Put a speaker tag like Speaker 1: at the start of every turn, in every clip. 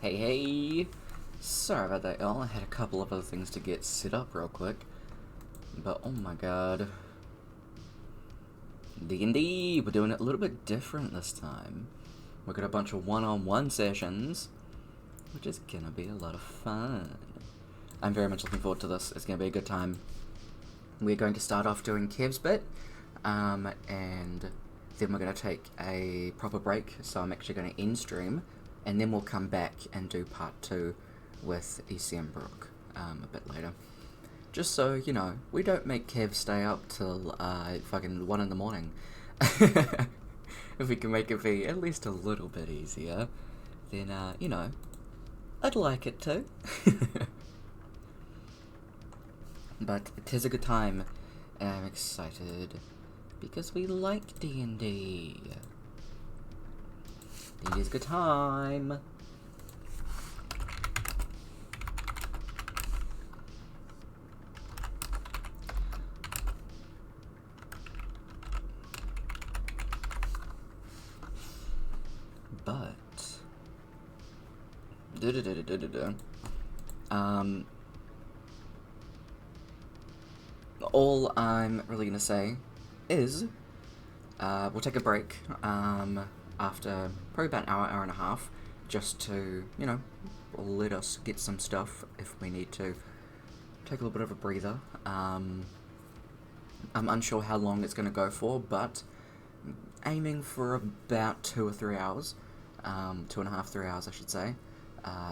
Speaker 1: Hey, hey! Sorry about that, y'all. I had a couple of other things to get set up real quick. But, oh my god. D&D! We're doing it a little bit different this time. We've got a bunch of one-on-one sessions, which is gonna be a lot of fun. I'm very much looking forward to this. It's gonna be a good time. We're going to start off doing Kev's bit, and then we're going to take a proper break, so I'm actually going to end stream, and then we'll come back and do part 2 with Ece and Brooke a bit later. Just so, you know, we don't make Kev stay up till fucking 1 in the morning. If we can make it be at least a little bit easier, then, you know, I'd like it to. But it is a good time, and I'm excited because we like D&D. D&D is a good time. But all I'm really gonna say is we'll take a break after probably about an hour and a half, just to, you know, let us get some stuff if we need to. Take a little bit of a breather. I'm unsure how long it's going to go for, but aiming for about 2 or 3 hours. 2.5, 3 hours, I should say.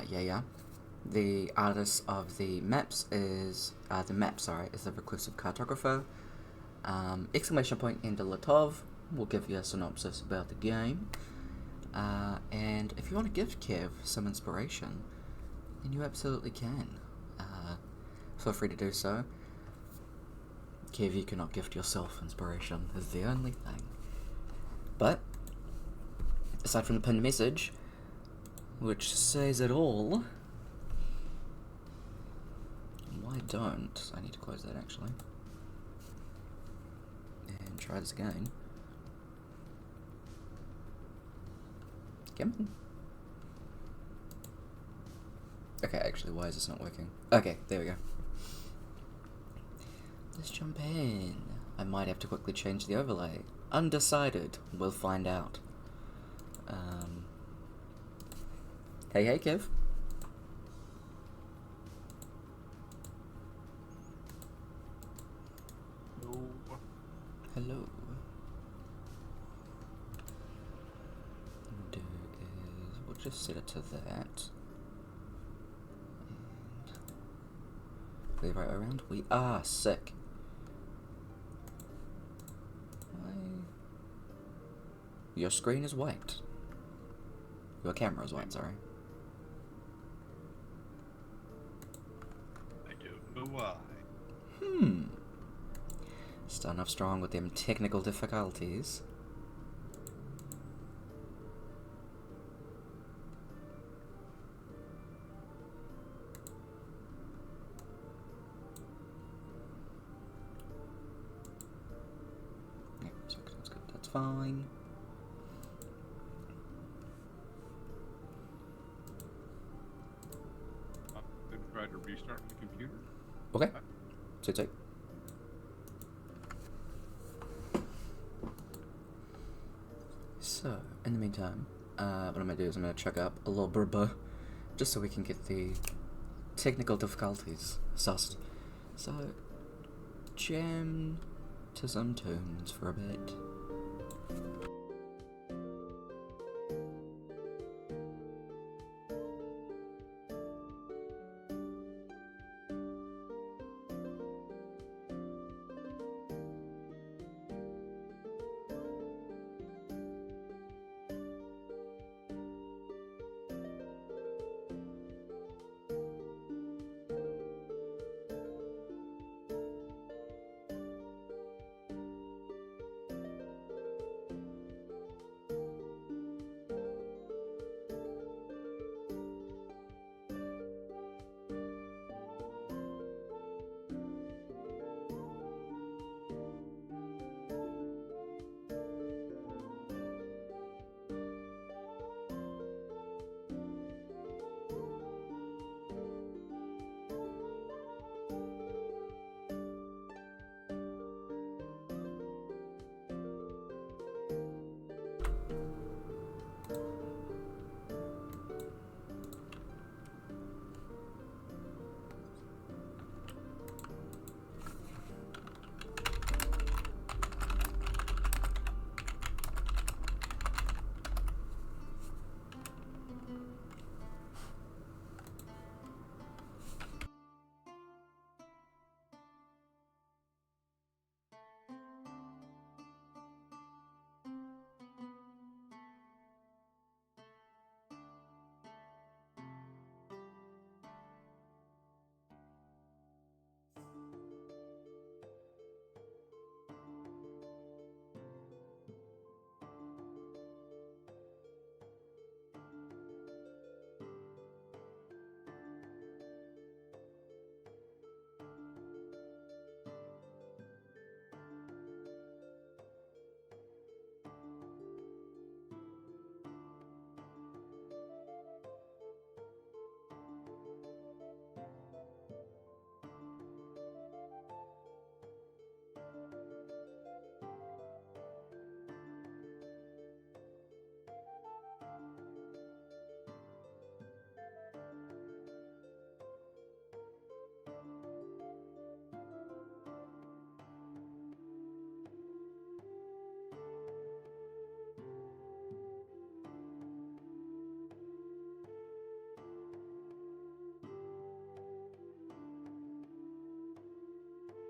Speaker 1: Yeah. The artist of the maps is, is the reclusive cartographer. Exclamation point End of Latov will give you a synopsis about the game. And if you want to give Kev some inspiration, then you absolutely can. Feel free to do so. Kev, you cannot gift yourself inspiration, is the only thing. But, aside from the pinned message, which says it all, why don't I need to close that actually, and try this again. Come on. Okay, actually, why is this not working? Okay, there we go. Let's jump in. I might have to quickly change the overlay. Undecided. We'll find out. Hey, Kev. Hello. What we'll do is we'll just set it to that. And leave right around. We are sick. Why? Your screen is white. Your camera is white, sorry.
Speaker 2: I don't know why.
Speaker 1: Starting off strong with them technical difficulties. Yeah, that's good. That's fine.
Speaker 2: Then try to restart the computer.
Speaker 1: Okay. Sit. So, in the meantime, what I'm going to do is I'm going to chuck up a little burba, just so we can get the technical difficulties sussed. So, jam to some tunes for a bit.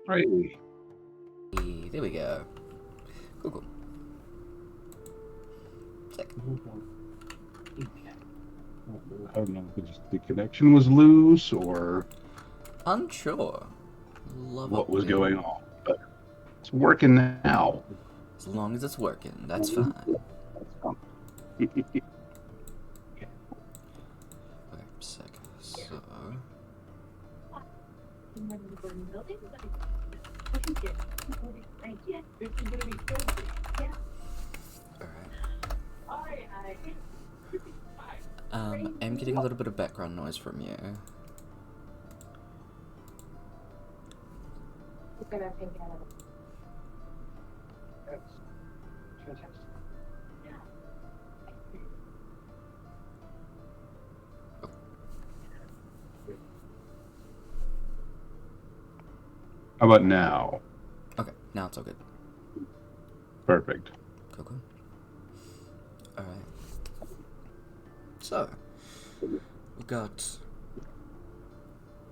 Speaker 3: Right.
Speaker 1: There we go. Cool. Sick.
Speaker 3: I don't know if it's the connection was loose or
Speaker 1: Unsure. Love
Speaker 3: what
Speaker 1: a
Speaker 3: was
Speaker 1: bit.
Speaker 3: going on, but it's working now.
Speaker 1: As long as it's working, that's fine. Okay, sick. So... Alright. I'm getting a little bit of background noise from you.
Speaker 3: How about now?
Speaker 1: Okay, now it's all good.
Speaker 3: Perfect.
Speaker 1: Cool. Alright. So, we've got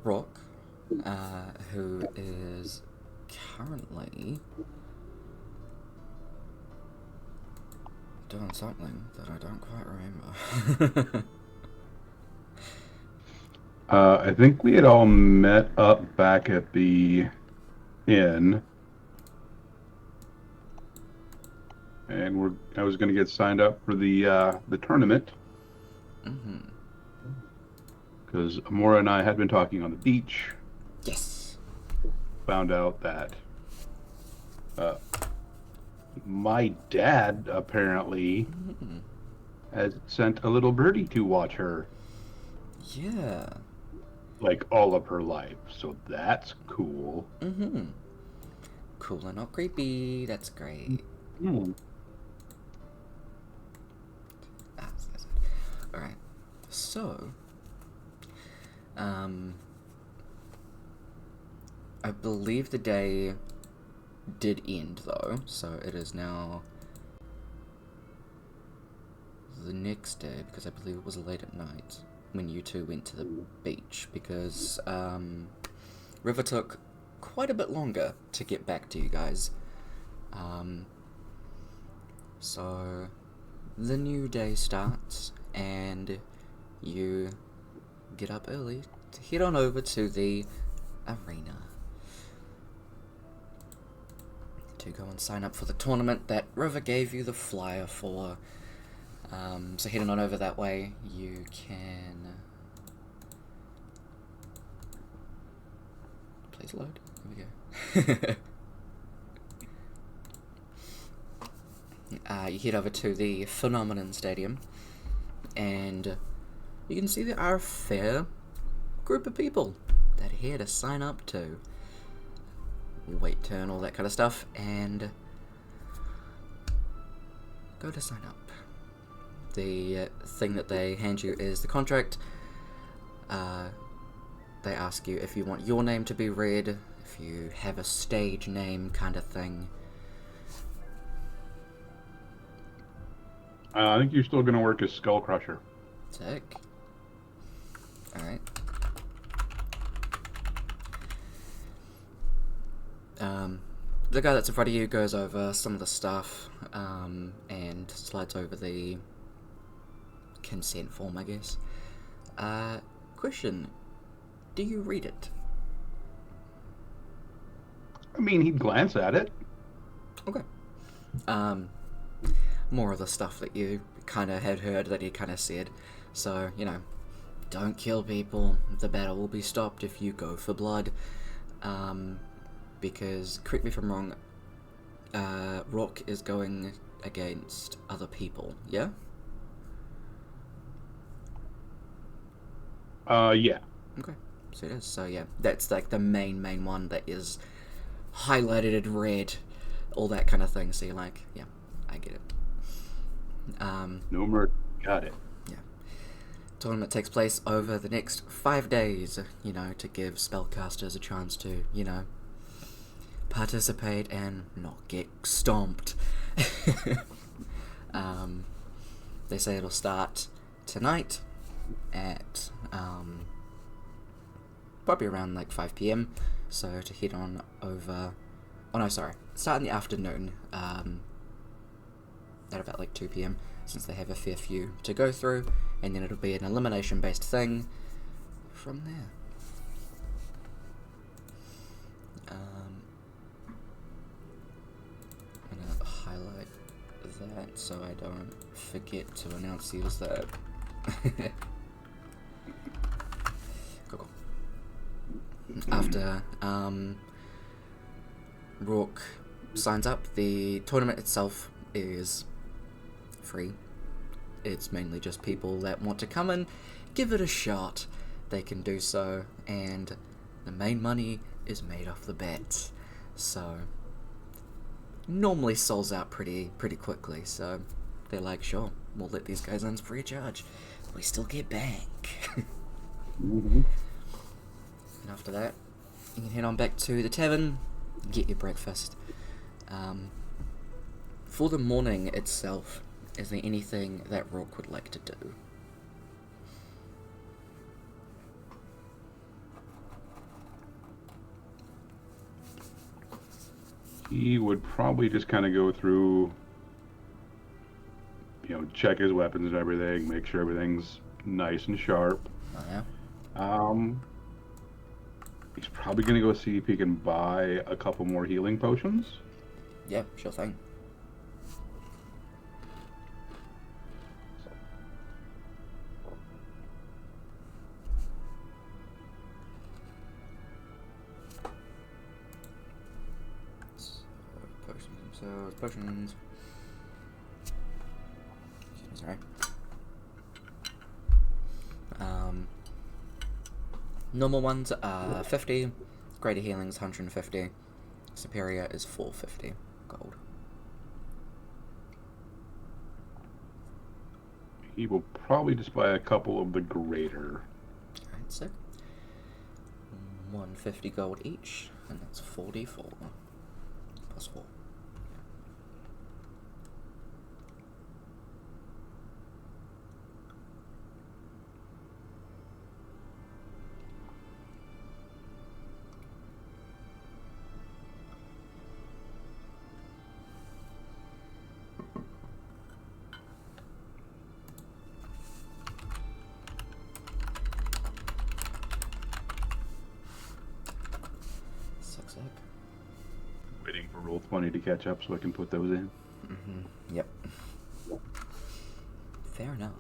Speaker 1: Rhourke, who is currently doing something that I don't quite remember.
Speaker 3: I think we had all met up back at the inn, and I was going to get signed up for the tournament
Speaker 1: Mm-hmm.
Speaker 3: because Amora and I had been talking on the beach.
Speaker 1: Yes.
Speaker 3: Found out that my dad apparently
Speaker 1: Mm-hmm.
Speaker 3: has sent a little birdie to watch her
Speaker 1: Yeah.
Speaker 3: like all of her life, so that's cool.
Speaker 1: Mm-hmm. Cool and not creepy. That's great.
Speaker 3: Mm.
Speaker 1: Alright. So, I believe the day did end though, so it is now the next day, because I believe it was late at night when you two went to the beach, because River took quite a bit longer to get back to you guys. So the new day starts and you get up early to head on over to the arena to go and sign up for the tournament that River gave you the flyer for. So heading on over that way, you can... Please load. Here we go. You head over to the Phenomenon Stadium, and you can see there are a fair group of people that are here to sign up to wait turn, all that kind of stuff, and go to sign up. The thing that they hand you is the contract. They ask you if you want your name to be read, if you have a stage name kind of thing.
Speaker 3: I think you're still going to work as Skull Crusher.
Speaker 1: Sick. Alright. The guy that's in front of you goes over some of the stuff, and slides over the consent form, I guess. Question. Do you read it?
Speaker 3: I mean, he'd glance at it.
Speaker 1: Okay. More of the stuff that you kind of had heard that he kind of said. So, you know, don't kill people. The battle will be stopped if you go for blood. Because, correct me if I'm wrong, Rhourke is going against other people, yeah?
Speaker 3: Yeah.
Speaker 1: Okay, so it is. So yeah, that's like the main one that is highlighted in red, all that kind of thing. So you're like, yeah, I get it.
Speaker 3: No murder. Got it.
Speaker 1: Yeah. Tournament takes place over the next 5 days, you know, to give spellcasters a chance to, you know, participate and not get stomped. They say it'll start tonight at probably around like 5 p.m. So to head on over... Oh no, sorry. Start in the afternoon, at about like 2 p.m, since they have a fair few to go through, and then it'll be an elimination-based thing from there. I'm gonna highlight that so I don't forget to announce you that. Cool. After Rhourke signs up, the tournament itself is free. It's mainly just people that want to come and give it a shot. They can do so, and the main money is made off the bets. So normally sells out pretty quickly. So they're like, sure, we'll let these guys in free of charge. We still get bank.
Speaker 3: Mm-hmm.
Speaker 1: And after that, you can head on back to the tavern, get your breakfast. For the morning itself, is there anything that Rhourke would like to do?
Speaker 3: He would probably just kind of go through, check his weapons and everything, make sure everything's nice and sharp.
Speaker 1: Oh, yeah?
Speaker 3: He's probably going to go see if he can buy a couple more healing potions.
Speaker 1: Yeah, sure thing. Potions. Excuse me, sorry. Normal ones are 50, greater healing's 150, superior is 450 gold.
Speaker 3: He will probably just buy a couple of the greater.
Speaker 1: Alright, sick. 150 gold each, and that's 44 plus 4.
Speaker 3: Waiting for Roll20 to catch up so I can put those in.
Speaker 1: Mm-hmm. Yep. Fair enough.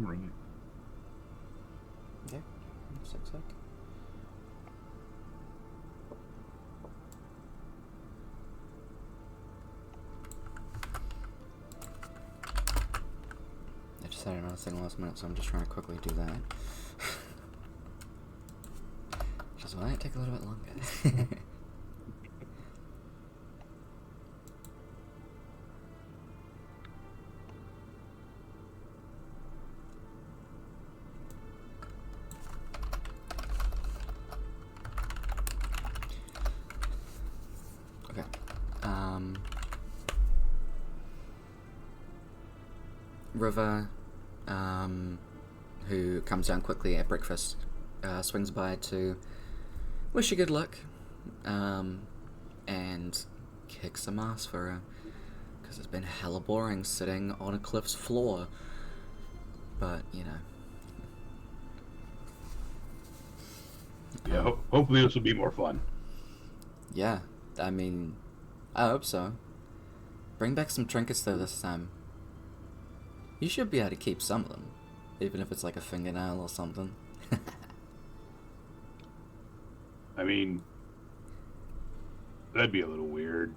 Speaker 3: Alright.
Speaker 1: Yeah, sec. I just had another thing last minute, so I'm just trying to quickly do that. Which is why it take a little bit longer. River, who comes down quickly at breakfast, swings by to wish you good luck, and kick some ass for her, because it's been hella boring sitting on a cliff's floor, but,
Speaker 3: Yeah, hopefully this will be more fun.
Speaker 1: Yeah, I mean, I hope so. Bring back some trinkets though this time. You should be able to keep some of them, even if it's like a fingernail or something.
Speaker 3: I mean, that'd be a little weird.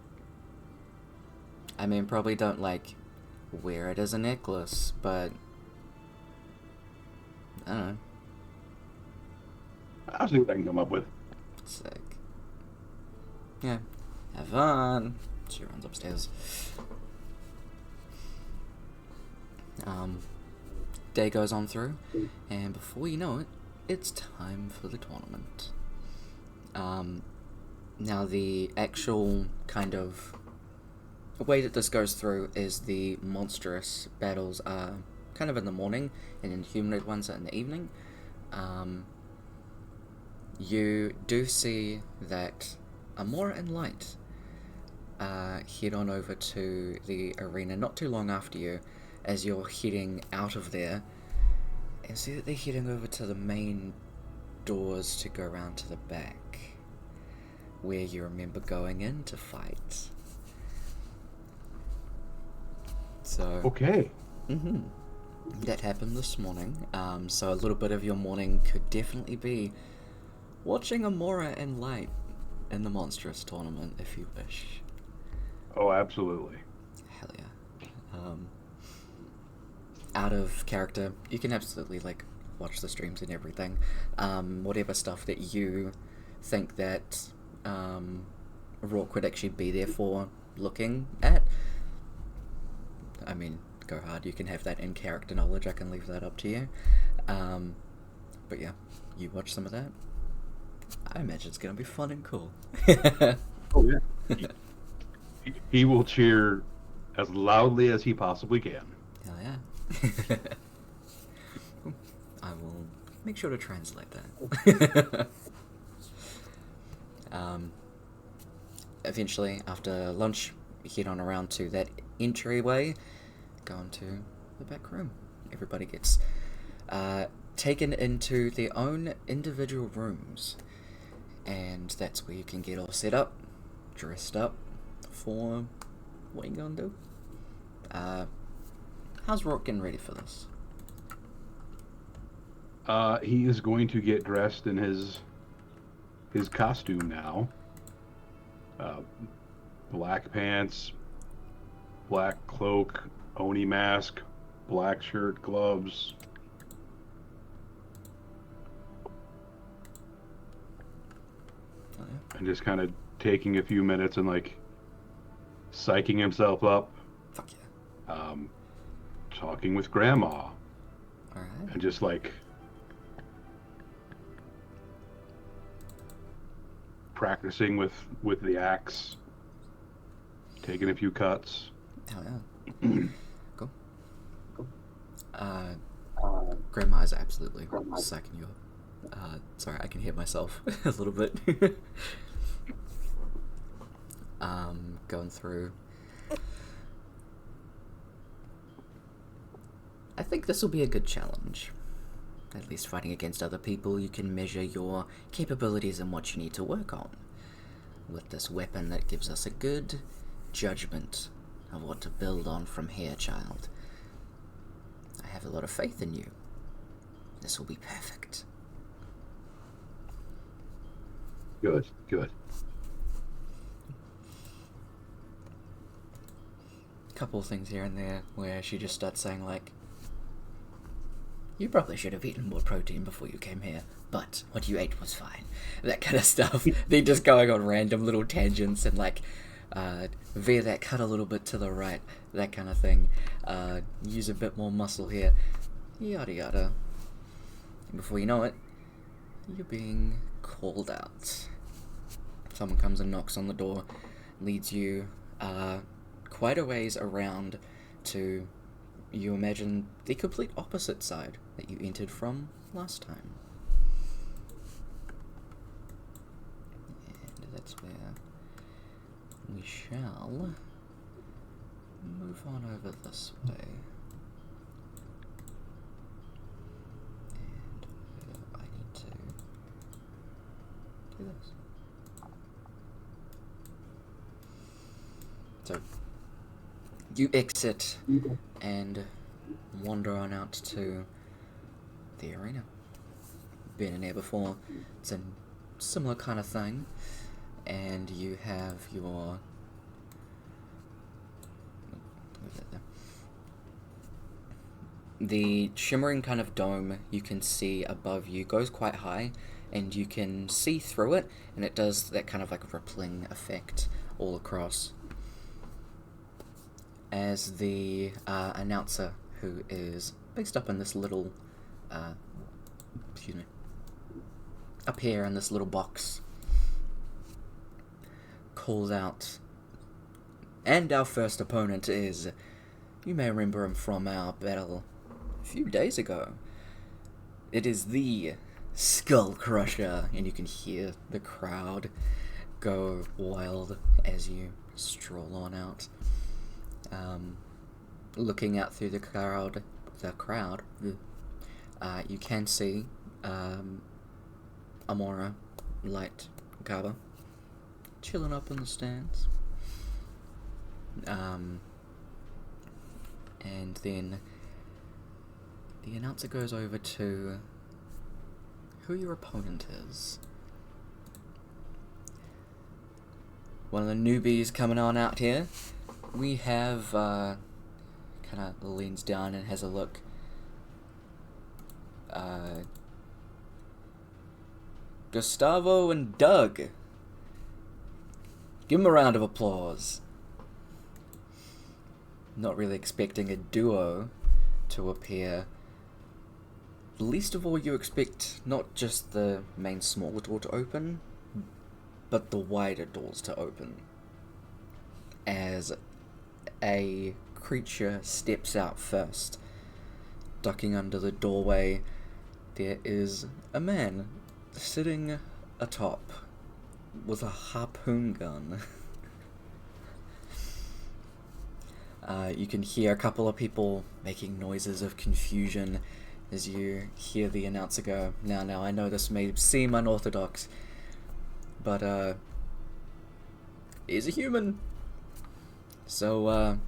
Speaker 1: I mean, probably don't, wear it as a necklace, but I don't know.
Speaker 3: I'll see what I can come up with.
Speaker 1: Sick. Yeah. Have fun. She runs upstairs. Day goes on through, and before you know it, it's time for the tournament. Now the actual kind of way that this goes through is the monstrous battles are kind of in the morning, and then humanoid ones are in the evening. You do see that Amora and Light head on over to the arena not too long after you, as you're heading out of there, and see that they're heading over to the main doors to go around to the back, where you remember going in to fight. So...
Speaker 3: Okay.
Speaker 1: That happened this morning, so a little bit of your morning could definitely be watching Amora and Light in the Monstrous tournament, if you wish.
Speaker 3: Oh, absolutely.
Speaker 1: Hell yeah. Out of character, you can absolutely, like, watch the streams and everything. Whatever stuff that you think that Rhourke would actually be there for looking at. I mean, go hard. You can have that in character knowledge. I can leave that up to you. But yeah, you watch some of that. I imagine it's gonna be fun and cool.
Speaker 3: Oh yeah. He will cheer as loudly as he possibly can.
Speaker 1: Hell yeah. I will make sure to translate that. Eventually, after lunch, head on around to that entryway, go into the back room. Everybody gets taken into their own individual rooms, and that's where you can get all set up, dressed up for what you gonna do. How's Rhourke getting ready for this?
Speaker 3: He is going to get dressed in his costume now. Black pants, black cloak, Oni mask, black shirt, gloves.
Speaker 1: Oh, yeah.
Speaker 3: And just kind of taking a few minutes and like psyching himself up.
Speaker 1: Fuck yeah.
Speaker 3: Talking with Grandma.
Speaker 1: Alright.
Speaker 3: And just like practicing with the axe, taking a few cuts.
Speaker 1: Hell yeah. Cool. Grandma is absolutely psyching you up. Sorry, I can hear myself a little bit. Going through. I think this will be a good challenge. At least fighting against other people, you can measure your capabilities and what you need to work on. With this weapon that gives us a good judgment of what to build on from here, child. I have a lot of faith in you. This will be perfect.
Speaker 3: Good, good.
Speaker 1: Couple of things here and there where she just starts saying like, you probably should have eaten more protein before you came here, but what you ate was fine. That kind of stuff. They're just going on random little tangents and like, veer that cut a little bit to the right, that kind of thing. Use a bit more muscle here, yada yada. And before you know it, you're being called out. Someone comes and knocks on the door, leads you quite a ways around to, you imagine, the complete opposite side that you entered from last time. And that's where we shall move on over this way. And I need to do this. So, you exit and wander on out to the arena. Been in here before. It's a similar kind of thing. And you have your... the shimmering kind of dome you can see above you goes quite high, and you can see through it, and it does that kind of like rippling effect all across. As the announcer, who is based up in this little, up here in this little box, calls out, and our first opponent is, you may remember him from our battle a few days ago. It is the Skull Crusher, and you can hear the crowd go wild as you stroll on out. Looking out through the crowd, you can see Amora, Light, Kaba, chilling up in the stands. And then the announcer goes over to who your opponent is. One of the newbies coming on out here. We have, kind of leans down and has a look. Gustavo and Doug. Give them a round of applause. Not really expecting a duo to appear. Least of all, you expect not just the main small door to open, but the wider doors to open. As a creature steps out first. Ducking under the doorway, there is a man sitting atop with a harpoon gun. You can hear a couple of people making noises of confusion as you hear the announcer go, now, I know this may seem unorthodox, but, he's a human. So,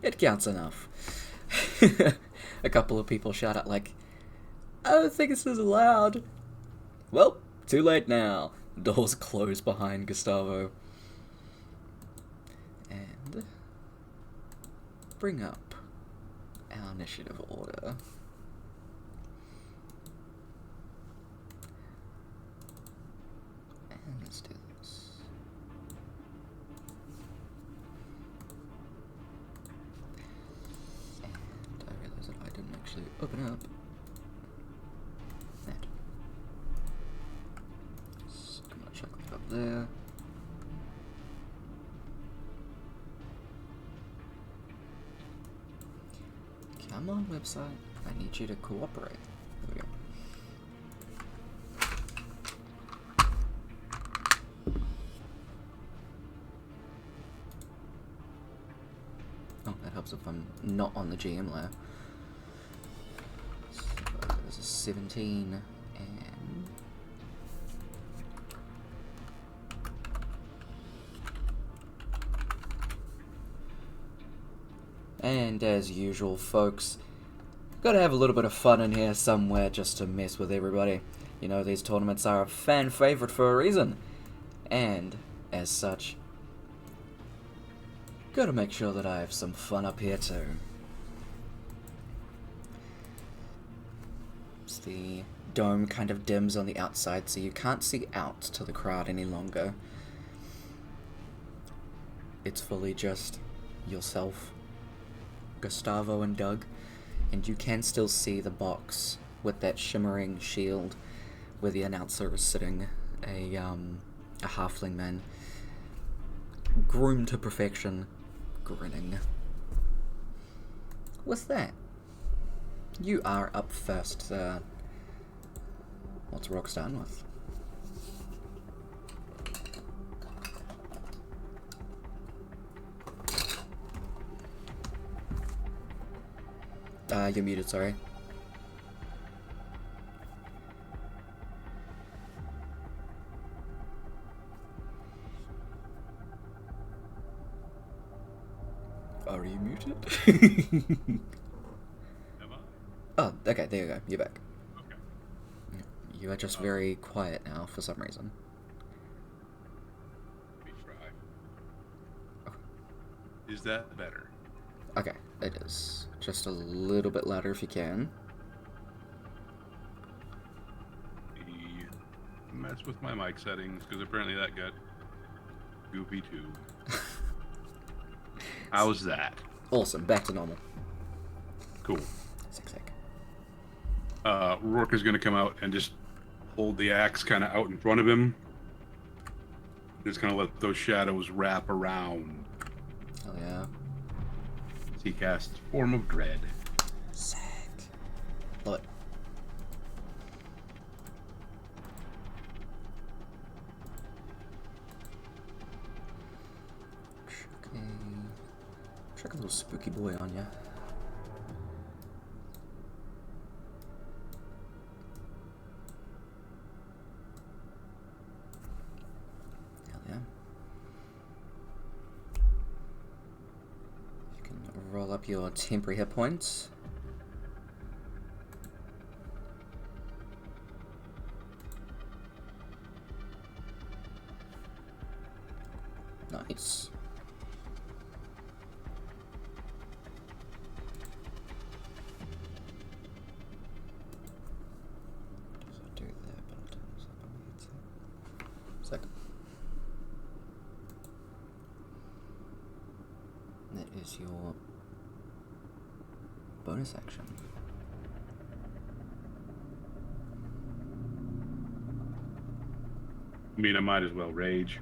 Speaker 1: it counts enough. A couple of people shout out like, I don't think this is allowed. Well, too late now. Doors close behind Gustavo. And bring up our initiative order. And let's do this. And I realized that I didn't actually open up that. So I'm gonna check that up there. Come on, website. I need you to cooperate. There we go. Oh, that helps if I'm not on the GM layer. So there's a 17 and... And as usual, folks, gotta have a little bit of fun in here somewhere just to mess with everybody. You know, these tournaments are a fan favorite for a reason. And, as such, gotta make sure that I have some fun up here too. It's the dome kind of dims on the outside, so you can't see out to the crowd any longer. It's fully just yourself, Gustavo and Doug, and you can still see the box with that shimmering shield where the announcer is sitting, a halfling man, groomed to perfection, grinning. What's that? You are up first. What's Rhourke starting with? You're muted, sorry. Are you muted?
Speaker 2: Am I?
Speaker 1: Oh, okay, there you go. You're back.
Speaker 2: Okay.
Speaker 1: You are just very quiet now for some reason.
Speaker 2: Let me try.
Speaker 1: Oh.
Speaker 2: Is that better?
Speaker 1: Okay, it is. Just a little bit louder if you can.
Speaker 2: mess with my mic settings because apparently that got goofy too. How's that?
Speaker 1: Awesome. Back to normal.
Speaker 2: Cool.
Speaker 1: Sick.
Speaker 2: Rhourke is going to come out and just hold the axe kind of out in front of him. Just going to let those shadows wrap around.
Speaker 1: Hell yeah.
Speaker 2: As he casts Form of Dread.
Speaker 1: Sick. Love it. Chuck a little spooky boy on ya. Hell yeah. You can roll up your temporary hit points. Nice. That is your bonus action.
Speaker 2: I mean, I might as well rage.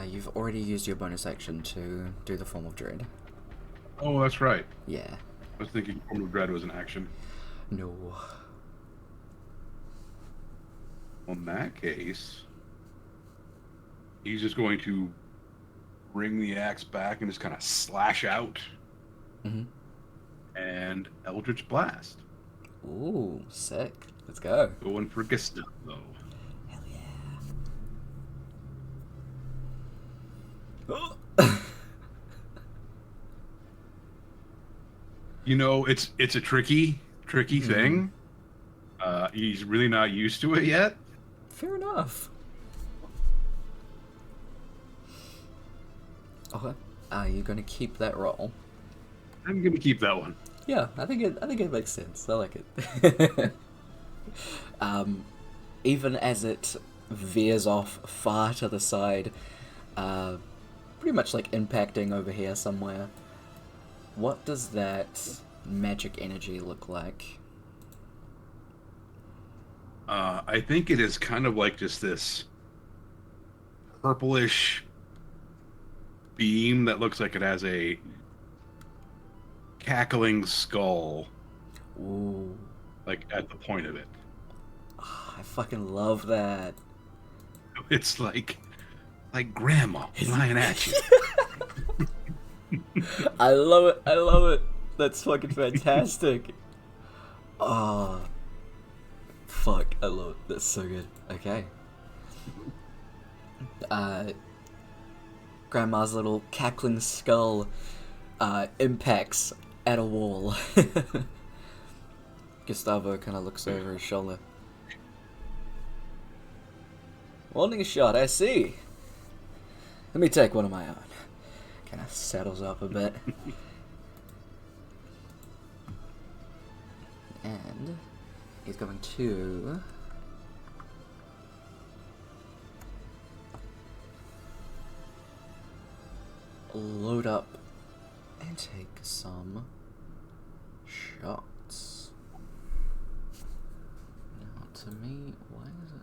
Speaker 1: You've already used your bonus action to do the Form of Dread.
Speaker 2: Oh, that's right.
Speaker 1: Yeah.
Speaker 2: I was thinking Form of Dread was an action.
Speaker 1: No.
Speaker 2: Well, in that case, he's just going to bring the axe back and just kind of slash out.
Speaker 1: Mm-hmm.
Speaker 2: And Eldritch Blast.
Speaker 1: Ooh, sick. Let's go.
Speaker 2: Going for Gestapo.
Speaker 1: Hell yeah.
Speaker 2: You know, it's a tricky thing. He's really not used to it yet.
Speaker 1: Fair enough. Okay. Are you going to keep that roll?
Speaker 2: I'm gonna keep that one.
Speaker 1: Yeah, I think it makes sense. I like it. Even as it veers off far to the side, pretty much like impacting over here somewhere. What does that magic energy look like?
Speaker 2: I think it is kind of like just this purplish beam that looks like it has a cackling skull,
Speaker 1: Ooh.
Speaker 2: like at the point of it.
Speaker 1: I fucking love that.
Speaker 2: It's like grandma flying at you.
Speaker 1: I love it. I love it. That's fucking fantastic. Oh. Fuck. I love it. That's so good. Okay. Grandma's little cackling skull impacts at a wall. Gustavo kind of looks over his shoulder. Wanting a shot, I see. Let me take one of my own. Kind of settles up a bit. And he's going to load up and take some shots. Now, to me, why is it?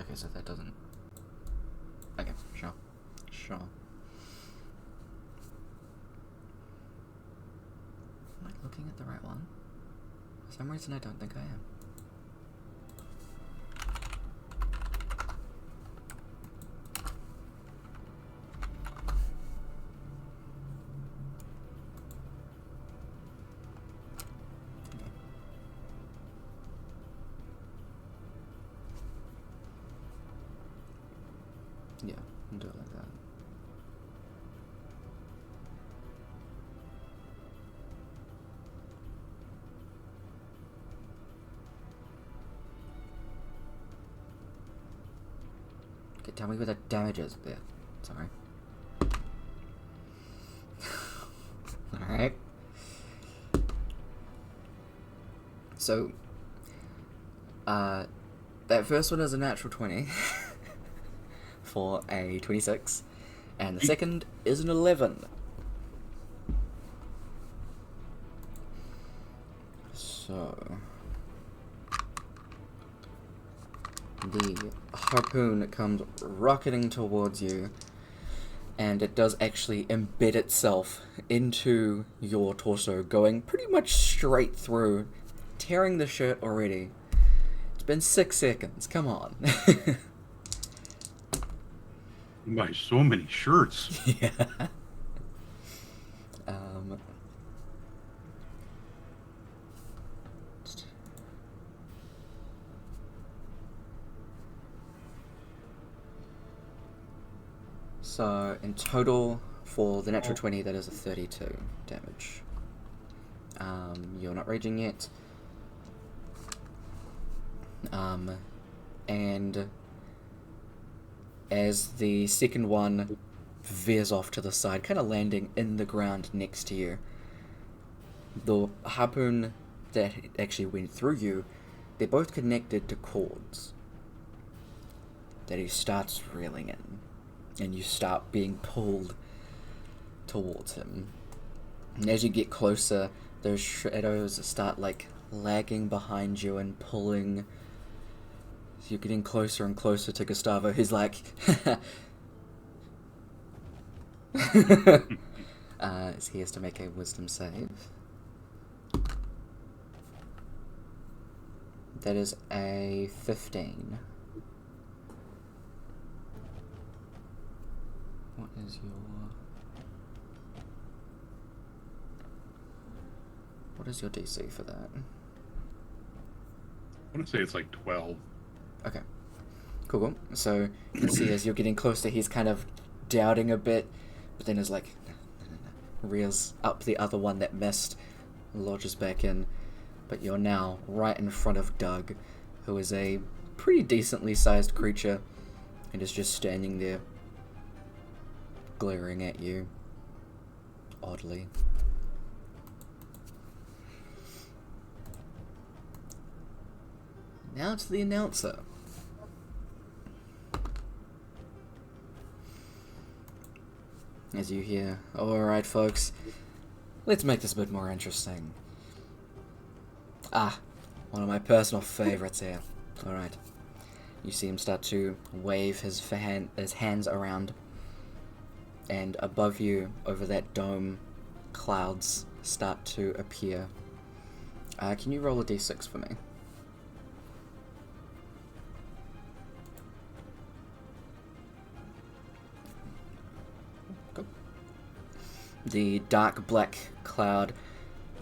Speaker 1: Okay, so that doesn't. Okay, sure. Am I looking at the right one? For some reason, I don't think I am. Yeah, I'll do it like that. Okay, tell me what the damage is. Yeah, sorry. Alright. So, That first one is a natural 20 for a 26, and the second is an 11. So the harpoon comes rocketing towards you, and it does actually embed itself into your torso, going pretty much straight through, tearing the shirt already. It's been 6 seconds, come on.
Speaker 2: By so many shirts.
Speaker 1: Yeah. So, in total, for the natural 20, that is a 32 damage. You're not raging yet. And as the second one veers off to the side, kind of landing in the ground next to you, the harpoon that actually went through you, they're both connected to cords that he starts reeling in, and you start being pulled towards him. And as you get closer, those shadows start like lagging behind you and pulling. So you're getting closer and closer to Gustavo, who's like he has to make a wisdom save. That is a 15. What is your DC for that?
Speaker 2: I want to say it's like 12.
Speaker 1: Okay. Cool. So you can see as you're getting closer, he's kind of doubting a bit, but then is like, no. Rears up the other one that missed, lodges back in, but you're now right in front of Doug, who is a pretty decently sized creature, and is just standing there, glaring at you, oddly. Now to the announcer. As you hear, alright folks, let's make this a bit more interesting. One of my personal favorites here. Alright. You see him start to wave his hands around, and above you, over that dome, clouds start to appear. Can you roll a d6 for me? The dark black cloud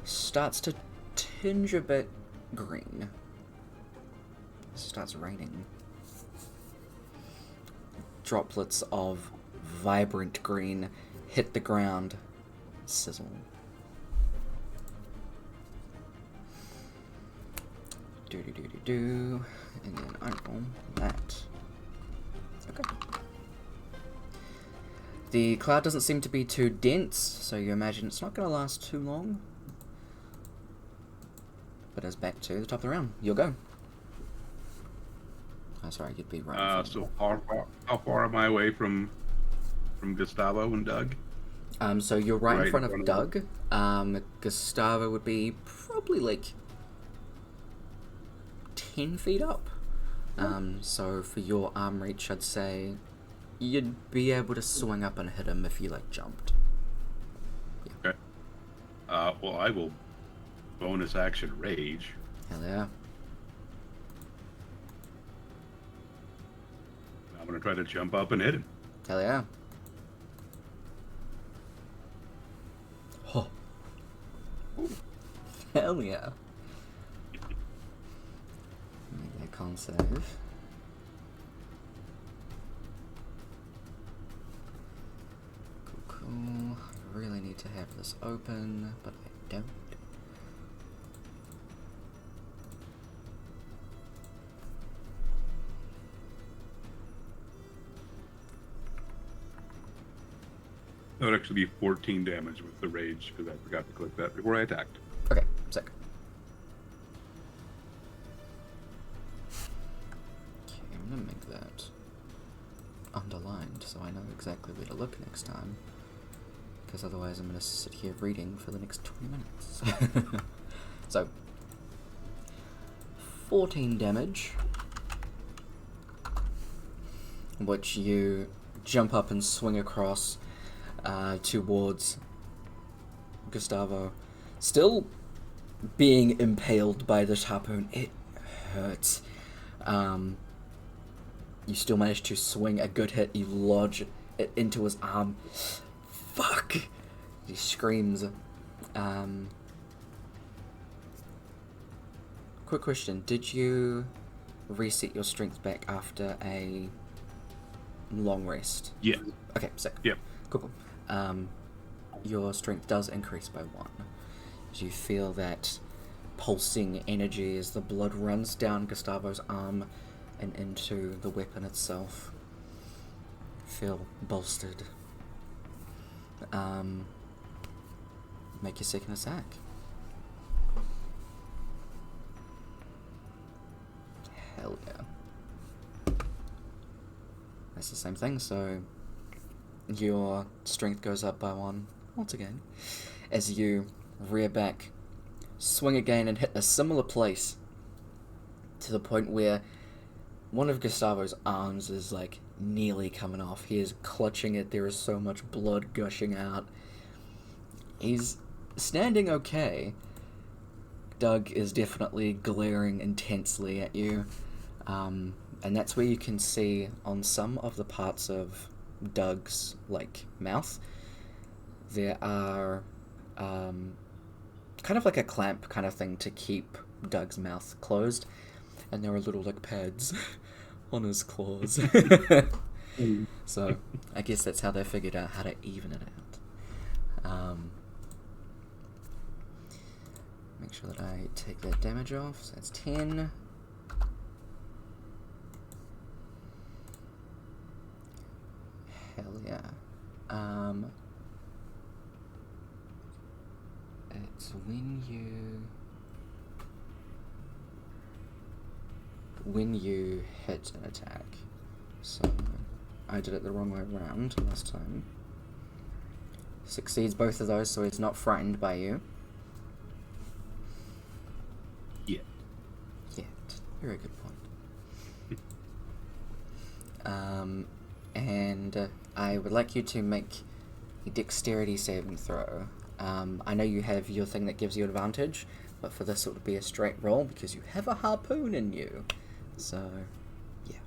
Speaker 1: starts to tinge a bit green. It starts raining. Droplets of vibrant green hit the ground, sizzle. Do. And then I roll that. Okay. The cloud doesn't seem to be too dense, so you imagine it's not going to last too long. But as back to the top of the round, you'll go. Oh, sorry, you'd be right.
Speaker 2: So how far am I away from Gustavo and Doug?
Speaker 1: So you're right in front of Doug. Gustavo would be probably like 10 feet up. So for your arm reach, I'd say you'd be able to swing up and hit him if you like jumped.
Speaker 2: Yeah. Okay. Well, I will bonus action rage.
Speaker 1: Hell yeah.
Speaker 2: I'm gonna try to jump up and hit him.
Speaker 1: Hell yeah. Oh. Hell yeah. Make a con save. Cool. I really need to have this open, but I don't.
Speaker 2: That would actually be 14 damage with the rage, because I forgot to click that before I attacked.
Speaker 1: Okay, sick. it underlined so I know exactly where to look next time. Because otherwise I'm going to sit here reading for the next 20 minutes. So, 14 damage, which you jump up and swing across towards Gustavo. Still being impaled by this harpoon, it hurts. You still manage to swing a good hit. You lodge it into his arm. Fuck! He screams. Quick question. Did you reset your strength back after a long rest?
Speaker 2: Yeah.
Speaker 1: Okay, sick.
Speaker 2: Yep.
Speaker 1: Cool. Your strength does increase by 1. As you feel that pulsing energy as the blood runs down Gustavo's arm and into the weapon itself. Feel bolstered. Make your second attack. Hell yeah. That's the same thing, so your strength goes up by 1 once again as you rear back, swing again and hit a similar place to the point where one of Gustavo's arms is like nearly coming off. He is clutching it. There is so much blood gushing out. He's standing okay. Doug is definitely glaring intensely at you. And that's where you can see on some of the parts of Doug's like mouth, there are kind of like a clamp kind of thing to keep Doug's mouth closed, and there are little like pads on his claws. So I guess that's how they figured out how to even it out. Make sure that I take that damage off. So that's 10. Hell yeah. It's when you hit an attack. So I did it the wrong way around last time. Succeeds both of those, so he's not frightened by you.
Speaker 2: Yeah.
Speaker 1: Yet. Very good point. And I would like you to make a dexterity saving throw. I know you have your thing that gives you advantage, but for this it would be a straight roll because you have a harpoon in you. So, yeah.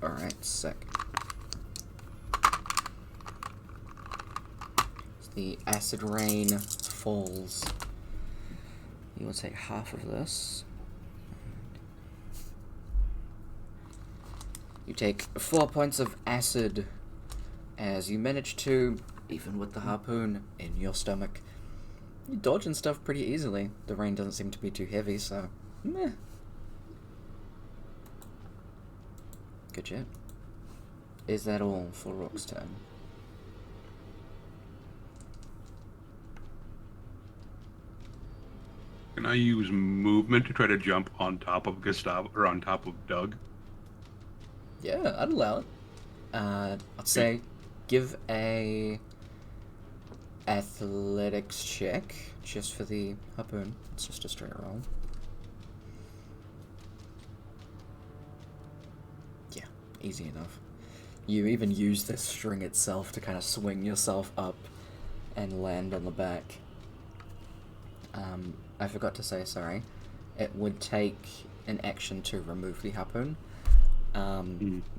Speaker 1: Alright, sick. The acid rain falls. You will take half of this. You take 4 points of acid as you manage to, even with the harpoon in your stomach, you dodge and stuff pretty easily. The rain doesn't seem to be too heavy, so meh. Good shit. Is that all for Rhourke's turn?
Speaker 2: Can I use movement to try to jump on top of Gustavo or on top of Doug?
Speaker 1: Yeah, I'd allow it. I'd say give a athletics check just for the harpoon. It's just a straight roll. Yeah, easy enough. You even use the string itself to kind of swing yourself up and land on the back. I forgot to say, sorry. It would take an action to remove the harpoon.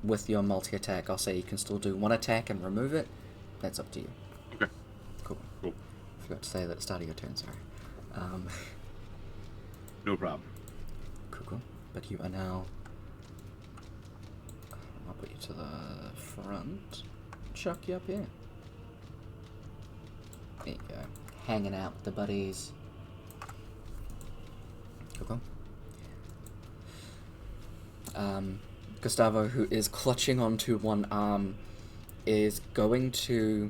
Speaker 1: With your multi-attack, I'll say you can still do one attack and remove it. That's up to you.
Speaker 2: Okay.
Speaker 1: Cool. Forgot to say that at the start of your turn, sorry.
Speaker 2: No problem.
Speaker 1: Cool. But you are now... I'll put you to the front. Chuck you up here. There you go. Hanging out with the buddies. Cool. Gustavo, who is clutching onto one arm, is going to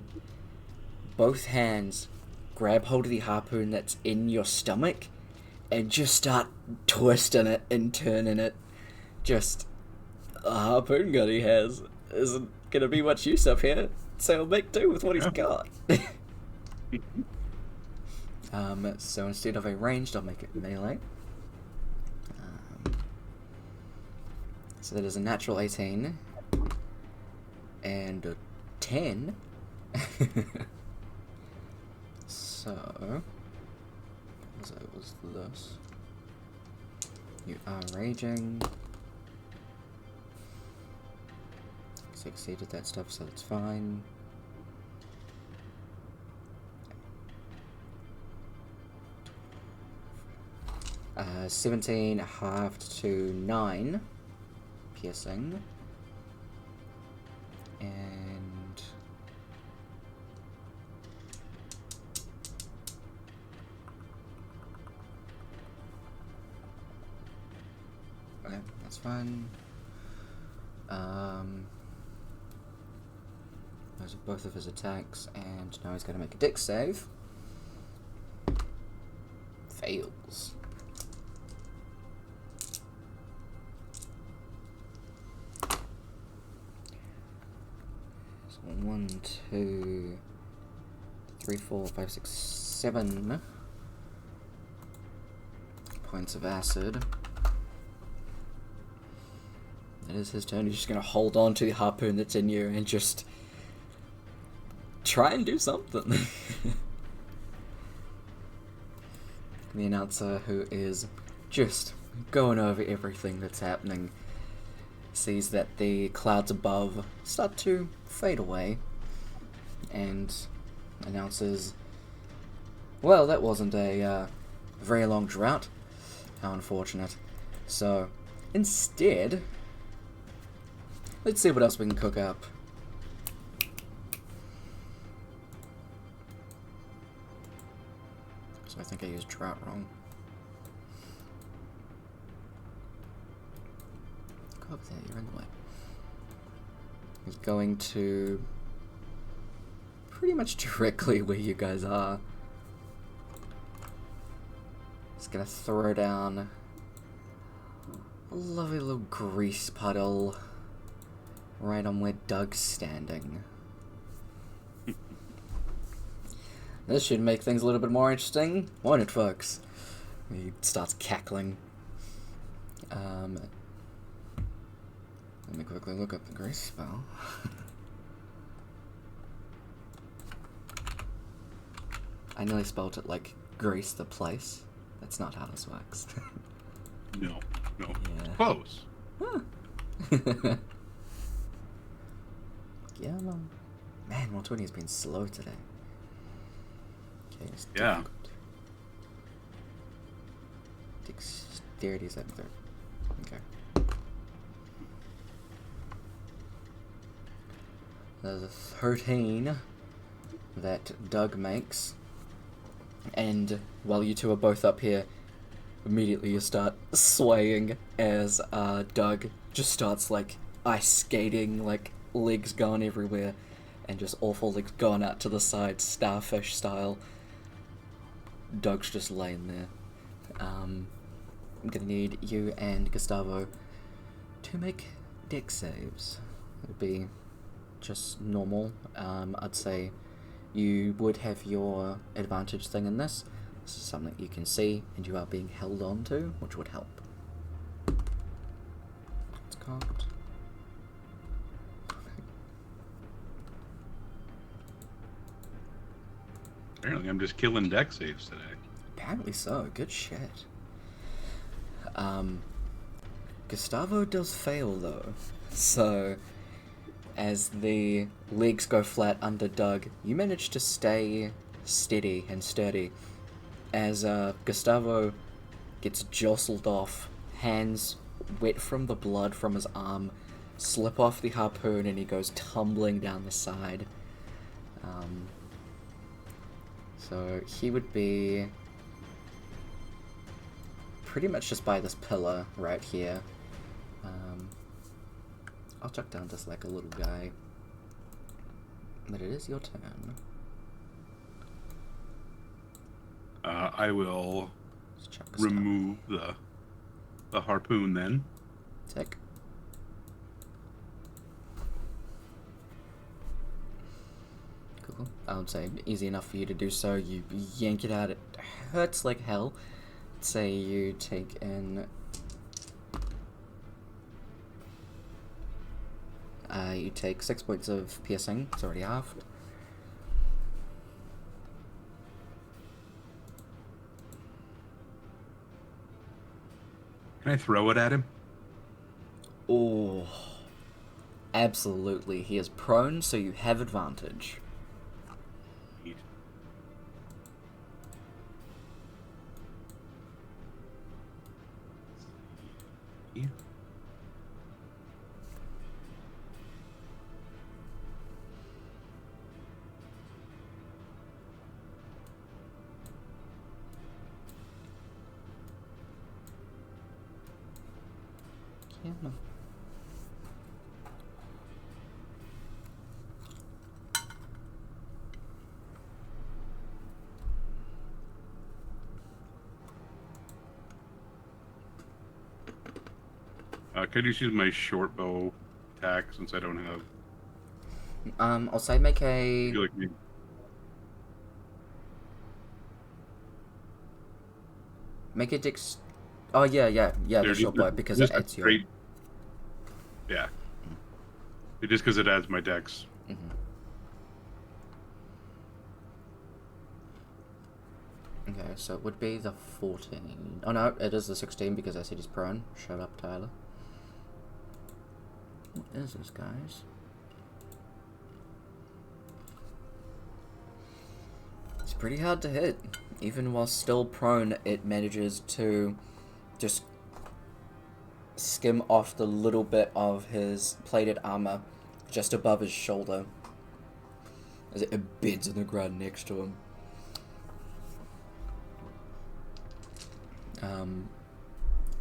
Speaker 1: both hands grab hold of the harpoon that's in your stomach and just start twisting it and turning it. Just a harpoon gun he has isn't gonna be much use up here, so he'll make do with what he's got. So instead of a ranged, I'll make it melee. So that is a natural 18 and a 10. So it was this. You are raging. Succeeded that stuff, so that's fine. Uh, 17 halved to 9 piercing, and okay, that's fine. Those are both of his attacks, and now he's going to make a dex save. Fails. So 1, 2, 3, 4, 5, 6, 7 points of acid. It is his turn. He's just going to hold on to the harpoon that's in you and just try and do something. The announcer, who is just going over everything that's happening, sees that the clouds above start to fade away and announces, well, that wasn't a very long drought. How unfortunate. So, instead, let's see what else we can cook up. So I think I used drought wrong. Go up there, you're in the way. He's going to pretty much directly where you guys are. He's gonna throw down a lovely little grease puddle right on where Doug's standing. This should make things a little bit more interesting, won't it, folks? He starts cackling. Let me quickly look up the grease spell. I nearly spelled it like grease the place. That's not how this works.
Speaker 2: No.
Speaker 1: Yeah.
Speaker 2: Close.
Speaker 1: Huh. Yeah, man, 120 has been slow today. Okay, it's
Speaker 2: Yeah.
Speaker 1: Dexterity is at 3rd. Okay. There's a 13 that Doug makes, and while you two are both up here, immediately you start swaying as Doug just starts like ice skating, like legs going everywhere, and just awful legs going out to the side, starfish style. Doug's just laying there. I'm gonna need you and Gustavo to make dex saves. It'd be just normal. I'd say you would have your advantage thing in this. This is something you can see and you are being held on to, which would help. It's cocked.
Speaker 2: Apparently, I'm just killing deck saves today.
Speaker 1: Apparently so. Good shit. Gustavo does fail though. So, as the legs go flat under Doug, you manage to stay steady and sturdy. As Gustavo gets jostled off, hands wet from the blood from his arm, slip off the harpoon and he goes tumbling down the side. So he would be pretty much just by this pillar right here. I'll chuck down just like a little guy. But it is your turn.
Speaker 2: I will
Speaker 1: Let's chuck a star.
Speaker 2: remove the harpoon then.
Speaker 1: Tick. Cool. I would say easy enough for you to do so. You yank it out. It hurts like hell. Say you take in. You take 6 points of piercing. It's already halved.
Speaker 2: Can I throw it at him?
Speaker 1: Oh, absolutely. He is prone, so you have advantage.
Speaker 2: Neat. Yeah.
Speaker 1: Yeah, no.
Speaker 2: Could I just use my short bow attack since I don't have?
Speaker 1: I'll say make
Speaker 2: I
Speaker 1: a
Speaker 2: feel like
Speaker 1: dex. Oh yeah. The short bow because it
Speaker 2: just a
Speaker 1: adds your.
Speaker 2: straight- Yeah. Just because it adds my dex.
Speaker 1: Mhm. Okay, so it would be the 14. Oh no, it is the 16 because I said he's prone. Shut up, Tyler. What is this, guys? It's pretty hard to hit. Even while still prone, it manages to just skim off the little bit of his plated armor just above his shoulder as it embeds in the ground next to him.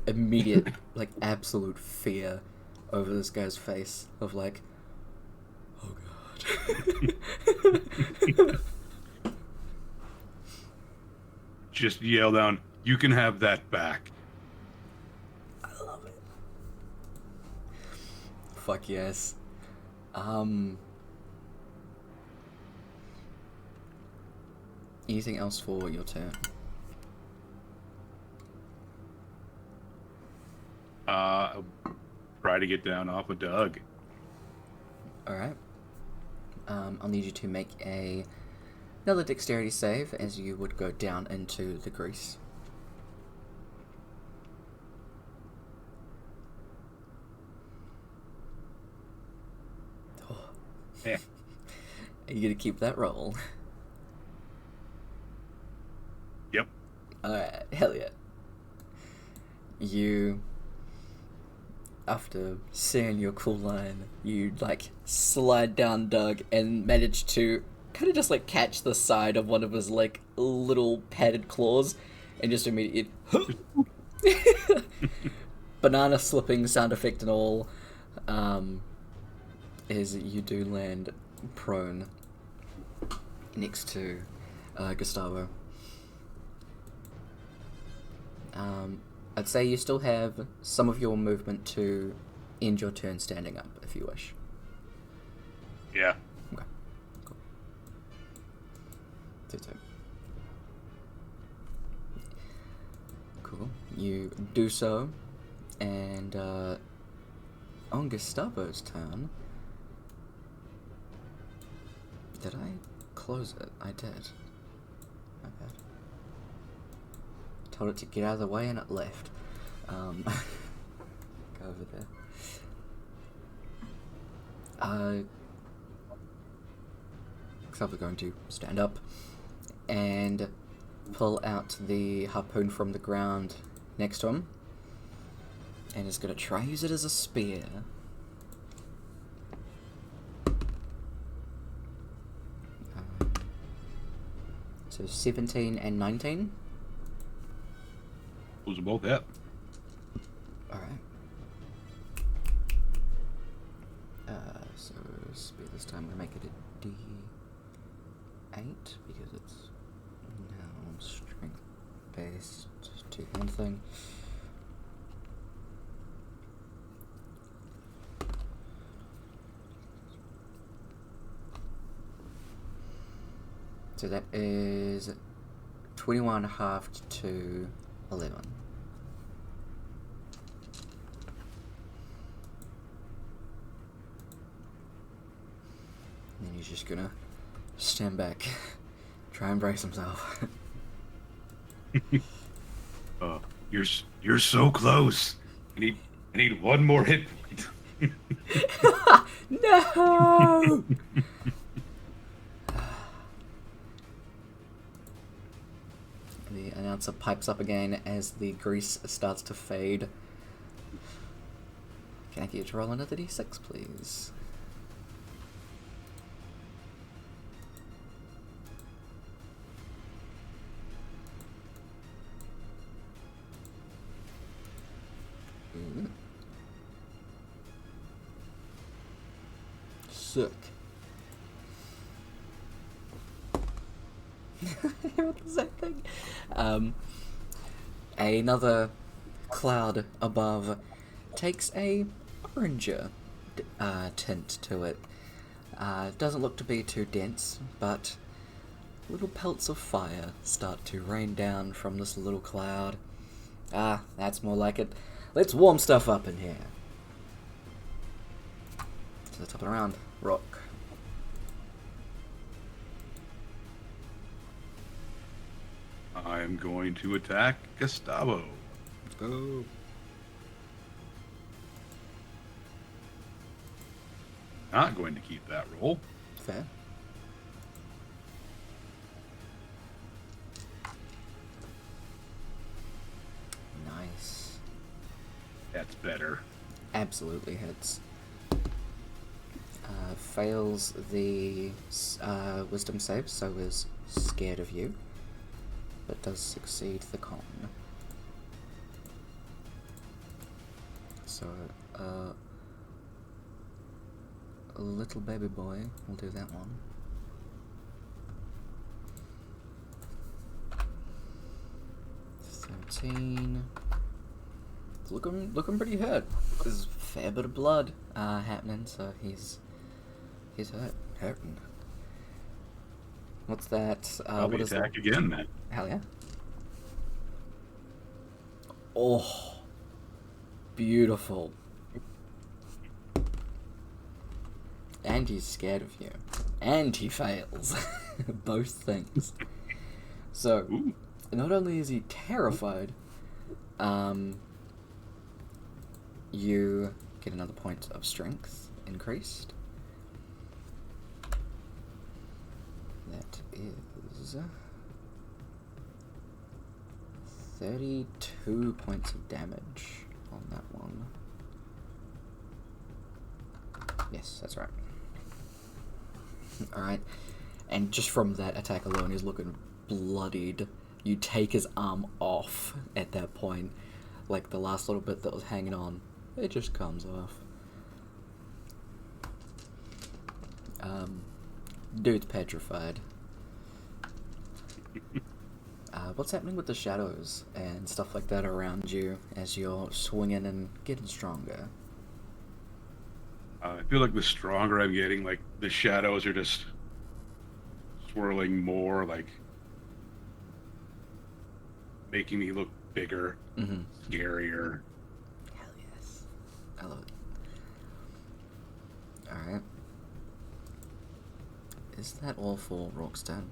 Speaker 1: Immediate, like, absolute fear over this guy's face of like, oh god.
Speaker 2: Just yell down, "You can have that back."
Speaker 1: I love it. Fuck yes. Anything else for your turn?
Speaker 2: Try to get down off of Doug.
Speaker 1: Alright. I'll need you to make another dexterity save as you would go down into the grease. Oh.
Speaker 2: Yeah.
Speaker 1: Are you gonna keep that roll?
Speaker 2: Yep.
Speaker 1: Alright, hell yeah. You, after seeing your cool line, you like slide down Doug and manage to kind of just like catch the side of one of his like little padded claws and just immediately banana slipping sound effect and all, is you do land prone next to Gustavo. I'd say you still have some of your movement to end your turn standing up, if you wish.
Speaker 2: Yeah.
Speaker 1: Okay, cool. 2-2. Cool. You do so, and on Gustavo's turn, did I close it? I did. My bad. Told it to get out of the way and it left. Go over there. Gustavo's going to stand up and pull out the harpoon from the ground next to him and is going to try use it as a spear. So 17 and 19.
Speaker 2: Those are both hit.
Speaker 1: Alright. So speed this time, I'm gonna make it a D8 because it's now strength based two-hand thing. So that is 21 halved to 11. And then he's just gonna stand back, try and brace himself.
Speaker 2: You're so close. I need one more hit point.
Speaker 1: No! The announcer pipes up again as the grease starts to fade. Can I get you to roll another d6, please? Ooh. Sick. The same thing. Another cloud above takes a oranger tint to it. Doesn't look to be too dense, but little pelts of fire start to rain down from this little cloud. Ah, that's more like it. Let's warm stuff up in here. To the top of the round, Rhourke.
Speaker 2: I'm going to attack Gustavo.
Speaker 1: Let's go.
Speaker 2: Not going to keep that roll.
Speaker 1: Fair. Nice.
Speaker 2: That's better.
Speaker 1: Absolutely hits. Fails the wisdom save, so is scared of you, but does succeed the con. So, a little baby boy will do that one. $13. It's looking pretty hurt. There's a fair bit of blood happening, so he's hurting. What's that?
Speaker 2: I'll
Speaker 1: What is
Speaker 2: attack
Speaker 1: that?
Speaker 2: again then.
Speaker 1: Hell yeah. Oh, beautiful. And he's scared of you. And he fails. Both things. So,
Speaker 2: Ooh.
Speaker 1: not only is he terrified, you get another point of strength increased. That is 32 points of damage on that one. Yes, that's right. Alright. And just from that attack alone, he's looking bloodied. You take his arm off at that point. Like the last little bit that was hanging on, it just comes off. Dude's petrified. What's happening with the shadows and stuff like that around you as you're swinging and getting stronger?
Speaker 2: I feel like the stronger I'm getting, like the shadows are just swirling more, like making me look bigger, scarier.
Speaker 1: Hell yes. I love it. Alright. Is that all for Rhourke's turn?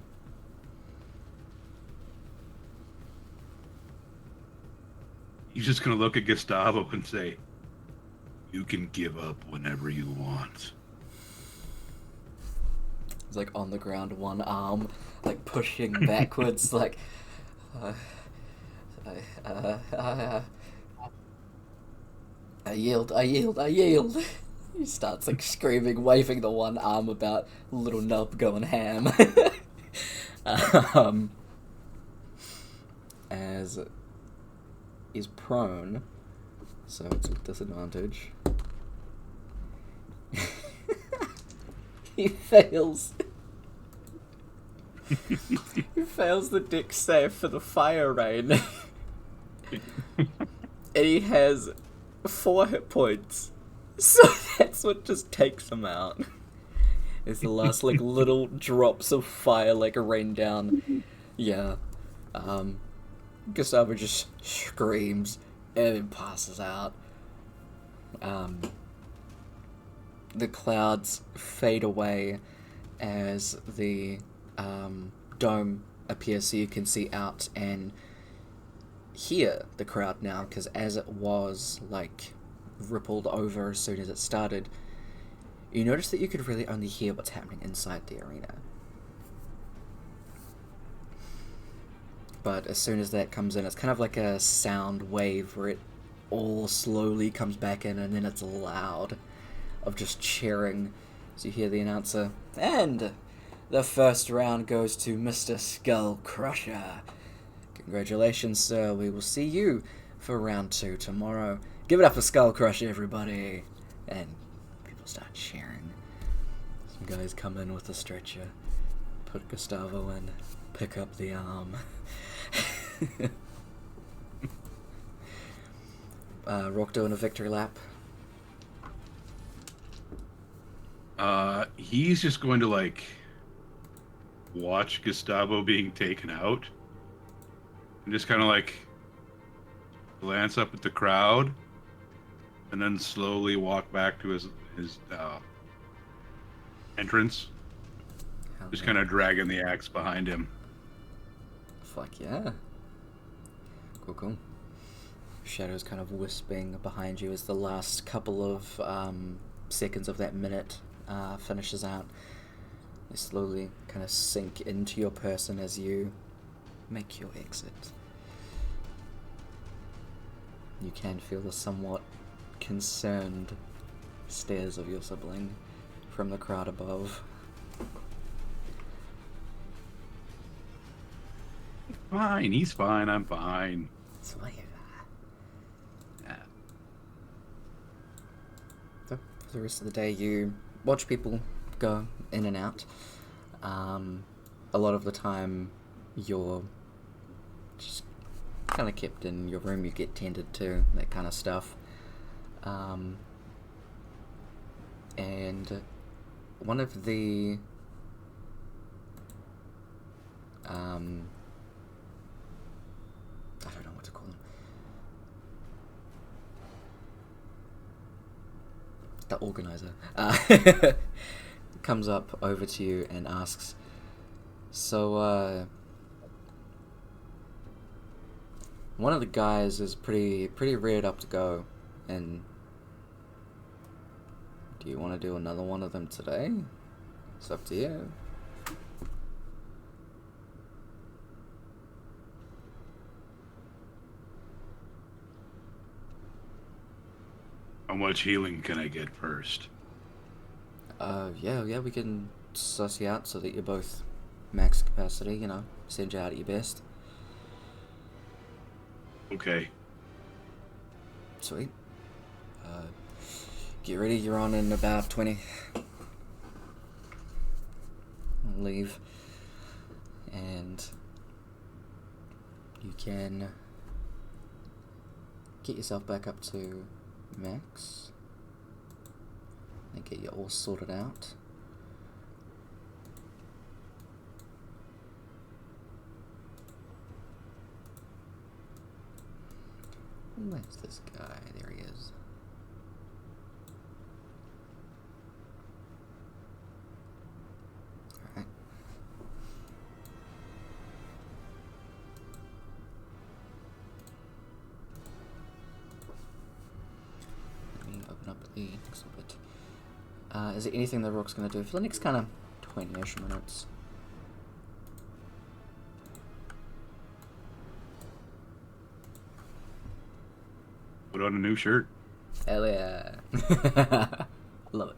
Speaker 2: He's just gonna look at Gustavo and say, "You can give up whenever you want."
Speaker 1: He's like on the ground, one arm, like pushing backwards, like, I yield. He starts like screaming, waving the one arm about, little nub going ham. As is prone, so it's with disadvantage. He fails. He fails the dex save for the fire rain. And he has 4 hit points. So that's what just takes him out. It's the last, like, little drops of fire, like, rain down. Yeah. Gustavo just screams and then passes out. The clouds fade away as the dome appears, so you can see out and hear the crowd now, because as it was, like, rippled over as soon as it started, you notice that you could really only hear what's happening inside the arena. But as soon as that comes in, it's kind of like a sound wave where it all slowly comes back in, and then it's loud of just cheering. So you hear the announcer, and the first round goes to Mr. Skull Crusher. Congratulations, sir. We will see you for round 2 tomorrow. Give it up for Skull Crusher, everybody. And people start cheering. Some guys come in with a stretcher, put Gustavo in, pick up the arm. Rhourke doing a victory lap.
Speaker 2: He's just going to, like, watch Gustavo being taken out and just kind of, like, glance up at the crowd and then slowly walk back to his entrance. Just kind of dragging the axe behind him.
Speaker 1: Fuck yeah. Cool. Shadows kind of wisping behind you as the last couple of seconds of that minute finishes out. They slowly kind of sink into your person as you make your exit. You can feel the somewhat concerned stares of your sibling from the crowd above.
Speaker 2: Fine, he's fine, I'm fine.
Speaker 1: It's fine.
Speaker 2: Yeah.
Speaker 1: So, for the rest of the day, you watch people go in and out. A lot of the time, you're just kind of kept in your room, you get tended to, that kind of stuff. And one of the I don't know what to call them. The organizer comes up over to you and asks, so one of the guys is pretty reared up to go, and do you want to do another one of them today? It's up to you.
Speaker 2: How much healing can I get first?
Speaker 1: Yeah, we can suss you out so that you're both max capacity, you know, send you out at your best.
Speaker 2: Okay.
Speaker 1: Sweet. Get ready, you're on in about 20. I'll leave. And you can get yourself back up to max and get you all sorted out. Where's this guy? There he is. Alright. Let me open up the next little bit. Is there anything that Rhourke's going to do for the next kind of 20-ish minutes?
Speaker 2: Put on a new shirt.
Speaker 1: Hell yeah. Love it.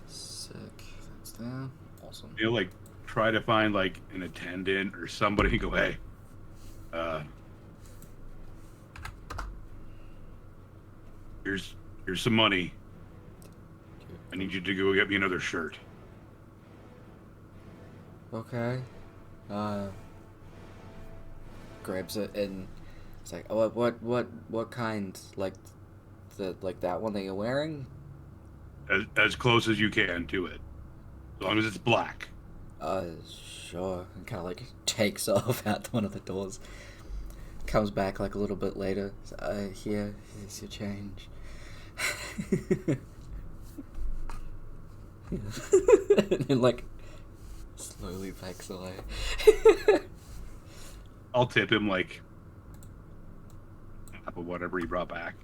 Speaker 1: Sick. That's that. Awesome.
Speaker 2: You know, like, try to find, like, an attendant or somebody and go, hey, Here's some money. I need you to go get me another shirt.
Speaker 1: Okay. Grabs it and it's like, oh, what kind? Like that one that you're wearing?
Speaker 2: As close as you can to it. As long as it's black.
Speaker 1: Sure. And kind of like takes off out one of the doors. Comes back like a little bit later. Here's your change. And then like slowly backs away.
Speaker 2: I'll tip him like half of whatever he brought back.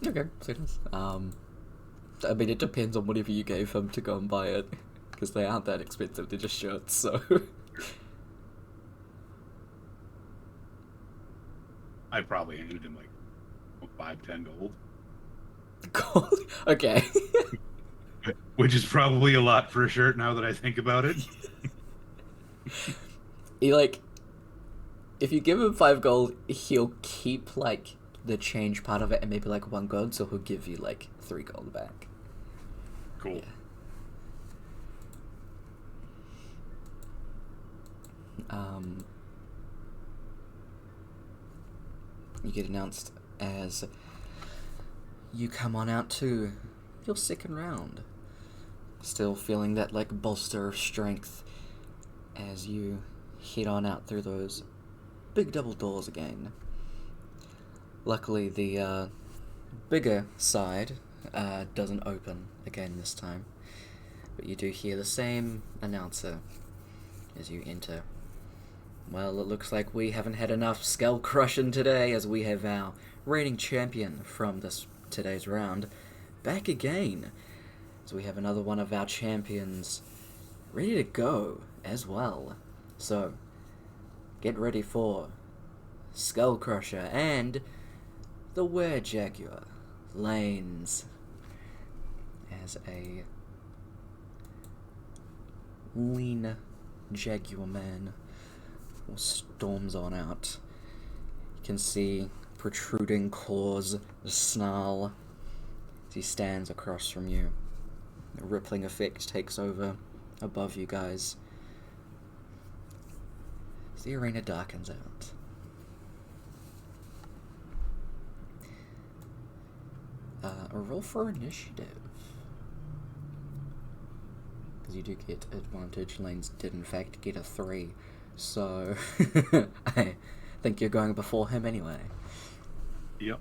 Speaker 1: Okay, so it is. I mean, it depends on whatever you gave him to go and buy it, because they aren't that expensive. They're just shirts, so.
Speaker 2: I probably handed him like 5-10 gold.
Speaker 1: Gold? Okay.
Speaker 2: Which is probably a lot for a shirt now that I think about it.
Speaker 1: He like, if you give him 5 gold, he'll keep like the change part of it and maybe like 1 gold, so he'll give you like 3 gold back.
Speaker 2: Cool.
Speaker 1: Yeah. You get announced as you come on out to your second round. Still feeling that like bolster of strength as you head on out through those big double doors again. Luckily the bigger side doesn't open again this time, but you do hear the same announcer as you enter. Well, it looks like we haven't had enough skull crushing today, as we have our reigning champion from today's round back again. So we have another one of our champions ready to go as well. So get ready for Skull Crusher and the Were Jaguar Lanes as a lean jaguar man storms on out. You can see protruding claws snarl as he stands across from you. The rippling effect takes over above you guys as the arena darkens out. A roll for initiative, because you do get advantage. Lanes did in fact get a 3, so I think you're going before him anyway.
Speaker 2: Yep.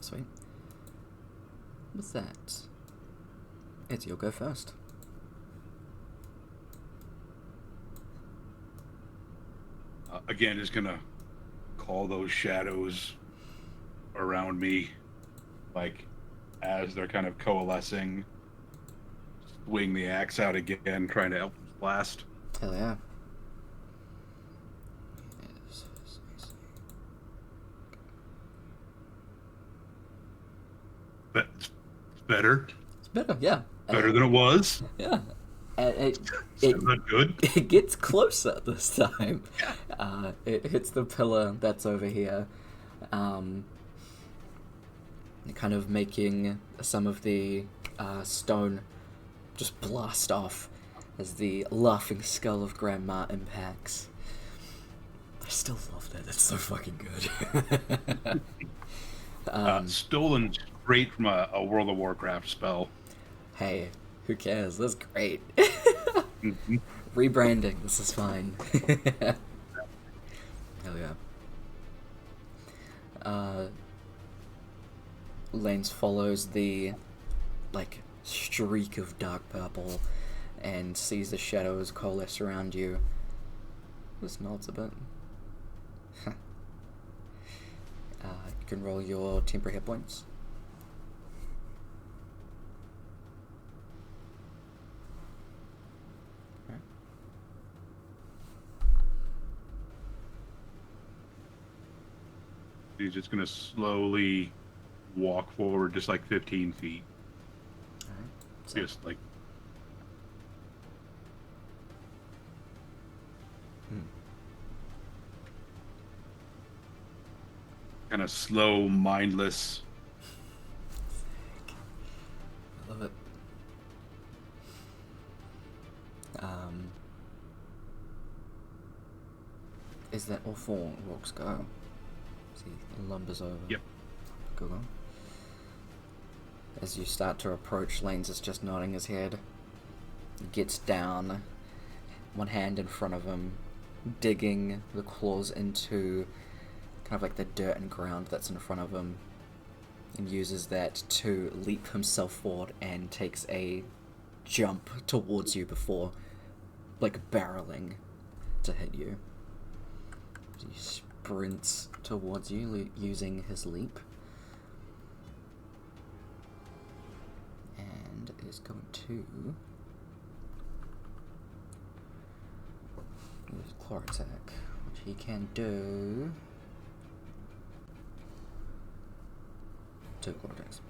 Speaker 1: Sweet. With that, it's you'll go first.
Speaker 2: Again, just gonna call those shadows around me, like as they're kind of coalescing. Swing the axe out again, trying to help them blast.
Speaker 1: Hell yeah.
Speaker 2: That's better.
Speaker 1: It's better, yeah.
Speaker 2: Better than it was.
Speaker 1: Yeah. It
Speaker 2: not good.
Speaker 1: It gets closer this time. It hits the pillar that's over here, kind of making some of the stone just blast off as the laughing skull of Grandma impacts. I still love that. That's so fucking good.
Speaker 2: Stolen straight from a World of Warcraft spell.
Speaker 1: Hey, who cares? That's great.
Speaker 2: Mm-hmm.
Speaker 1: Rebranding. This is fine. Hell yeah. Lanes follows the streak of dark purple and sees the shadows coalesce around you. Just nods a bit. You can roll your temporary hit points. Alright.
Speaker 2: He's just gonna slowly walk forward, just like 15 feet.
Speaker 1: Alright. So
Speaker 2: Just like kind of slow, mindless
Speaker 1: Is that all four Rhourke's go? See, lumbers over.
Speaker 2: Yep.
Speaker 1: Go. As you start to approach, Lanes is just nodding his head. He gets down, one hand in front of him, digging the claws into kind of like the dirt and ground that's in front of him, and uses that to leap himself forward and takes a jump towards you before, like, barreling to hit you. He sprints towards you using his leap. And is going to use claw attack, which he can do. 2 claw attacks.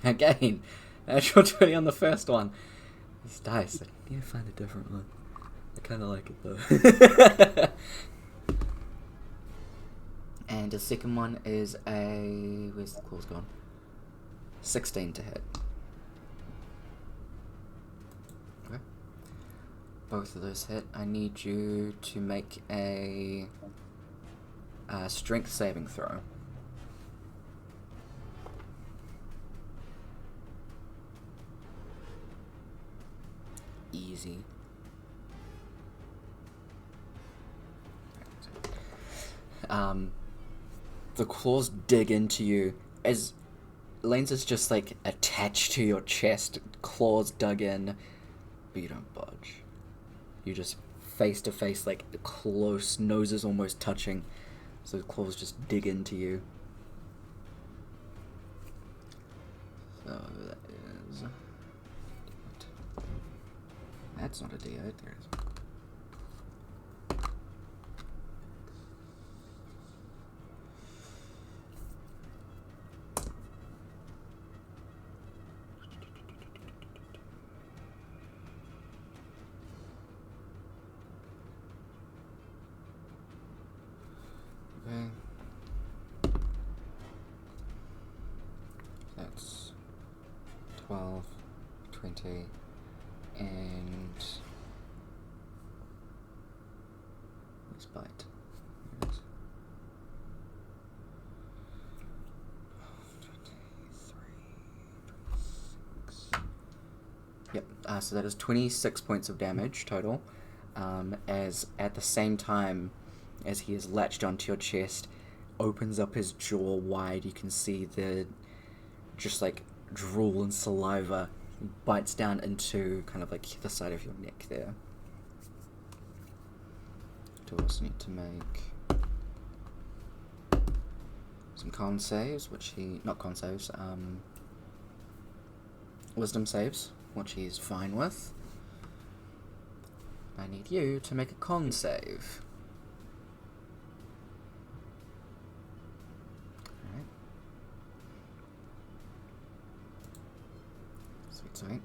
Speaker 1: Again, natural 20 on the first one. These dice, I need to find a different one. I kind of like it though. And the second one is a... Where's the claws gone? 16 to hit. Okay. Both of those hit. I need you to make a strength saving throw. Easy. The claws dig into you as Lanes is just like attached to your chest, claws dug in, but you don't budge. You just face to face, like close, noses almost touching, so the claws just dig into you. So that is... That's not a D8, there it is. Okay. That's 12, 20, and let's bite. There it is. 26. Yep, so that is 26 points of damage total, as at the same time as he is latched onto your chest, opens up his jaw wide. You can see the just like drool and saliva bites down into kind of like the side of your neck there. Do also need to make some con saves, which he... not con saves, wisdom saves, which he's fine with. I need you to make a con save. Alright. Sweet, sweet.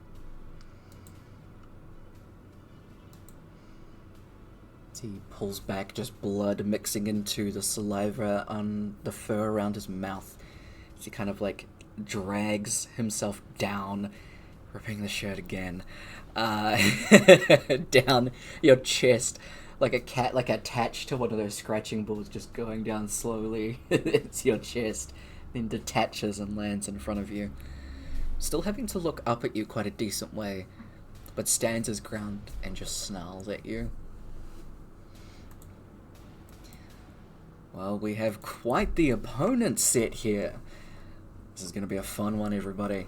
Speaker 1: He pulls back, just blood mixing into the saliva on the fur around his mouth. As he kind of like drags himself down, ripping the shirt again, down your chest, like a cat, like attached to one of those scratching balls, just going down slowly. It's your chest, then detaches and lands in front of you. Still having to look up at you quite a decent way, but stands his ground and just snarls at you. Well, we have quite the opponent set here. This is going to be a fun one, everybody.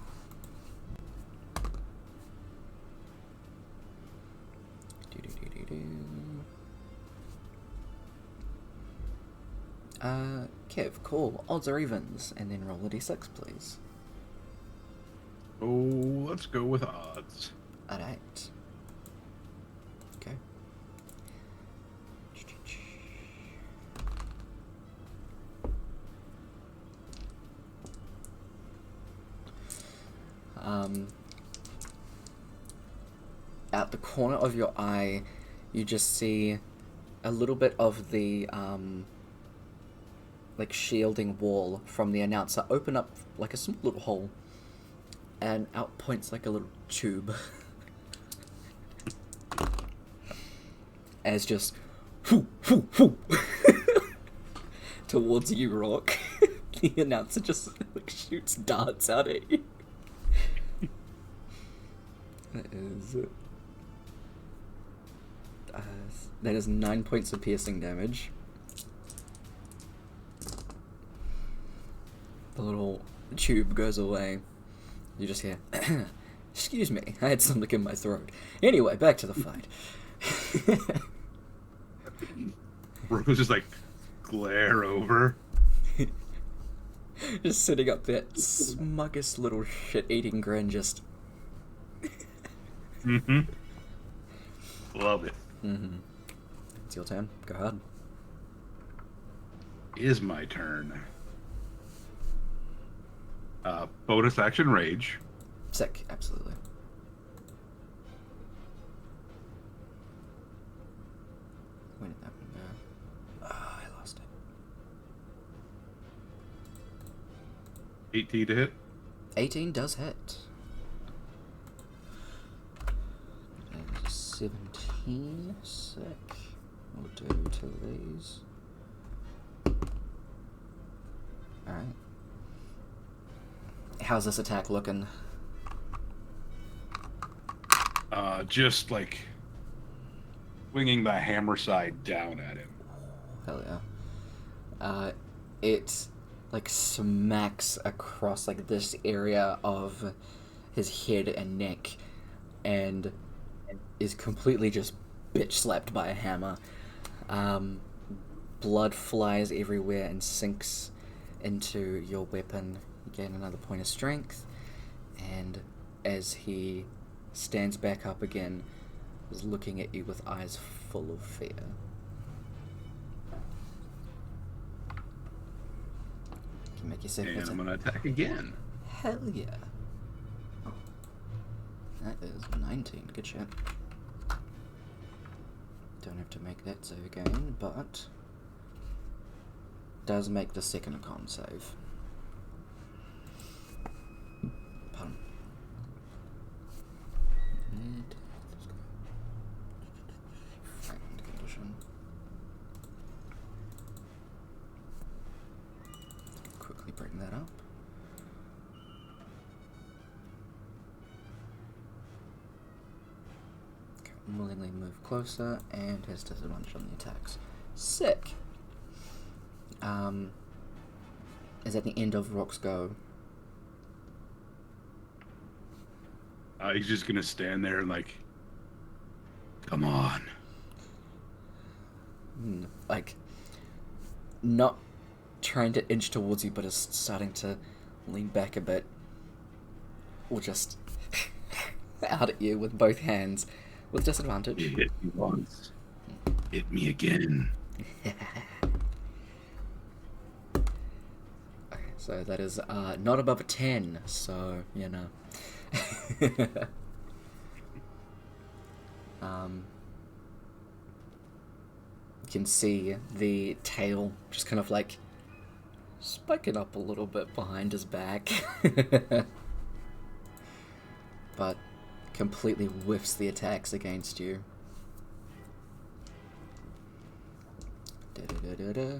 Speaker 1: Kev, cool. Odds or evens, and then roll a d6, please.
Speaker 2: Oh, let's go with odds.
Speaker 1: Alright. Okay. Out the corner of your eye, you just see a little bit of the, like, shielding wall from the announcer open up like a small little hole, and out points like a little tube. as just whoo, whoo, whoo, towards you, Rhourke. The announcer just like shoots darts out at you. That is 9 points of piercing damage. The little tube goes away. You just hear, excuse me, I had something in my throat. Anyway, back to the fight.
Speaker 2: Brooke was just like glare over.
Speaker 1: Just sitting up there, smuggest little shit-eating grin, just...
Speaker 2: Mm-hmm. Love it.
Speaker 1: Mm-hmm. It's your turn. Go ahead.
Speaker 2: Is my turn. Bonus action rage.
Speaker 1: Sick, absolutely. Where did that one go? Oh, I lost it.
Speaker 2: 18 to hit.
Speaker 1: 18 does hit. And 17. Sick. We'll do 2 of these. Alright. How's this attack looking?
Speaker 2: Just like swinging the hammer side down at him.
Speaker 1: Hell yeah. It like smacks across like this area of his head and neck and is completely just bitch slapped by a hammer. Blood flies everywhere and sinks into your weapon. You gain another point of strength, and as he stands back up again, is looking at you with eyes full of fear. You can make your second
Speaker 2: And
Speaker 1: attack.
Speaker 2: I'm gonna attack again.
Speaker 1: Hell yeah. That is 19. Good shit. Don't have to make that save again, but does make the second con save. Pardon. Frightened condition. Quickly bring that up. Willingly move closer and has disadvantage on the attacks. Sick! Is at the end of Rhourke's go.
Speaker 2: He's just gonna stand there and like, come on.
Speaker 1: Like, not trying to inch towards you, but is starting to lean back a bit. Or just out at you with both hands. With disadvantage.
Speaker 2: You hit me once. Hit me again.
Speaker 1: Okay, so that is not above a 10, so, you know. You can see the tail just kind of like spiking up a little bit behind his back. But completely whiffs the attacks against you. Da-da-da-da-da.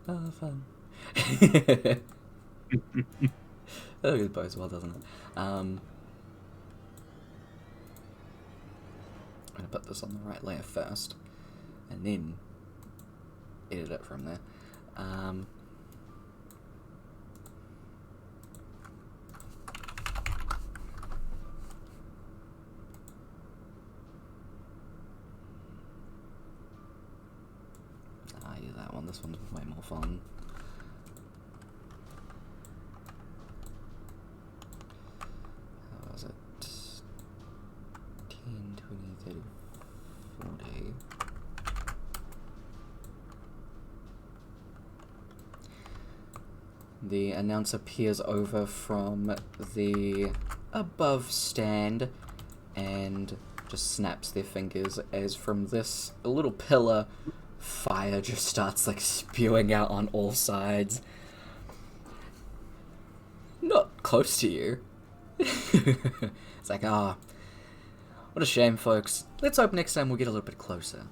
Speaker 1: Oh, fun. Oh, it bodes well, doesn't it? I'm gonna put this on the right layer first, and then edit it from there. Yeah, that one. This one's way more fun. How was it? 10, 20, 30, 40. The announcer peers over from the above stand and just snaps their fingers as from this little pillar, fire just starts like spewing out on all sides. Not close to you. It's like, what a shame, folks. Let's hope next time we'll get a little bit closer.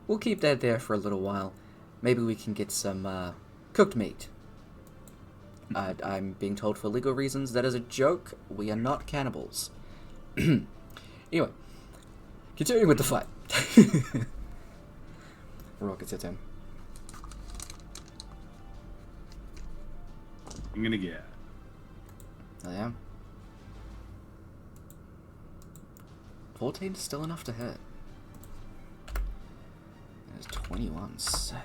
Speaker 1: We'll keep that there for a little while. Maybe we can get some cooked meat. I'm being told for legal reasons that is a joke. We are not cannibals. Anyway, continuing with the fight. Rhourke, it's your turn.
Speaker 2: I'm gonna get.
Speaker 1: Oh, yeah. 14 is still enough to hit. There's 21. Sick.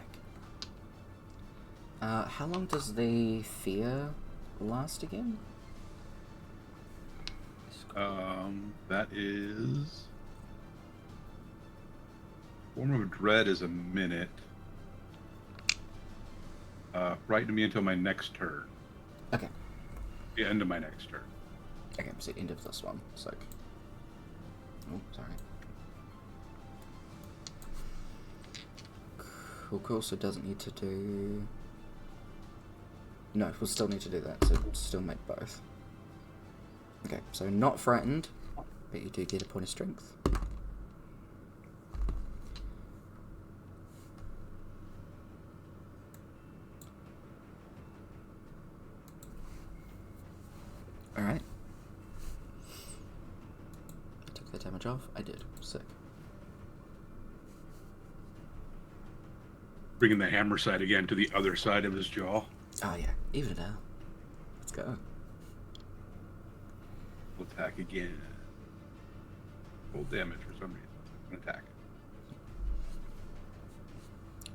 Speaker 1: How long does the fear last again?
Speaker 2: That is. Form of Dread is a minute. Right to me until my next turn.
Speaker 1: Okay.
Speaker 2: The end of my next turn.
Speaker 1: Okay, so end of this one. It's like... Oh, sorry. Cool, so it doesn't need to do... No, we'll still need to do that, so still make both. Okay, so not frightened, but you do get a point of strength. Alright. Took the damage off? I did. Sick.
Speaker 2: Bringing the hammer side again to the other side of his jaw.
Speaker 1: Oh yeah, even it out. Let's go.
Speaker 2: We'll attack again. Full damage for some reason. An attack.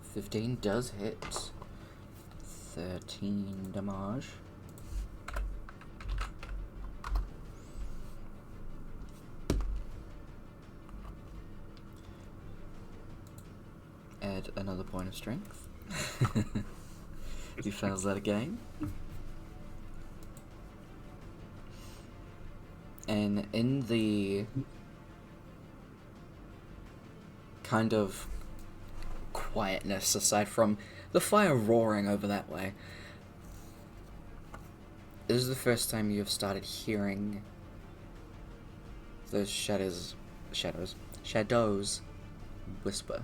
Speaker 1: 15 does hit. 13 damage. Add another point of strength. He fails that again. And in the kind of quietness, aside from the fire roaring over that way, this is the first time you've started hearing those shadows whisper.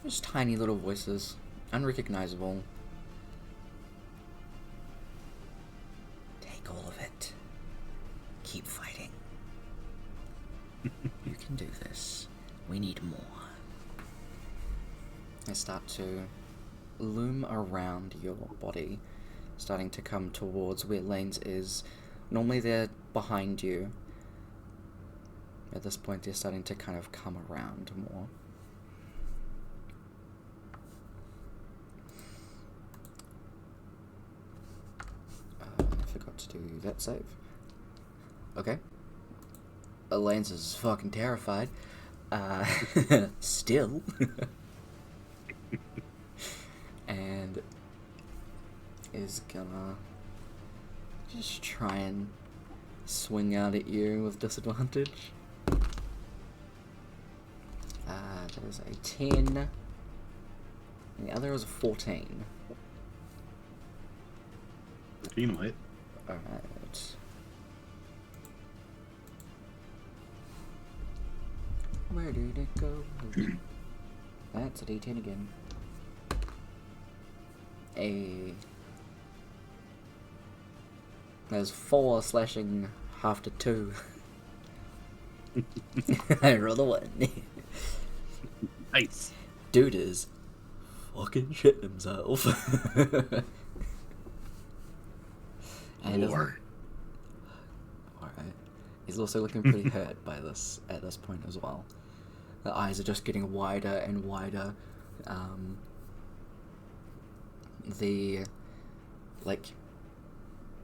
Speaker 1: Just tiny little voices, unrecognizable. Take all of it. Keep fighting. You can do this. We need more. They start to loom around your body, starting to come towards where Lane's is. Normally they're behind you. At this point they're starting to kind of come around more. I forgot to do that save. Okay. Elaine's is fucking terrified. Still. And is gonna just try and swing out at you with disadvantage. That is a 10. And the other is a 14.
Speaker 2: 14 might.
Speaker 1: Alright. Where did it go? That's a D10 again. There's 4 slashing half to 2. I rolled a 1.
Speaker 2: Nice.
Speaker 1: Dude is fucking shitting himself. And
Speaker 2: Lord.
Speaker 1: Alright. He's also looking pretty hurt by this at this point as well. The eyes are just getting wider and wider. The like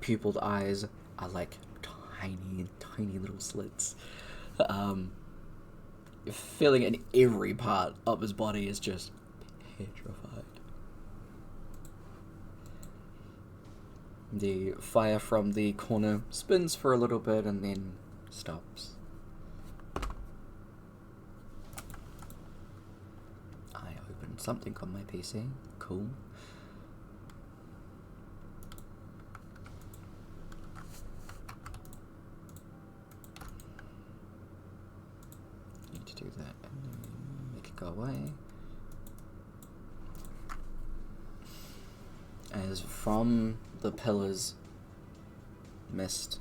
Speaker 1: pupilled eyes are like tiny little slits. Feeling in every part of his body is just petrified. The fire from the corner spins for a little bit and then stops. I opened something on my PC. Cool. Need to do that and then make it go away. As from the pillars, mist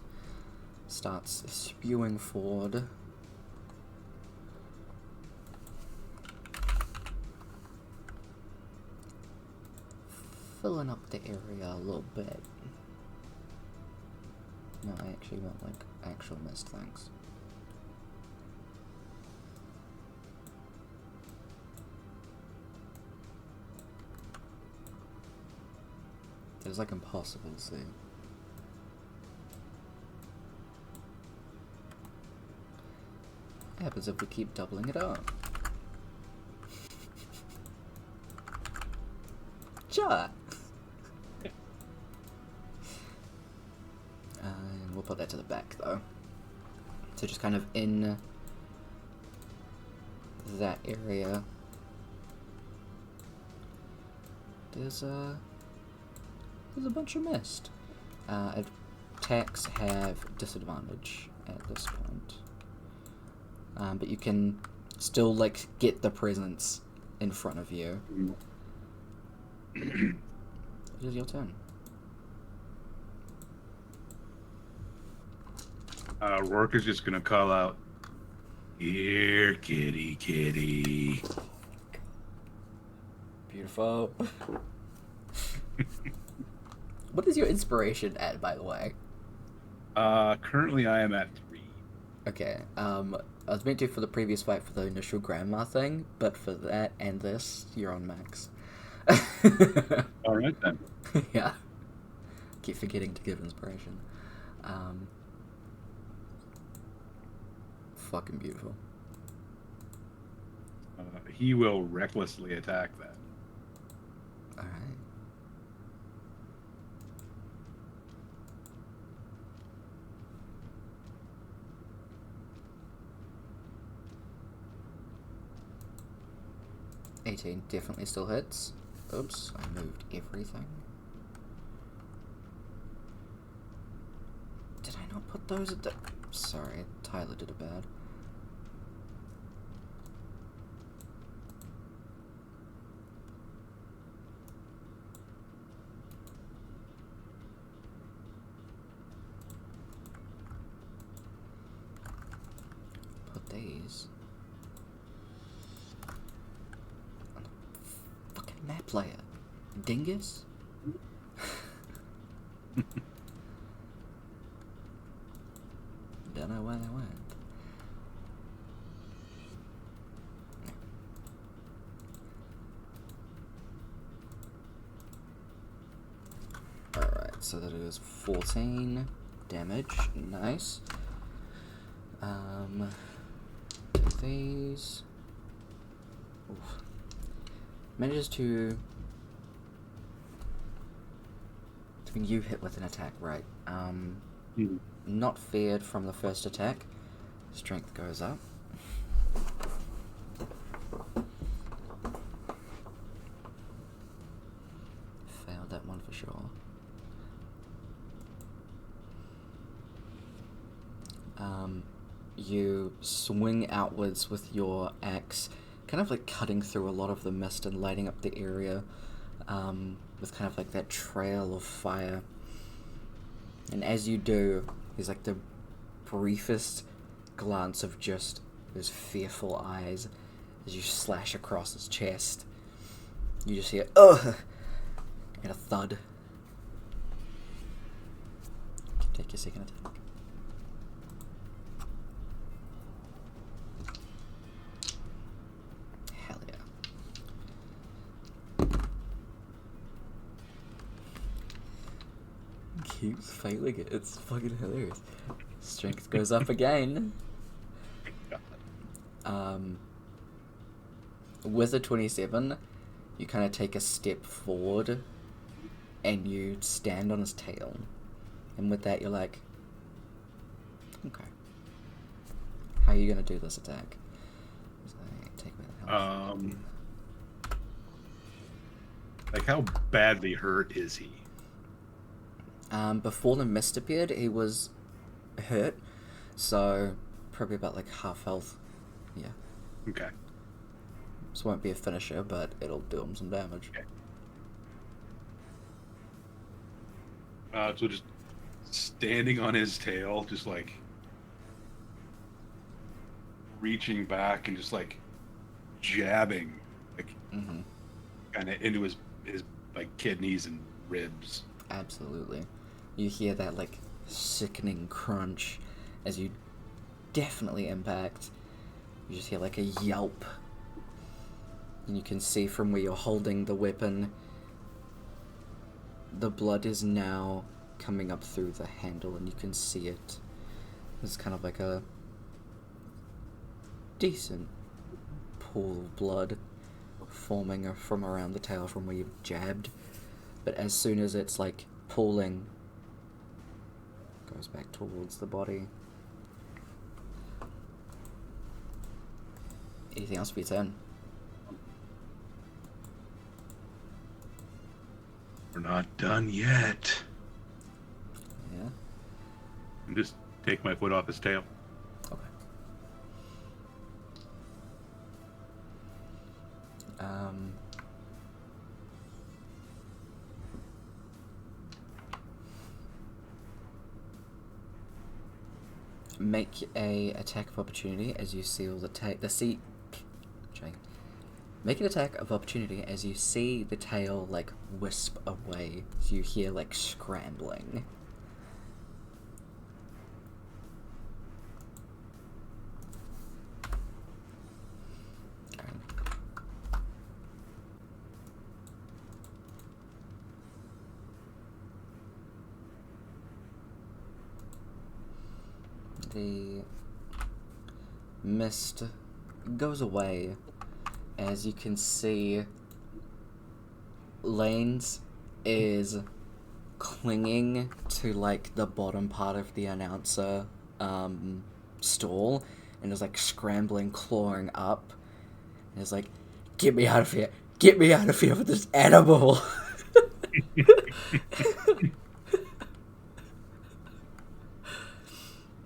Speaker 1: starts spewing forward. Filling up the area a little bit. No, I actually want like actual mist, thanks. It's like impossible to see. What happens if we keep doubling it up? Sure. And we'll put that to the back though. So just kind of in that area. There's a bunch of mist. Attacks have disadvantage at this point. But you can still, like, get the presence in front of you. It is your turn.
Speaker 2: Rhourke is just gonna call out, "Here, kitty, kitty."
Speaker 1: Beautiful. What is your inspiration at, by the way?
Speaker 2: Currently I am at 3.
Speaker 1: Okay, I was meant to for the previous fight for the initial grandma thing, but for that and this, you're on max.
Speaker 2: Alright then.
Speaker 1: Yeah. Keep forgetting to give inspiration. Fucking beautiful.
Speaker 2: He will recklessly attack that.
Speaker 1: Alright. Definitely still hits. Oops, I moved everything. Did I not put those at the... Sorry, Tyler did it bad. Put these... map layer. Dingus? Don't know where they went. Alright, so that is 14 damage. Nice. Do these. Oof. Manages to... I mean, you hit with an attack, right? Not feared from the first attack. Strength goes up. Failed that one for sure. You swing outwards with your axe, kind of like cutting through a lot of the mist and lighting up the area with kind of like that trail of fire. And as you do, there's like the briefest glance of just those fearful eyes as you slash across his chest. You just hear, ugh, and a thud. You can take your second attack. Hell yeah. Keeps failing it. It's fucking hilarious. Strength goes up again. With a 27, you kind of take a step forward and you stand on his tail. And with that, you're like, okay, how are you gonna do this attack? So, take me the health.
Speaker 2: Like, how badly hurt is he?
Speaker 1: Before the mist appeared, he was hurt, so probably about like half health. Yeah.
Speaker 2: Okay.
Speaker 1: This won't be a finisher, but it'll do him some damage.
Speaker 2: Okay. So just standing on his tail, just like reaching back and just like jabbing, like kind of into his like kidneys and ribs.
Speaker 1: Absolutely. You hear that like sickening crunch as you definitely impact. You just hear like a yelp. And you can see from where you're holding the weapon, the blood is now coming up through the handle, and you can see it. It's kind of like a decent pool of blood forming from around the tail from where you've jabbed. But as soon as it's like pooling, goes back towards the body. Anything else for your turn?
Speaker 2: We're not done yet.
Speaker 1: Yeah.
Speaker 2: And just take my foot off his tail.
Speaker 1: Okay. Make a attack of opportunity as you seal Make an attack of opportunity as you see the tail like wisp away. So you hear like scrambling. The mist goes away as you can see Lane's is clinging to like the bottom part of the announcer stall and is like scrambling, clawing up, and is like, get me out of here with this animal.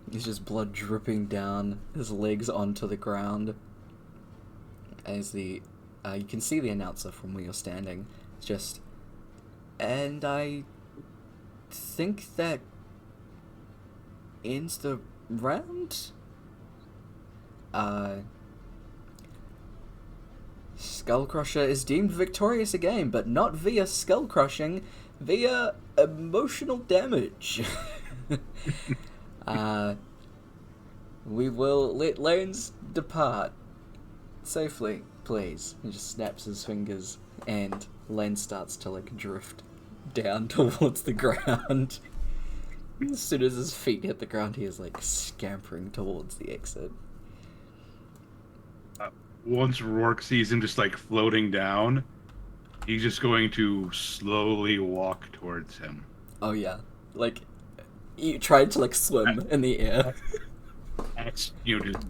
Speaker 1: There's just blood dripping down his legs onto the ground. As you can see the announcer from where you're standing. It's just, and I think that ends the round. Skullcrusher is deemed victorious again, but not via skull crushing, via emotional damage. We will let Lanes depart safely, please. He just snaps his fingers, and Lane starts to like drift down towards the ground. As soon as his feet hit the ground, he is like scampering towards the exit.
Speaker 2: Once Rhourke sees him just like floating down, he's just going to slowly walk towards him.
Speaker 1: Oh yeah, like you tried to like swim in the air.
Speaker 2: Just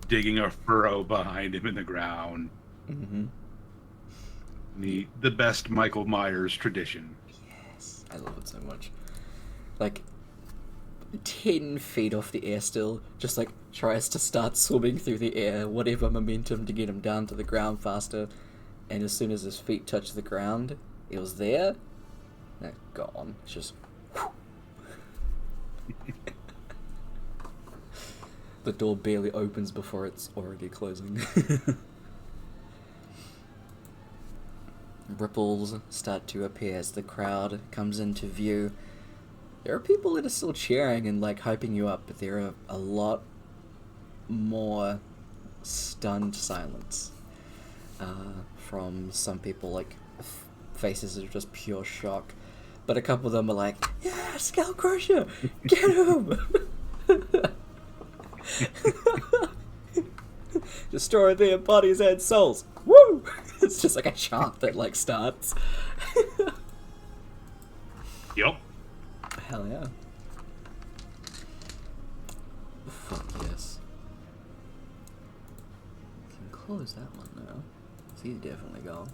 Speaker 2: digging a furrow behind him in the ground.
Speaker 1: Mm-hmm.
Speaker 2: The best Michael Myers tradition.
Speaker 1: Yes, I love it so much. Like 10 feet off the air still, just like tries to start swimming through the air, whatever momentum to get him down to the ground faster. And as soon as his feet touch the ground, it was there. No, gone. It's just. The door barely opens before it's already closing. Ripples start to appear as the crowd comes into view. There are people that are still cheering and like hyping you up, but there are a lot more stunned silence from some people. Like faces of just pure shock, but a couple of them are like, "Yeah, Skullcrusher, get him!" Destroy their bodies and souls. Woo! It's just like a chant that like starts.
Speaker 2: Yep.
Speaker 1: Hell yeah. Fuck yes. Can close that one now. So he's definitely gone.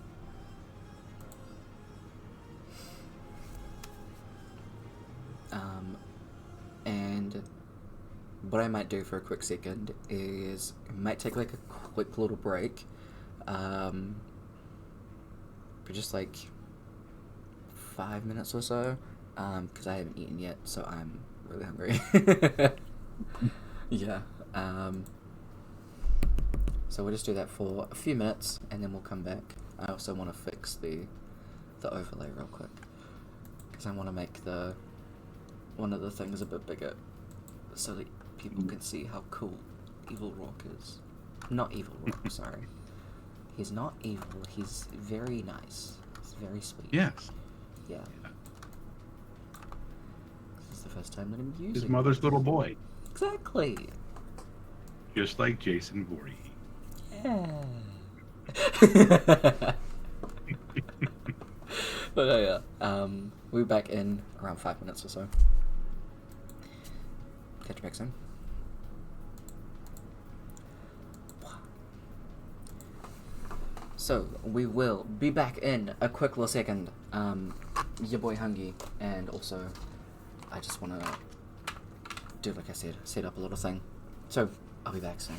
Speaker 1: And what I might do for a quick second is I might take like a quick little break, for just like 5 minutes or so, because I haven't eaten yet, so I'm really hungry. Yeah. So we'll just do that for a few minutes, and then we'll come back. I also want to fix the overlay real quick, because I want to make one of the things a bit bigger, so that people can see how cool Evil Rhourke is. Not Evil Rhourke, sorry. He's not evil. He's very nice. He's very sweet.
Speaker 2: Yes.
Speaker 1: Yeah. This is the first time that I'm using
Speaker 2: His mother's little boy.
Speaker 1: Exactly.
Speaker 2: Just like Jason Voorhees.
Speaker 1: Yeah. But yeah, we'll be back in around 5 minutes or so. Catch you back soon. So, we will be back in a quick little second. Your boy hungry, and also, I just want to do, like I said, set up a little thing. So, I'll be back soon.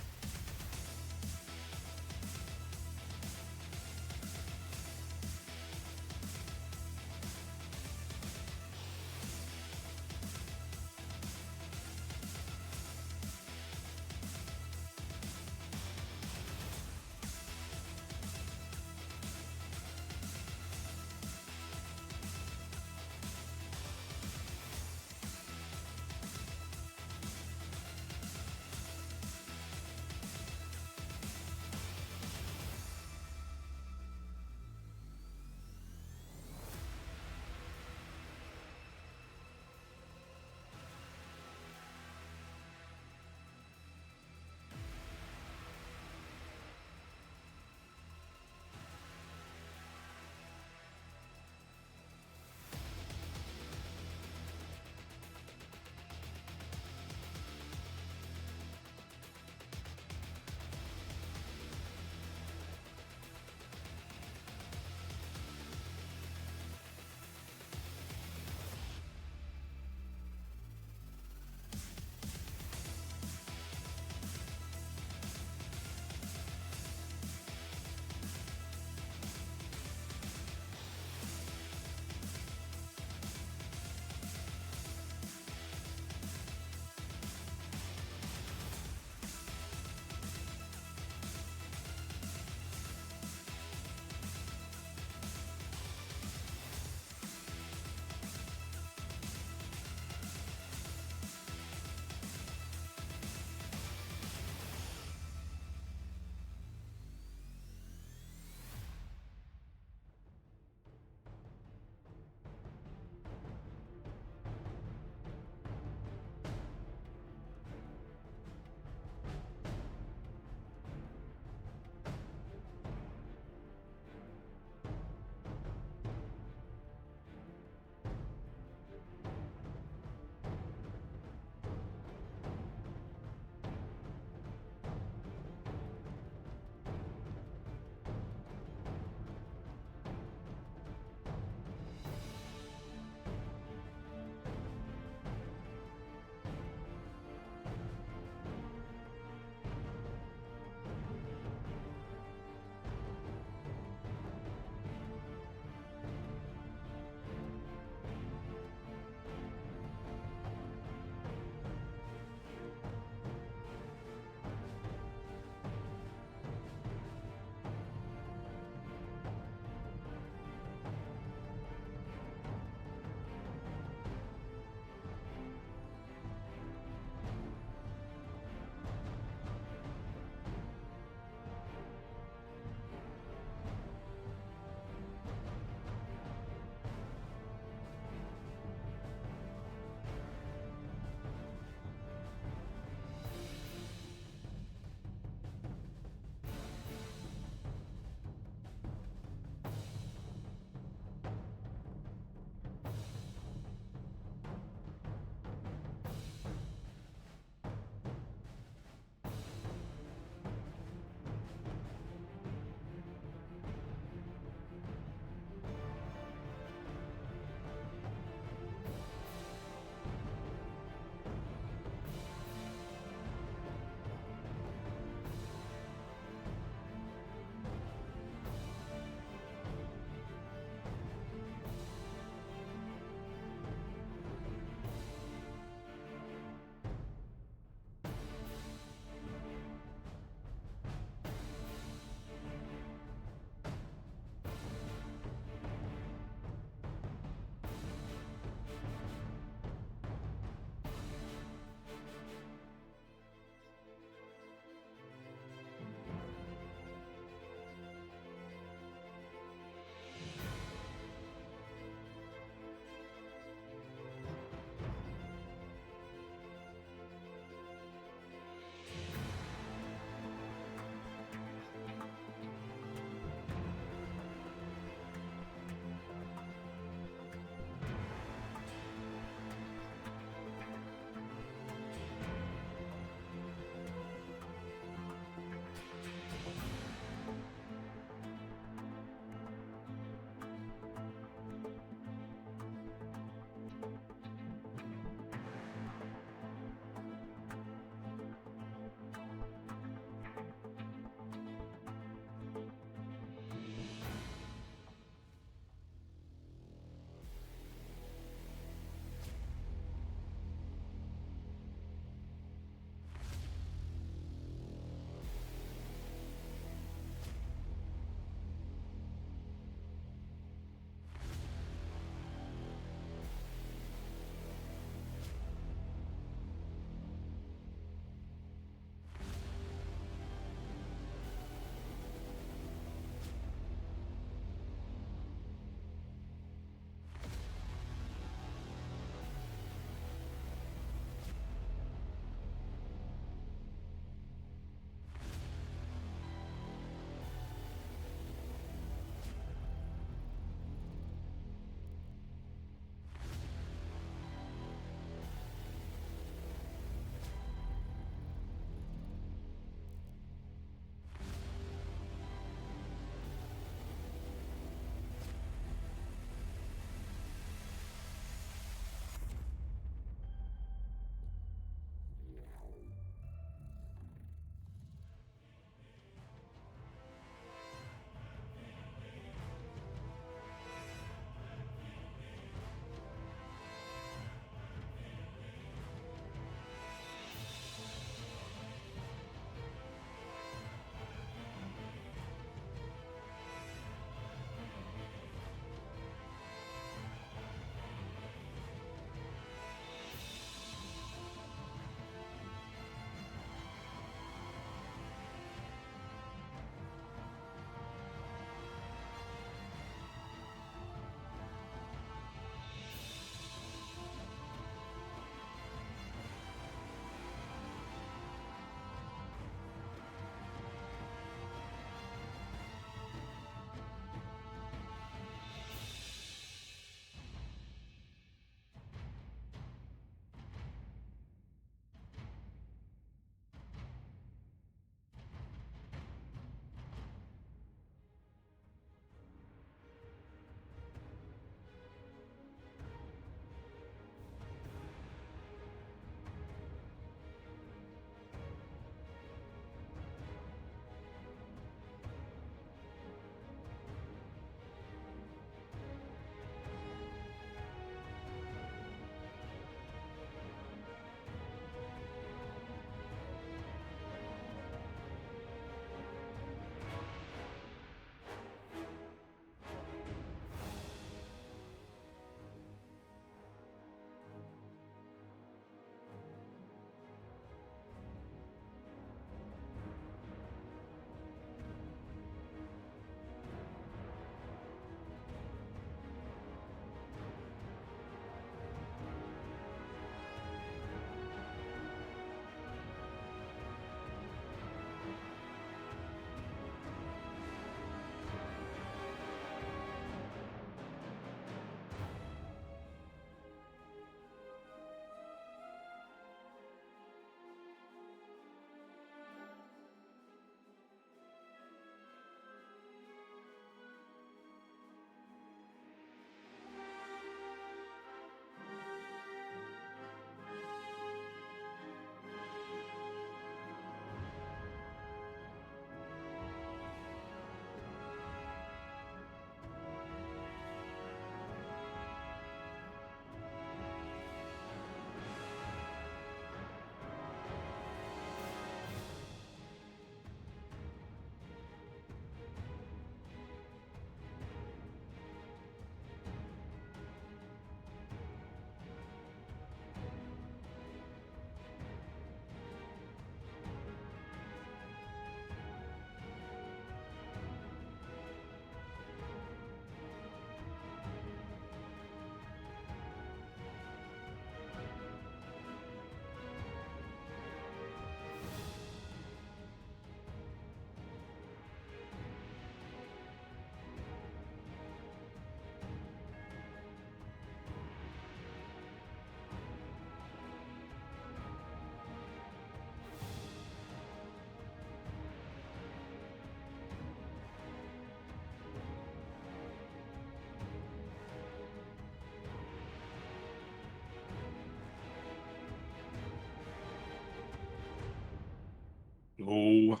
Speaker 2: Oh,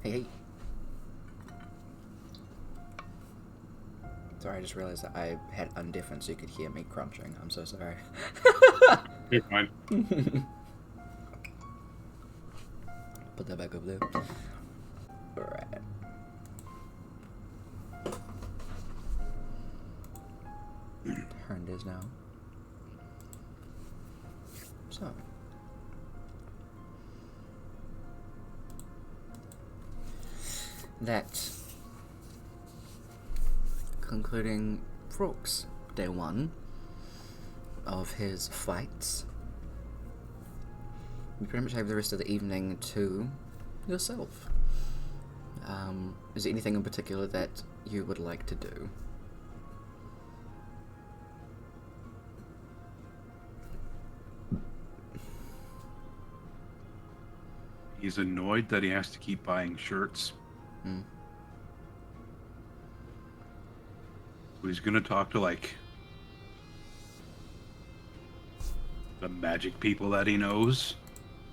Speaker 1: Hey, hey. Sorry, I just realized that I had undeafened so you could hear me crunching. I'm so sorry.
Speaker 2: you're fine.
Speaker 1: Put that back over there. Alright. Turn it is now. So. That concluding Rhourke's day 1 of his fights. You pretty much have the rest of the evening to yourself. Is there anything in particular that you would like to do?
Speaker 2: He's annoyed that he has to keep buying shirts.
Speaker 1: Mm.
Speaker 2: So he's gonna talk to like the magic people that he knows.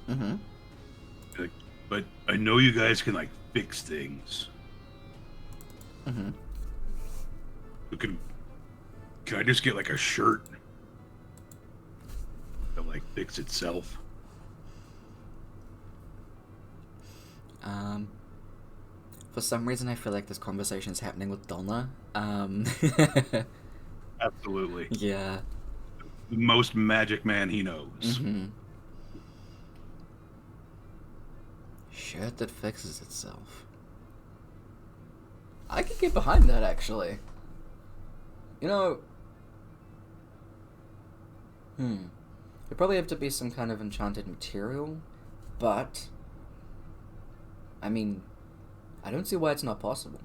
Speaker 1: Mm-hmm.
Speaker 2: Like, but I know you guys can like fix things.
Speaker 1: Mm-hmm.
Speaker 2: Can I just get like a shirt that like fix itself?
Speaker 1: For some reason I feel like this conversation is happening with Donna.
Speaker 2: Absolutely.
Speaker 1: Yeah.
Speaker 2: The most magic man he knows.
Speaker 1: Mm-hmm. Shirt that fixes itself. I could get behind that, actually. You know... It'd probably have to be some kind of enchanted material, but... I mean, I don't see why it's not possible.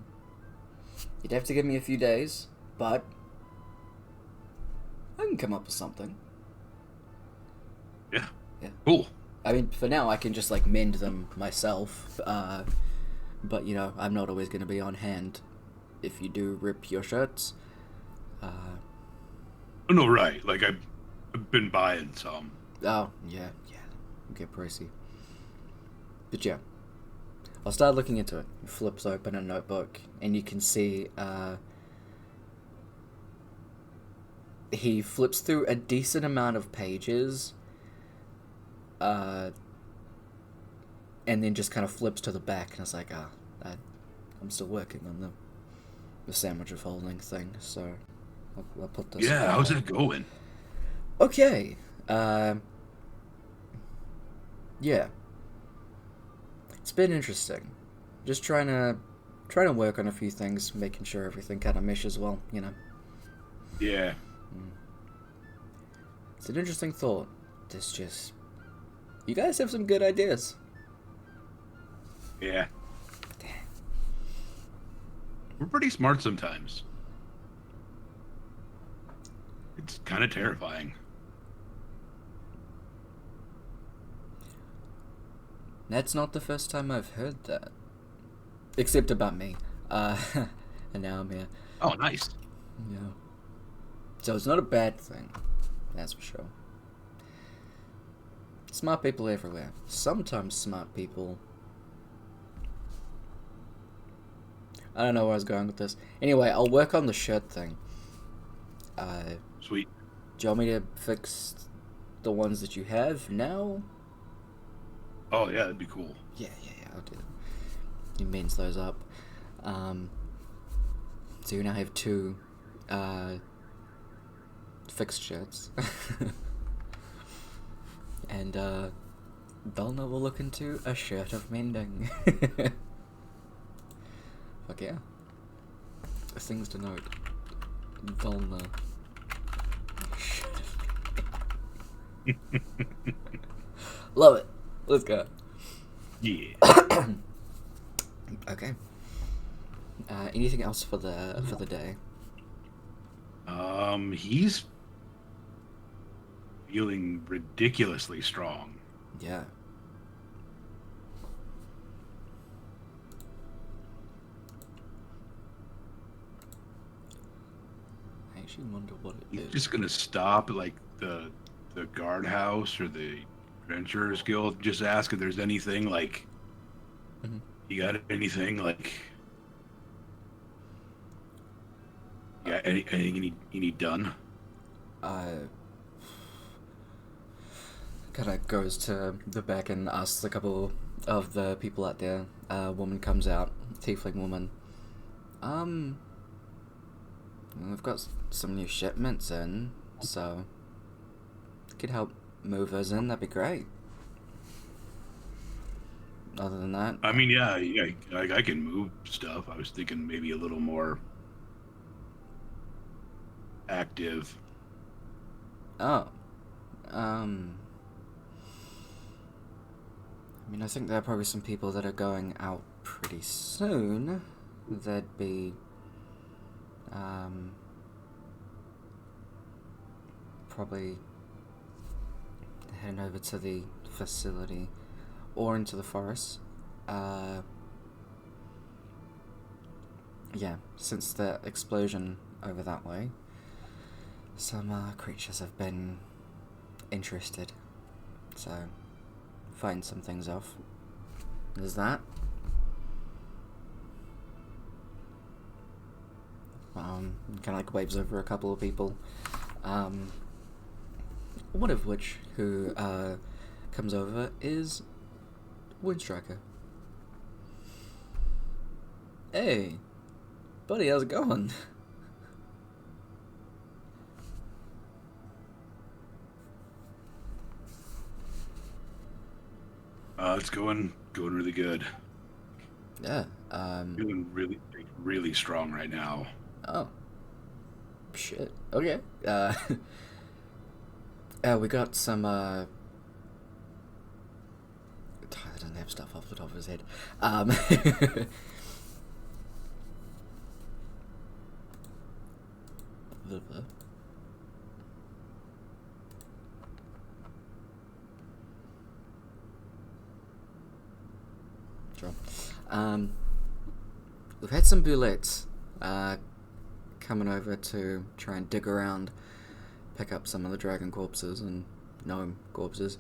Speaker 1: You'd have to give me a few days, but... I can come up with something.
Speaker 2: Yeah.
Speaker 1: Yeah.
Speaker 2: Cool.
Speaker 1: I mean, for now, I can just, like, mend them myself, but, you know, I'm not always going to be on hand if you do rip your shirts.
Speaker 2: No, right. Like, I've been buying some.
Speaker 1: Oh, yeah. Okay, pricey. But yeah. I'll start looking into it. He flips open a notebook, and you can see, he flips through a decent amount of pages, and then just kind of flips to the back, and it's like, I'm still working on the sandwich of holding thing, so I'll put this.
Speaker 2: Yeah, how's that going?
Speaker 1: Okay. Yeah. It's been interesting. Just trying to work on a few things, making sure everything kind of meshes well, you know.
Speaker 2: Yeah.
Speaker 1: It's an interesting thought. It's just... You guys have some good ideas.
Speaker 2: Yeah. We're pretty smart sometimes. It's kind of terrifying.
Speaker 1: That's not the first time I've heard that. Except about me. And now I'm here.
Speaker 2: Oh, nice.
Speaker 1: Yeah. So it's not a bad thing. That's for sure. Smart people everywhere. Sometimes smart people... I don't know where I was going with this. Anyway, I'll work on the shirt thing.
Speaker 2: Sweet.
Speaker 1: Do you want me to fix the ones that you have now?
Speaker 2: Oh, yeah, that'd be cool.
Speaker 1: Yeah, I'll do that. He mends those up. So you now have 2 fixed shirts. And Velna will look into a shirt of mending. Fuck yeah. Things to note. Velna. Love it. Let's go.
Speaker 2: Yeah.
Speaker 1: Okay. Anything else for the day?
Speaker 2: He's feeling ridiculously strong.
Speaker 1: Yeah. I actually wonder what it
Speaker 2: He's
Speaker 1: is.
Speaker 2: just gonna stop at like the guardhouse or the Adventurers Guild. Just ask if there's anything like.
Speaker 1: Mhm.
Speaker 2: You got anything like? Yeah, anything you need done?
Speaker 1: Kind of goes to the back and asks a couple of the people out there. A woman comes out, tiefling woman. We've got some new shipments in, so if you could help move us in, that'd be great. Other than that,
Speaker 2: I mean, yeah, I can move stuff. I was thinking maybe a little more active.
Speaker 1: oh, I mean, I think there are probably some people that are going out pretty soon. They'd be, probably heading over to the facility or into the forest. Yeah, since the explosion over that way, some creatures have been interested. So, find some things off. There's that. Kind of like waves over a couple of people. One of which who comes over is Windstriker. Hey, buddy, how's it going?
Speaker 2: It's going really good.
Speaker 1: Yeah.
Speaker 2: Feeling really strong right now.
Speaker 1: Oh. Shit. Okay. We got some, Tyler doesn't have stuff off the top of his head. Sure. We've had some bullets, coming over to try and dig around, pick up some of the dragon corpses and gnome corpses.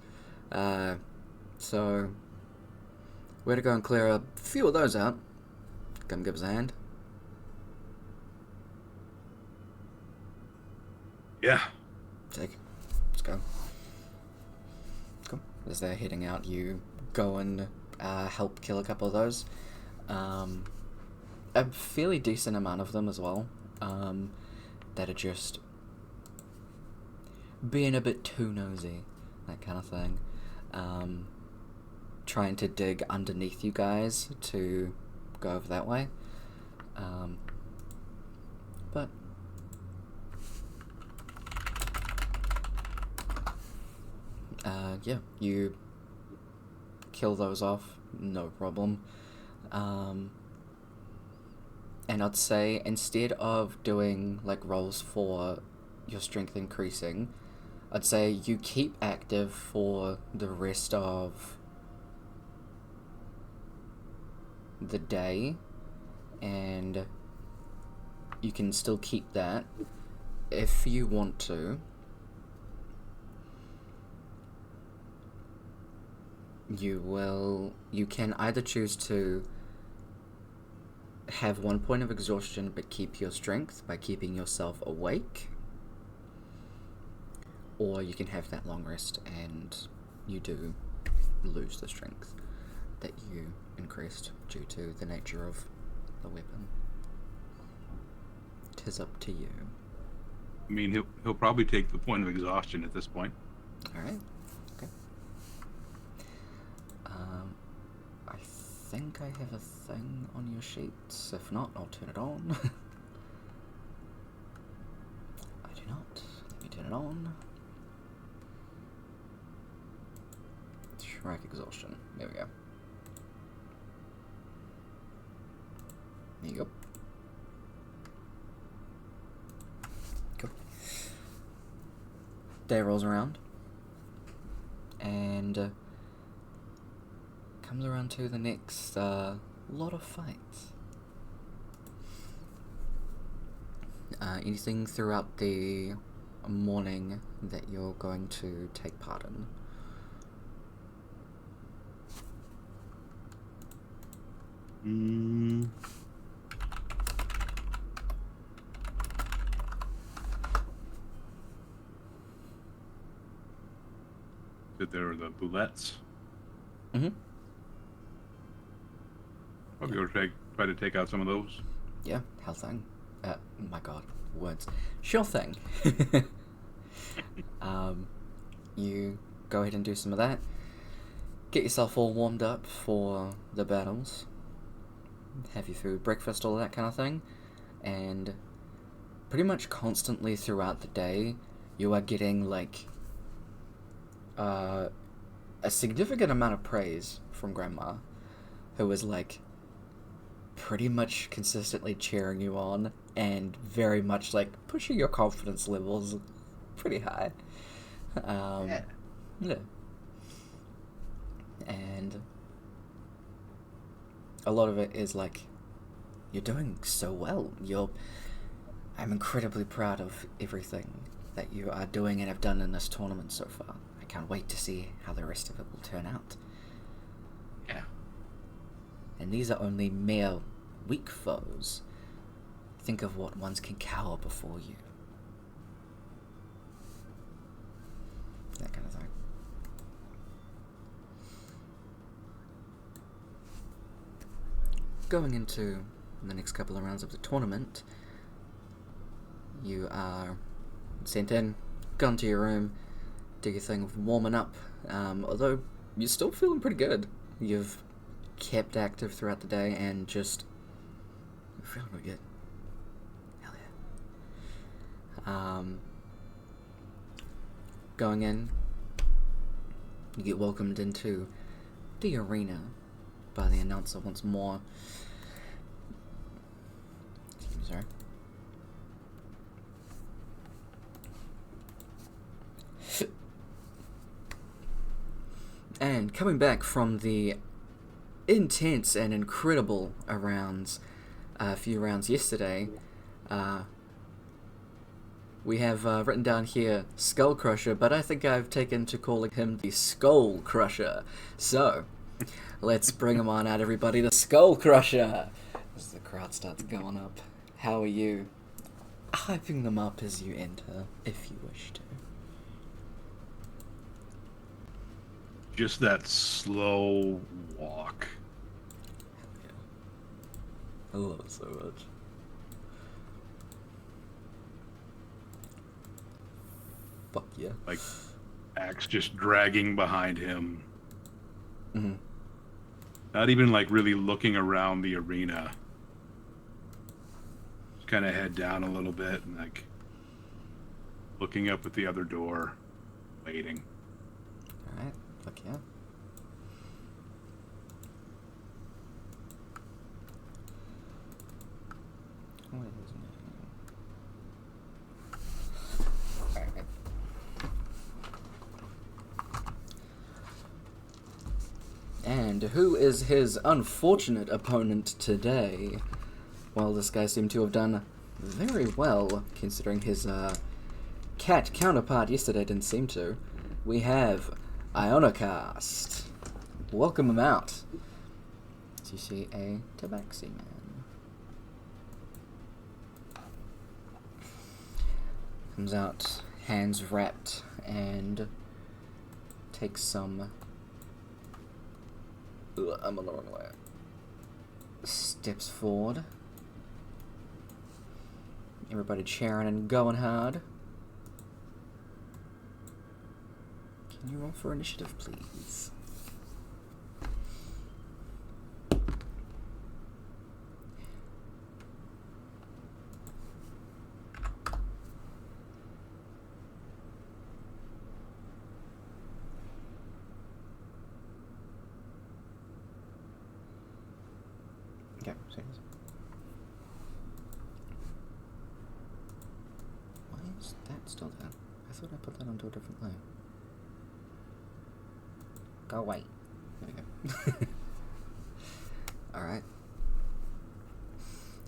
Speaker 1: So we're to go and clear a few of those out. Come give us a hand.
Speaker 2: Yeah.
Speaker 1: Let's go. Cool. As they're heading out, you go and help kill a couple of those. A fairly decent amount of them as well. That are just being a bit too nosy, that kind of thing. Trying to dig underneath you guys to go over that way. But yeah, you kill those off, no problem. And I'd say instead of doing like rolls for your strength increasing, I'd say you keep active for the rest of the day, and you can still keep that if you want to. You can either choose to have 1 point of exhaustion but keep your strength by keeping yourself awake, or you can have that long rest and you do lose the strength that you increased due to the nature of the weapon. 'Tis up to you.
Speaker 2: I mean, he'll probably take the point of exhaustion at this point.
Speaker 1: Alright, okay. I think I have a thing on your sheets. If not, I'll turn it on. I do not. Let me turn it on. Track exhaustion. There we go. There you go. Cool. Day rolls around. And comes around to the next lot of fights. Anything throughout the morning that you're going to take part in?
Speaker 2: Mm. That there are the boulettes.
Speaker 1: Mm-hmm.
Speaker 2: I'll go try to take out some of those.
Speaker 1: Yeah, hell thing. My god, words. Sure thing. You go ahead and do some of that. Get yourself all warmed up for the battles. Have your food, breakfast, all that kind of thing. And pretty much constantly throughout the day, you are getting, like, a significant amount of praise from Grandma, who is, like, pretty much consistently cheering you on and very much, like, pushing your confidence levels pretty high. Yeah. And a lot of it is like, you're doing so well. I'm incredibly proud of everything that you are doing and have done in this tournament so far. I can't wait to see how the rest of it will turn out.
Speaker 2: Yeah.
Speaker 1: And these are only mere weak foes. Think of what ones can cower before you. That kind of thing. Going into the next couple of rounds of the tournament, you are sent in, gone to your room, do your thing of warming up, although you're still feeling pretty good. You've kept active throughout the day and just feeling really good. Hell yeah. Going in, you get welcomed into the arena by the announcer once more. Excuse me, sorry. And coming back from the intense and incredible few rounds yesterday, we have written down here Skull Crusher, but I think I've taken to calling him the Skull Crusher. So, let's bring him on out, everybody, the Skull Crusher! As the crowd starts going up. How are you? Hyping them up as you enter, if you wish to.
Speaker 2: Just that slow walk.
Speaker 1: Yeah. I love it so much. Fuck yeah.
Speaker 2: Like, axe just dragging behind him.
Speaker 1: Mm-hmm.
Speaker 2: Not even, like, really looking around the arena. Just kind of head down a little bit and, like, looking up at the other door, waiting.
Speaker 1: Alright, fuck yeah. What is his name? Alright. And who is his unfortunate opponent today? Well, this guy seemed to have done very well, considering his cat counterpart yesterday didn't seem to. We have Ionocast. Welcome him out. Do you see a tabaxi man? Comes out, hands wrapped, and takes some... Ugh, I'm on the wrong way. Steps forward. Everybody cheering and going hard. Can you roll for initiative, please? Okay, serious. Why is that still there? I thought I put that onto a different layer. Go away. There we go. Alright.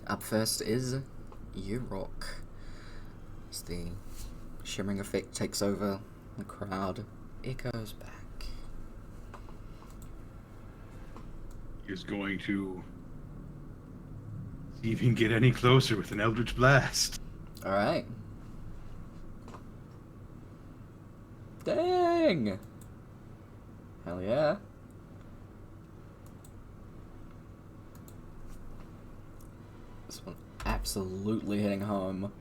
Speaker 1: Up first is you, Rhourke. As the shimmering effect takes over, the crowd echoes back.
Speaker 2: He's going to See if you can get any closer with an Eldritch Blast.
Speaker 1: All right. Dang. Hell yeah. This one absolutely hitting home.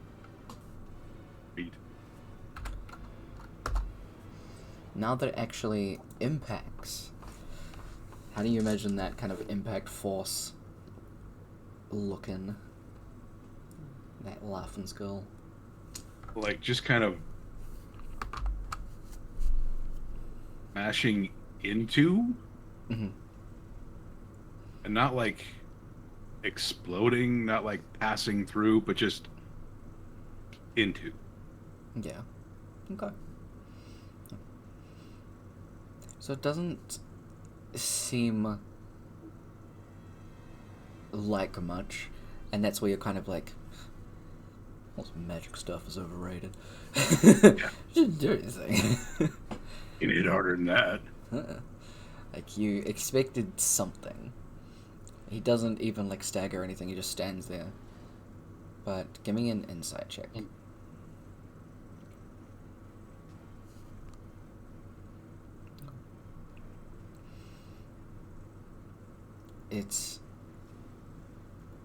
Speaker 2: Beat.
Speaker 1: Now that it actually impacts, how do you imagine that kind of impact force looking? That laughing skull.
Speaker 2: Like, just kind of mashing into,
Speaker 1: Mm-hmm.
Speaker 2: and not like exploding, not like passing through, but just into.
Speaker 1: Yeah. Okay. So it doesn't seem like much, and that's where you're kind of like, all this magic stuff is overrated. Didn't do anything.
Speaker 2: You need harder than that.
Speaker 1: Like, you expected something. He doesn't even like stagger or anything, he just stands there. But give me an insight check. It's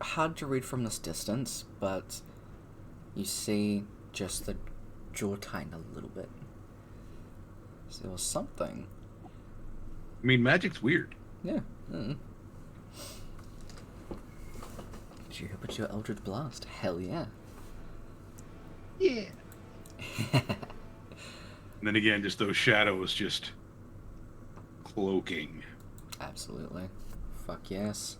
Speaker 1: hard to read from this distance, but you see just the jaw tighten a little bit. So there was something.
Speaker 2: I mean, magic's weird.
Speaker 1: Yeah. Mm. Did you hit with your Eldritch Blast? Hell yeah.
Speaker 2: Yeah. And then again, just those shadows just cloaking.
Speaker 1: Absolutely. Fuck yes.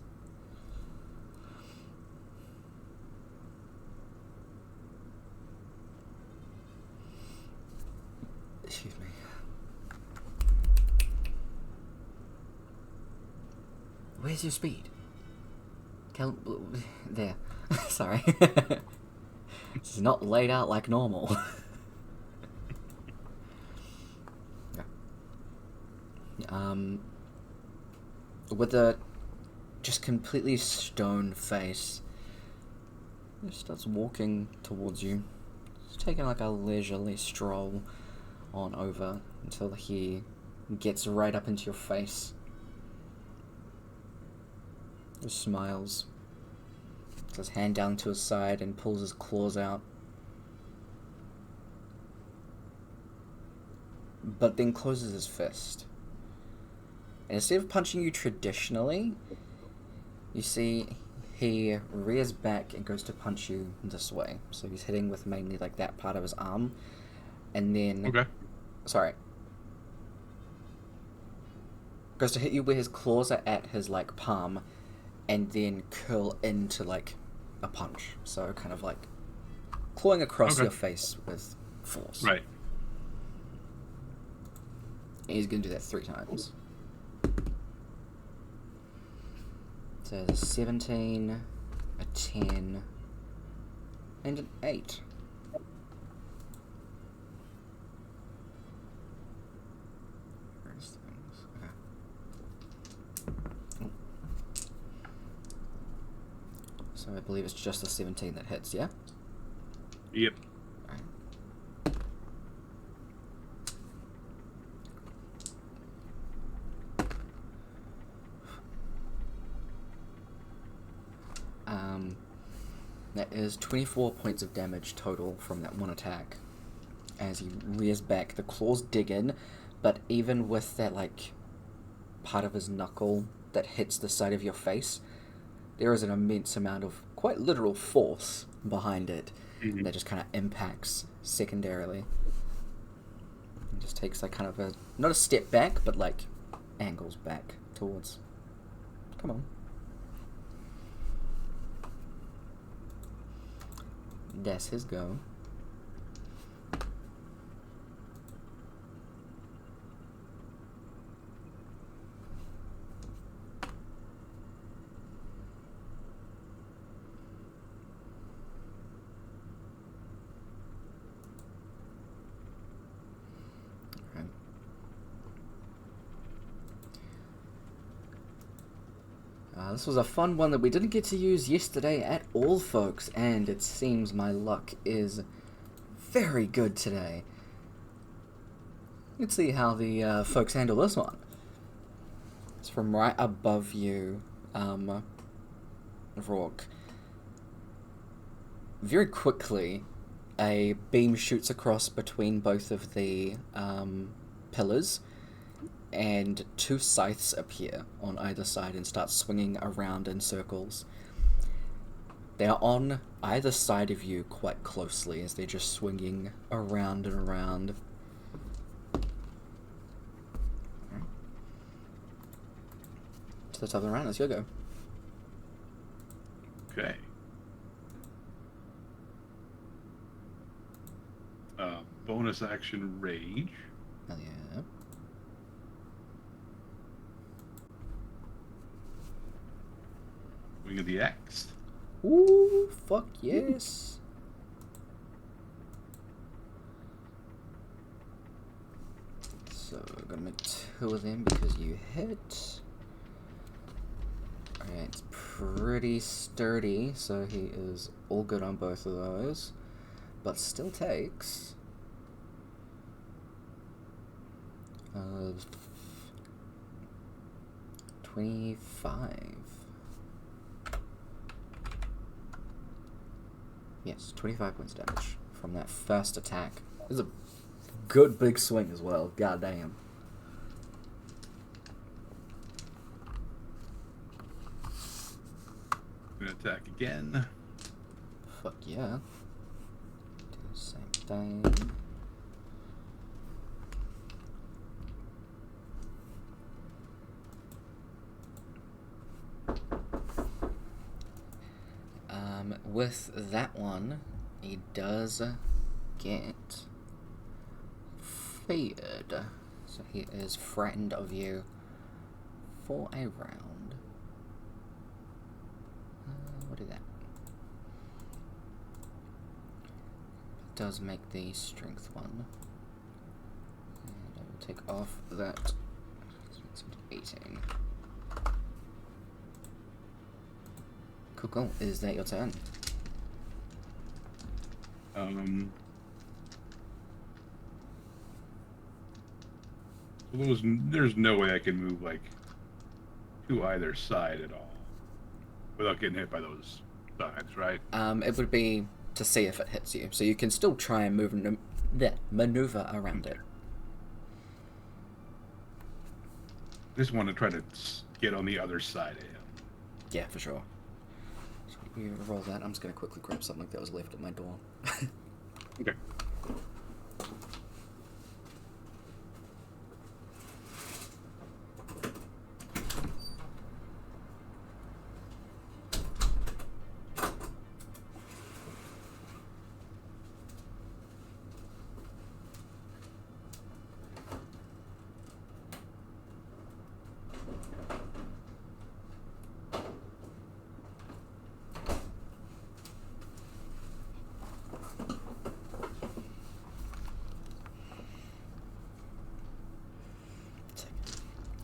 Speaker 1: Excuse me. Where's your speed? There. Sorry. This is not laid out like normal. With a just completely stone face, he starts walking towards you. He's taking like a leisurely stroll on over until he gets right up into your face. He smiles, puts his hand down to his side and pulls his claws out. But then closes his fist. And instead of punching you traditionally, you see he rears back and goes to punch you this way. So he's hitting with mainly like that part of his arm. And then...
Speaker 2: Okay.
Speaker 1: Sorry. Goes to hit you where his claws are at his like palm, and then curl into like a punch. So kind of like clawing across your face with force.
Speaker 2: Right.
Speaker 1: And he's going to do that 3 times. So there's a 17, a 10, and an 8. Where's things? Okay. So I believe it's just the 17 that hits, yeah?
Speaker 2: Yep.
Speaker 1: That is 24 points of damage total from that one attack. As he rears back, the claws dig in, but even with that, like, part of his knuckle that hits the side of your face, there is an immense amount of quite literal force behind it that just kind of impacts secondarily. It just takes, like, kind of a, not a step back, but, like, angles back towards. Come on. That's his go. This was a fun one that we didn't get to use yesterday at all, folks, and it seems my luck is very good today. Let's see how the folks handle this one. It's from right above you, Rhourke. Very quickly, a beam shoots across between both of the pillars, and two scythes appear on either side and start swinging around in circles. They are on either side of you quite closely as they're just swinging around and around. To the top of the round, it's your go.
Speaker 2: Okay. Bonus action rage.
Speaker 1: Hell yeah.
Speaker 2: Wing of the X.
Speaker 1: Ooh, fuck yes. So, I'm gonna make 2 of them because you hit. Alright, it's pretty sturdy, so he is all good on both of those. But still takes... 25. Yes, 25 points damage from that first attack. This is a good big swing as well, god damn.
Speaker 2: Gonna attack again.
Speaker 1: Fuck yeah. Do the same thing. With that one, he does get feared. So he is frightened of you for a round. We'll do that. Does make the strength one. And I will take off that. It's 18. Cool. Is that your turn?
Speaker 2: There's no way I can move like to either side at all without getting hit by those sides, right?
Speaker 1: It would be to see if it hits you, so you can still try and maneuver around it.
Speaker 2: Just want to try to get on the other side of him.
Speaker 1: Yeah, for sure. So you roll that. I'm just gonna quickly grab something that was left at my door.
Speaker 2: Okay.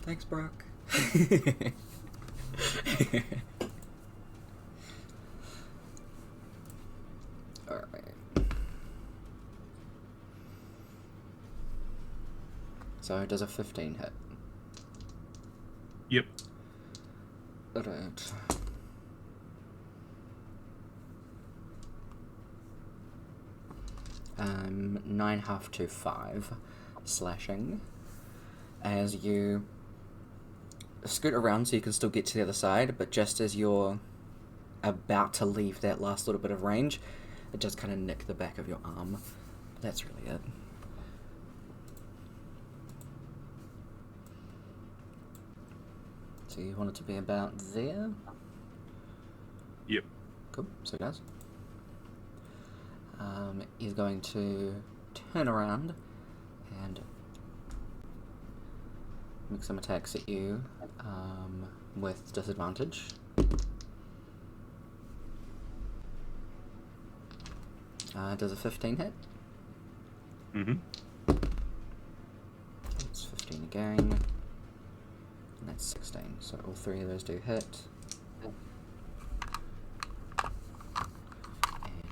Speaker 1: Thanks, Brooke. Alright. So, does a 15 hit?
Speaker 2: Yep.
Speaker 1: Alright. Nine half to 5 slashing as you scoot around so you can still get to the other side, but just as you're about to leave that last little bit of range, it does kind of nick the back of your arm. That's really it. So you want it to be about there?
Speaker 2: Yep.
Speaker 1: Cool, so it does. He's going to turn around and make some attacks at you with disadvantage. Does a 15 hit?
Speaker 2: Mm-hmm.
Speaker 1: It's 15 again. And that's 16, so all three of those do hit. And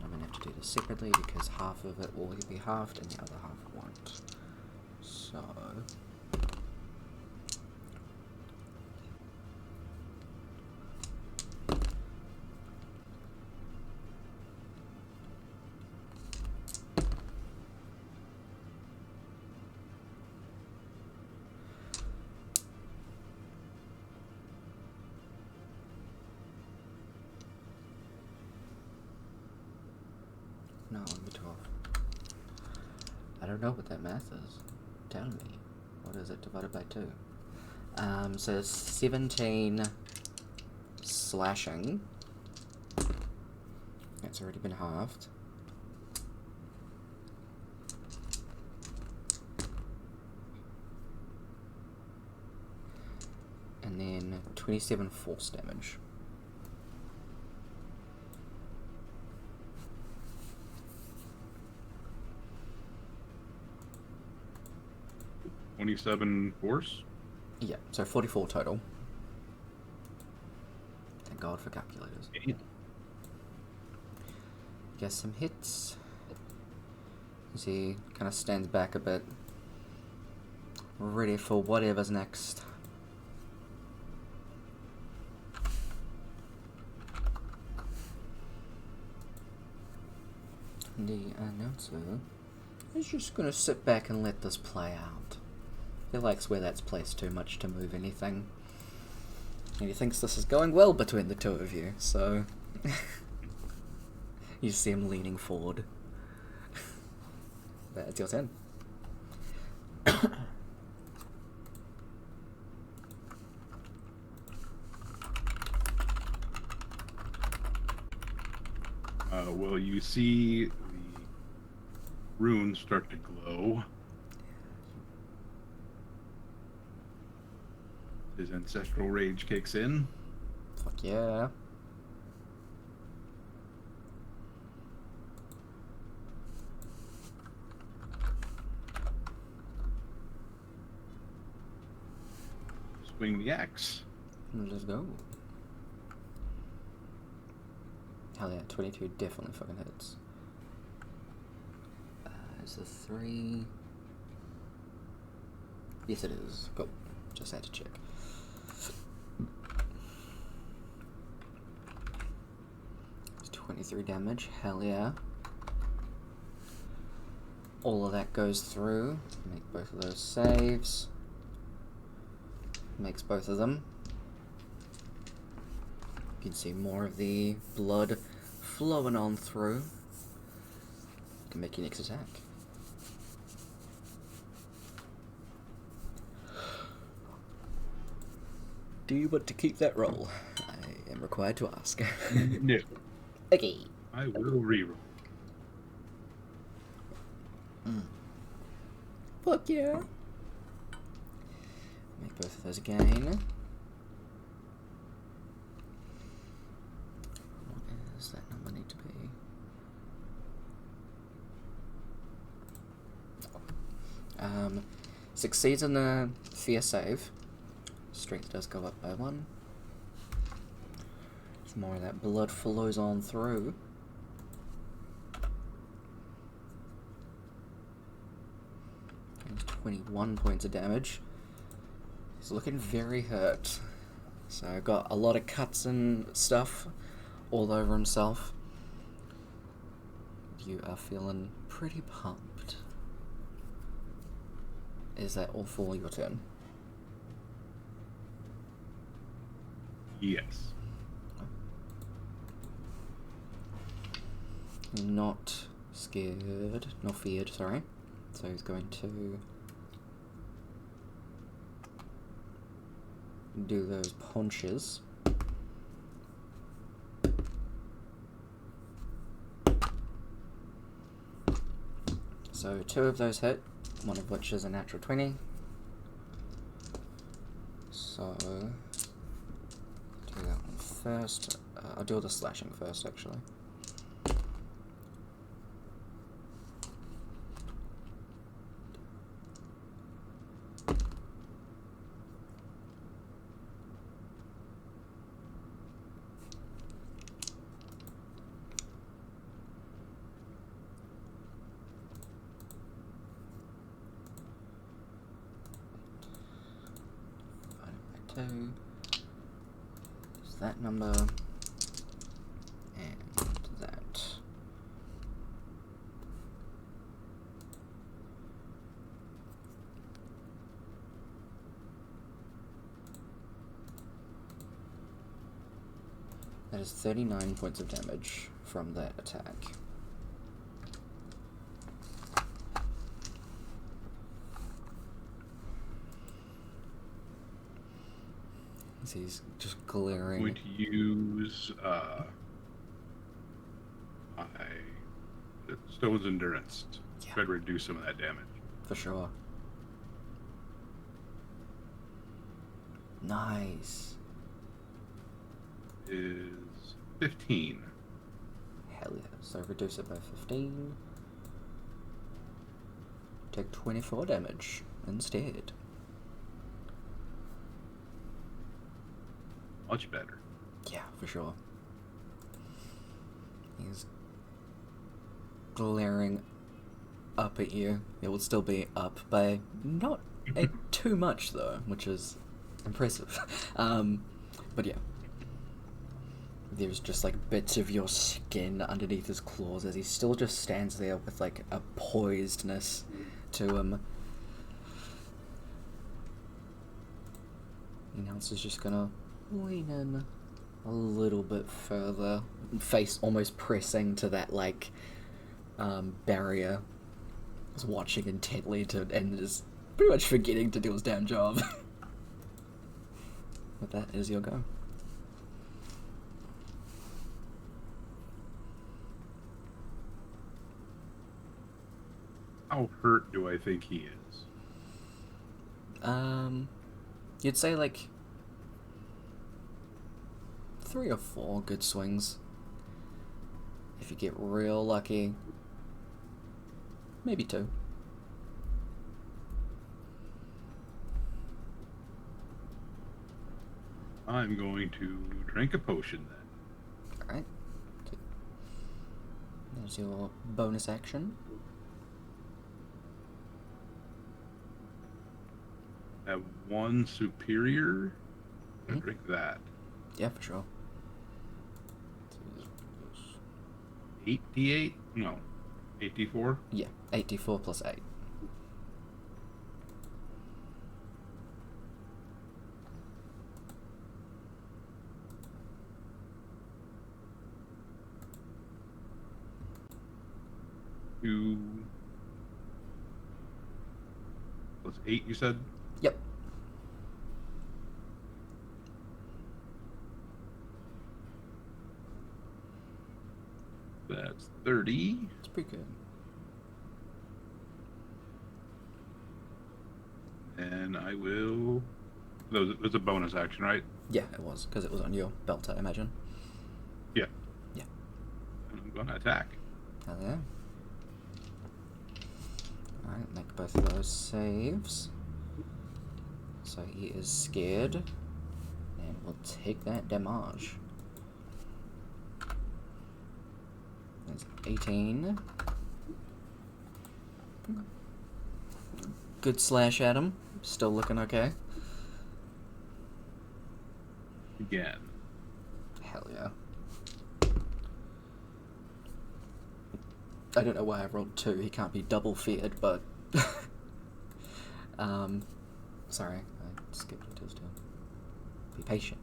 Speaker 1: I'm going to have to do this separately because half of it will be halved and the other half won't. So... No, it would be 12. I don't know what that math is. Tell me. What is it divided by 2? So 17 slashing. That's already been halved. And then 27 force damage.
Speaker 2: 27 force?
Speaker 1: Yeah, so 44 total. Thank God for calculators.
Speaker 2: Yeah.
Speaker 1: Get some hits. As he kind of stands back a bit, ready for whatever's next. The announcer is just gonna sit back and let this play out. He likes where that's placed too much to move anything. And he thinks this is going well between the two of you, so... You see him leaning forward. That's your turn.
Speaker 2: Well, you see the runes start to glow. His ancestral rage kicks in.
Speaker 1: Fuck yeah.
Speaker 2: Swing the axe.
Speaker 1: Let's go. Hell yeah, 22 definitely fucking hits. Is the 3... Yes it is. Cool. Just had to check. It's 23 damage. Hell yeah. All of that goes through. Make both of those saves. Makes both of them. You can see more of the blood flowing on through. You can make your next attack. Do you want to keep that roll? I am required to ask.
Speaker 2: No.
Speaker 1: Okay.
Speaker 2: I will reroll.
Speaker 1: Fuck yeah. Make both of those again. What does that number need to be? Succeeds in the fear save. Strength does go up by 1. Some more of that blood flows on through. And 21 points of damage. He's looking very hurt. So got a lot of cuts and stuff all over himself. You are feeling pretty pumped. Is that all for your turn?
Speaker 2: Yes.
Speaker 1: Not scared, not feared, sorry. So he's going to do those punches. So 2 of those hit, one of which is a natural 20. So do that one first. I'll do all the slashing first, actually. 2 is that number, and that. That is 39 points of damage from that attack. He's just glaring.
Speaker 2: I'm going to use my Stone's Endurance to try to reduce some of that damage.
Speaker 1: For sure. Nice.
Speaker 2: Is 15.
Speaker 1: Hell yeah. So reduce it by 15. Take 24 damage instead.
Speaker 2: Much better.
Speaker 1: Yeah, for sure. He's glaring up at you. It will still be up by not too much though, which is impressive. But yeah. There's just like bits of your skin underneath his claws as he still just stands there with like a poisedness to him. And now is just gonna lean in a little bit further, face almost pressing to that like barrier. Just watching intently and just pretty much forgetting to do his damn job. But that is your go.
Speaker 2: How hurt do I think he is?
Speaker 1: You'd say like 3 or 4 good swings. If you get real lucky, maybe 2.
Speaker 2: I'm going to drink a potion then.
Speaker 1: Alright. There's your bonus action.
Speaker 2: Have 1 superior.
Speaker 1: Mhm.
Speaker 2: Drink that.
Speaker 1: Yeah, for sure.
Speaker 2: 8d8? No. 8d4?
Speaker 1: Yeah, 8d4 plus 8.
Speaker 2: Two plus 8, you said?
Speaker 1: Yep.
Speaker 2: That's 30.
Speaker 1: It's pretty good.
Speaker 2: And I will... There's a bonus action, right?
Speaker 1: Yeah, it was, because it was on your belt, I imagine.
Speaker 2: Yeah.
Speaker 1: Yeah.
Speaker 2: And I'm going to attack.
Speaker 1: Hell yeah. Alright, make both of those saves. So he is scared. And we'll take that damage. That's 18. Good slash at him. Still looking okay.
Speaker 2: Again.
Speaker 1: Hell yeah. I don't know why I rolled 2. He can't be double feared, but... sorry, I skipped it his turn. Be patient.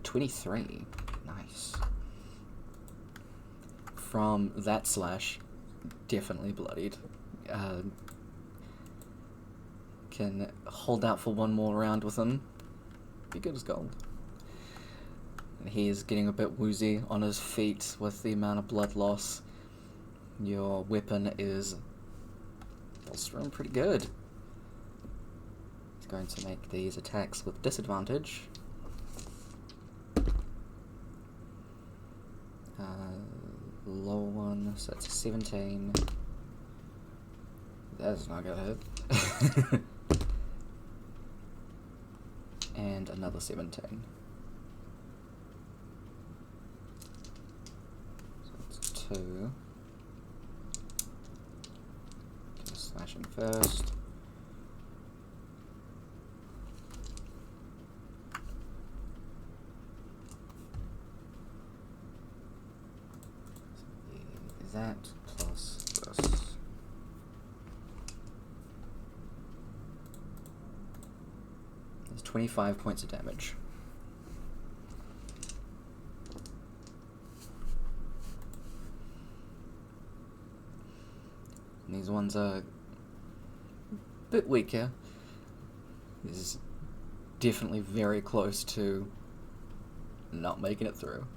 Speaker 1: 23. Nice. From that slash, definitely bloodied. Can hold out for one more round with him. Be good as gold. He is getting a bit woozy on his feet with the amount of blood loss. Your weapon is bolstering pretty good. He's going to make these attacks with disadvantage. Low one, so it's a 17. That's not gonna hit. And another 17. So it's 2. Just slash him first. that plus this. There's 25 points of damage. And these ones are a bit weaker. This is definitely very close to not making it through.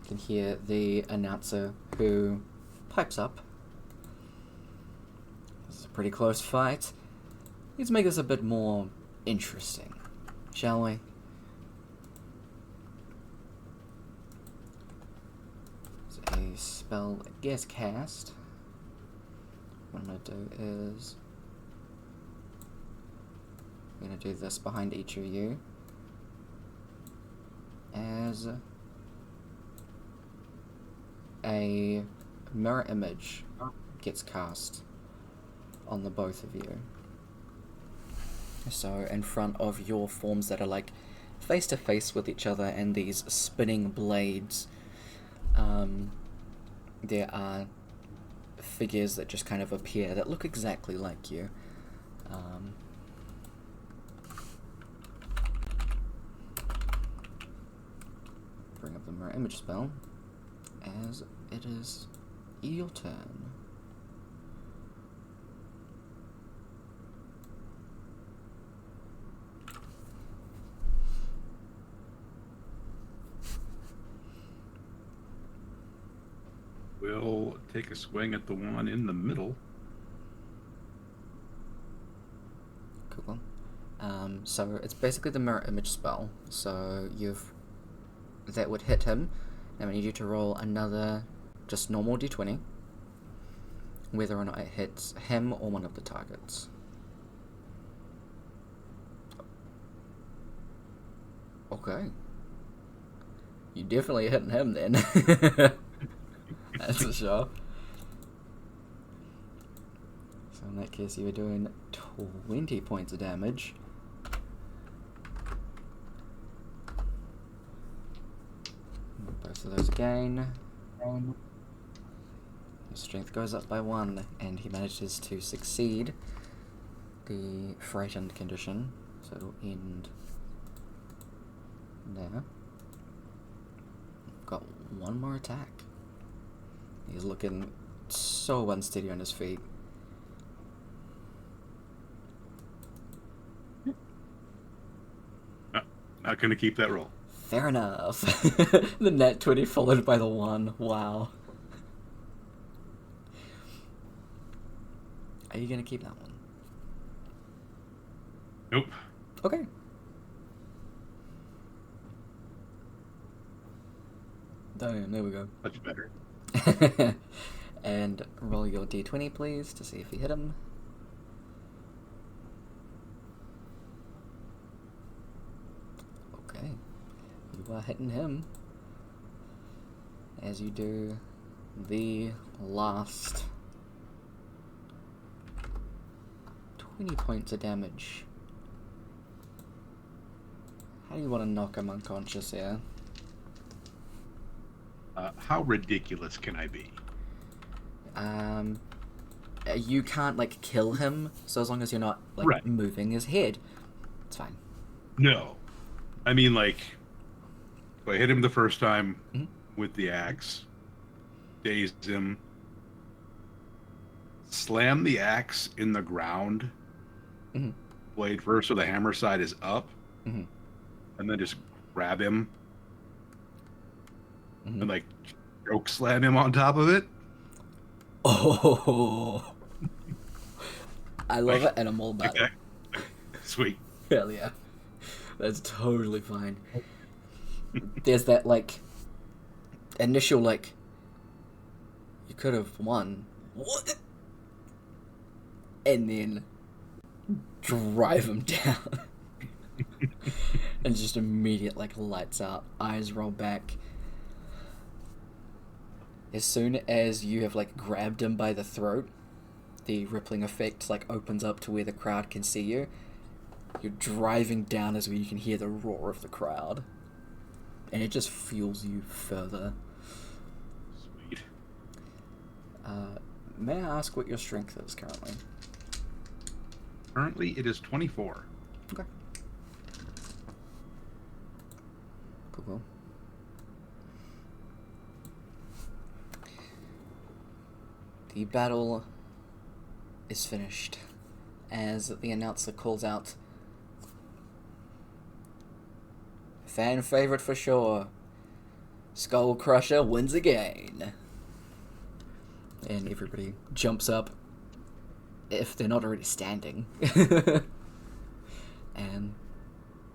Speaker 1: You can hear the announcer who pipes up. This is a pretty close fight. Let's make this a bit more interesting, shall we? It's a spell, I guess, cast. What I'm going to do is I'm going to do this behind each of you as a mirror image gets cast on the both of you. So in front of your forms that are like face to face with each other and these spinning blades, there are figures that just kind of appear that look exactly like you. Bring up the mirror image spell as it is your turn.
Speaker 2: We'll take a swing at the one in the middle.
Speaker 1: Cool. So it's basically the mirror image spell. So that would hit him. And I need you to roll another just normal d20, whether or not it hits him or one of the targets. Okay. You definitely hitting him then. That's for sure. So in that case, you were doing 20 points of damage. Both of those again. His strength goes up by 1, and he manages to succeed the frightened condition. So it'll end there. Got one more attack. He's looking so unsteady on his feet.
Speaker 2: Not going to keep that roll.
Speaker 1: Fair enough. The net 20 followed by the 1. Wow. Are you going to keep that one?
Speaker 2: Nope.
Speaker 1: Okay. Damn, there we go.
Speaker 2: Much better.
Speaker 1: And roll your d20, please, to see if you hit him. Okay. You are hitting him. As you do the last 20 points of damage. How do you want to knock him unconscious here?
Speaker 2: How ridiculous can I be?
Speaker 1: You can't, like, kill him, so as long as you're not, like,
Speaker 2: Right.
Speaker 1: moving his head, it's fine.
Speaker 2: No. I mean, like, if I hit him the first time
Speaker 1: Mhm.
Speaker 2: with the axe, dazed him, slam the axe in the ground,
Speaker 1: Mhm.
Speaker 2: blade first so the hammer side is up,
Speaker 1: Mhm.
Speaker 2: and then just grab him
Speaker 1: Mhm.
Speaker 2: and, like, choke slam him on top of it.
Speaker 1: Oh, I love it, and I'm all about it.
Speaker 2: Okay. Sweet.
Speaker 1: Hell yeah. That's totally fine. There's that, like, initial, like, you could have won. What? And then drive him down. And just immediate, like, lights out, eyes roll back. As soon as you have, like, grabbed him by the throat, the rippling effect, like, opens up to where the crowd can see you. You're driving down as you can hear the roar of the crowd. And it just fuels you further. May I ask what your strength is currently?
Speaker 2: Currently, it is 24.
Speaker 1: Okay. Cool. The battle is finished as the announcer calls out, fan favorite for sure, Skull Crusher wins again. And everybody jumps up, if they're not already standing. And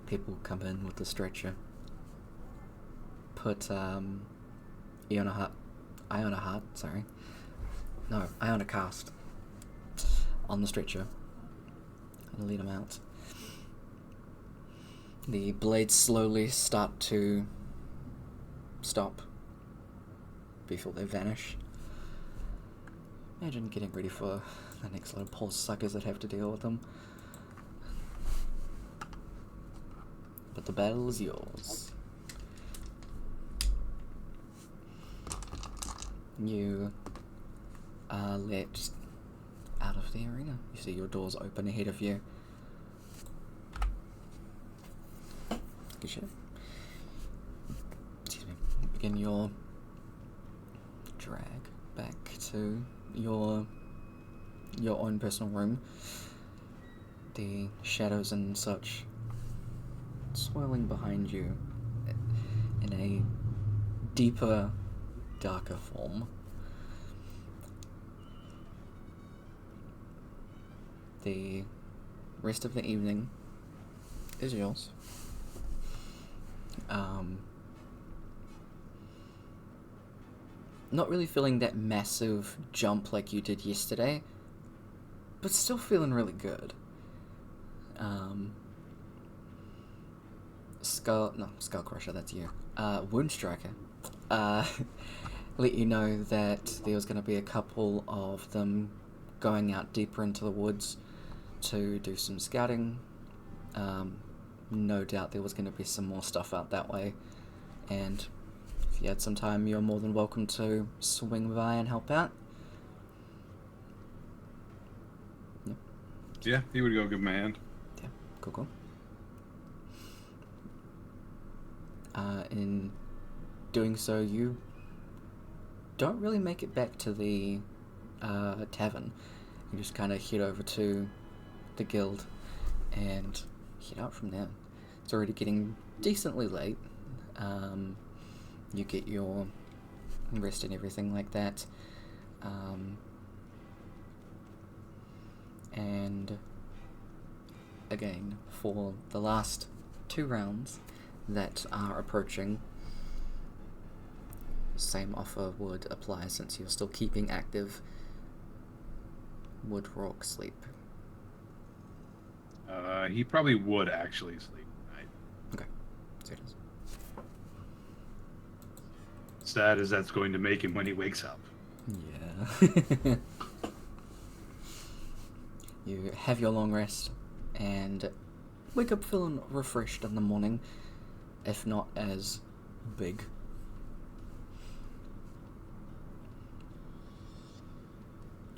Speaker 1: people come in with the stretcher. Put Iona Cast on the stretcher and lead him out. The blades slowly start to stop before they vanish. Imagine getting ready for the next lot of poor suckers that have to deal with them. But the battle is yours. You are let out of the arena. You see your doors open ahead of you. Good shit. Excuse me. Begin your drag back to your own personal room. The shadows and such swirling behind you in a deeper, darker form. The rest of the evening is yours. Not really feeling that massive jump like you did yesterday, but still feeling really good. Skull Crusher, that's you. Wound Striker. Let you know that there was going to be a couple of them going out deeper into the woods to do some scouting. No doubt there was going to be some more stuff out that way, and if you had some time, you're more than welcome to swing by and help out. Yep.
Speaker 2: Yeah, he would go give him a hand.
Speaker 1: Yeah, cool. In doing so, you don't really make it back to the tavern. You just kind of head over to the guild and head out from there. It's already getting decently late. You get your rest and everything like that. And again, for the last 2 rounds that are approaching, same offer would apply since you're still keeping active. Would Rhourke sleep?
Speaker 2: He probably would actually sleep tonight.
Speaker 1: Okay, so it is.
Speaker 2: Sad as that's going to make him when he wakes up.
Speaker 1: Yeah. You have your long rest and wake up feeling refreshed in the morning, if not as big.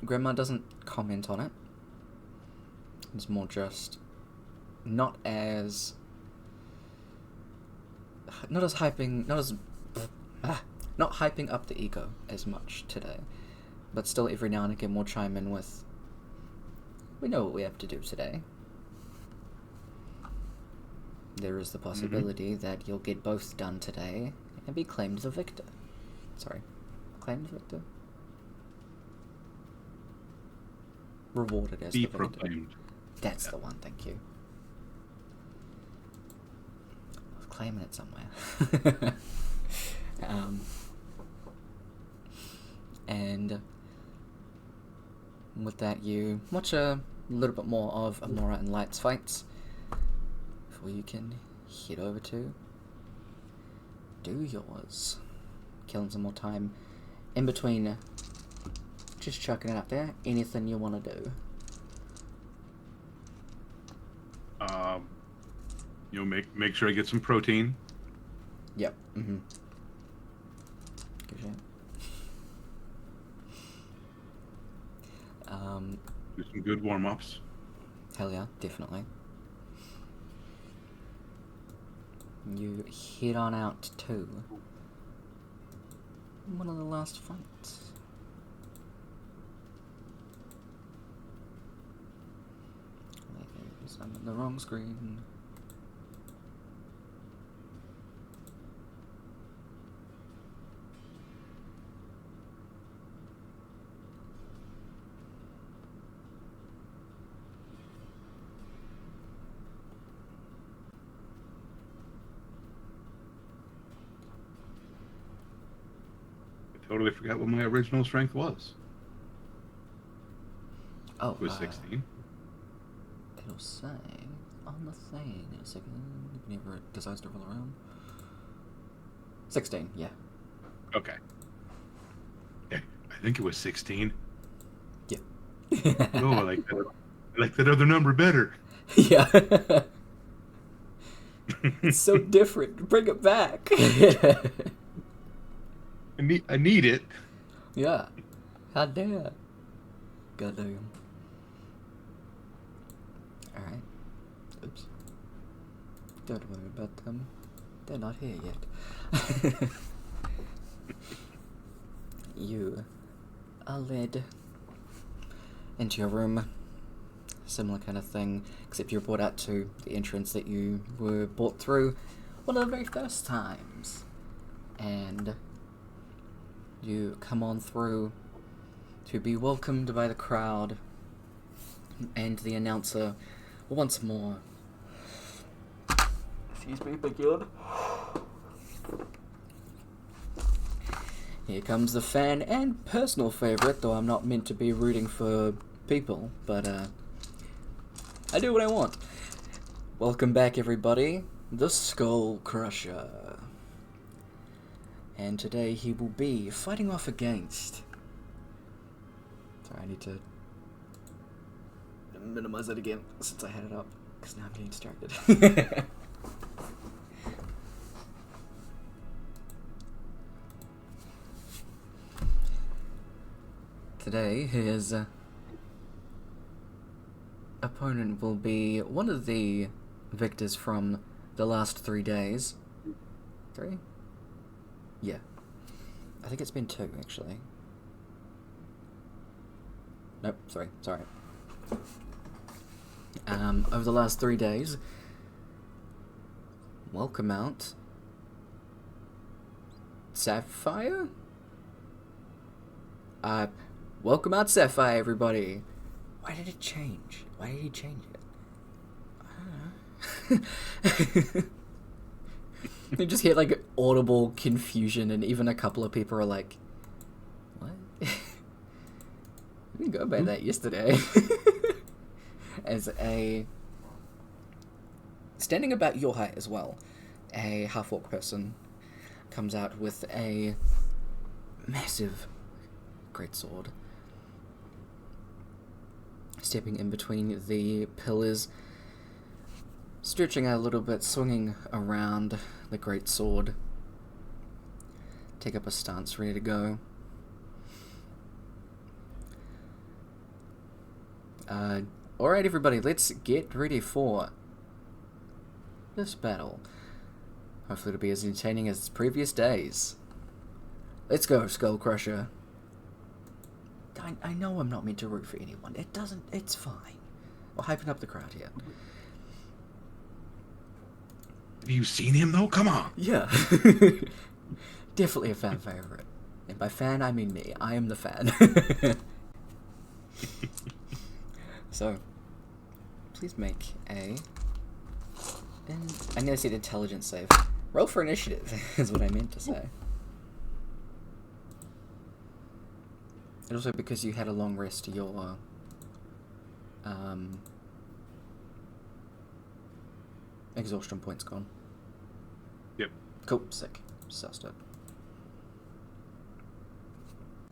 Speaker 1: Grandma doesn't comment on it. It's more just not hyping up the ego as much today, but still every now and again we'll chime in with, we know what we have to do today. There is the possibility that you'll get both done today and be claimed the victor. Claimed victor? Rewarded as
Speaker 2: Be
Speaker 1: the victor.
Speaker 2: proclaimed.
Speaker 1: That's the one, thank you. I was claiming it somewhere. And with that, you watch a little bit more of Amora and Light's fights before you can head over to do yours. Killing some more time in between, just chucking it out there. Anything you want to do?
Speaker 2: Make sure I get some protein.
Speaker 1: Yep. Good shit.
Speaker 2: Do some good warm-ups.
Speaker 1: Hell yeah, definitely. You head on out to one of the last fights. I'm on the wrong screen.
Speaker 2: I totally forgot what my original strength was.
Speaker 1: Oh,
Speaker 2: It was 16.
Speaker 1: It'll say on the thing in a second whenever it decides to roll around. 16, yeah.
Speaker 2: Okay. Yeah, I think it was 16.
Speaker 1: Yeah.
Speaker 2: Oh, I like that other number better.
Speaker 1: Yeah. It's so different. Bring it back.
Speaker 2: I need it.
Speaker 1: Yeah. God damn. God damn. Alright. Oops. Don't worry about them. They're not here yet. You are led into your room. Similar kind of thing, except you're brought out to the entrance that you were brought through one of the very first times. And you come on through to be welcomed by the crowd and the announcer once more. Excuse me, thank you. Here comes the fan and personal favourite, though I'm not meant to be rooting for people, but I do what I want. Welcome back, everybody, the Skull Crusher. And today he will be fighting off against... Sorry, I need to minimize it again since I had it up, because now I'm getting distracted. Today, his opponent will be one of the victors from the last 3 days. 3? Yeah. I think it's been 2, actually. Nope, 3, sorry. Over the last 3 days, welcome out Sapphire? Welcome out Sapphire, everybody. Why did it change? Why did he change it? I don't know. You just hear, like, audible confusion, and even a couple of people are like, what? We didn't go by that yesterday. As a... Standing about your height as well, a half-orc person comes out with a massive greatsword. Stepping in between the pillars, stretching out a little bit, swinging around the greatsword. Take up a stance, ready to go. Alright everybody, let's get ready for this battle. Hopefully it'll be as entertaining as previous days. Let's go, Skull Crusher. I know I'm not meant to root for anyone. It's fine. We're hyping up the crowd here.
Speaker 2: Have you seen him, though? Come on.
Speaker 1: Yeah. Definitely a fan favorite. And by fan, I mean me. I am the fan. So, please make I'm going to say intelligence save. Roll for initiative, is what I meant to say. And also because you had a long rest, your exhaustion point's gone.
Speaker 2: Yep.
Speaker 1: Cool, sick. Sussed it.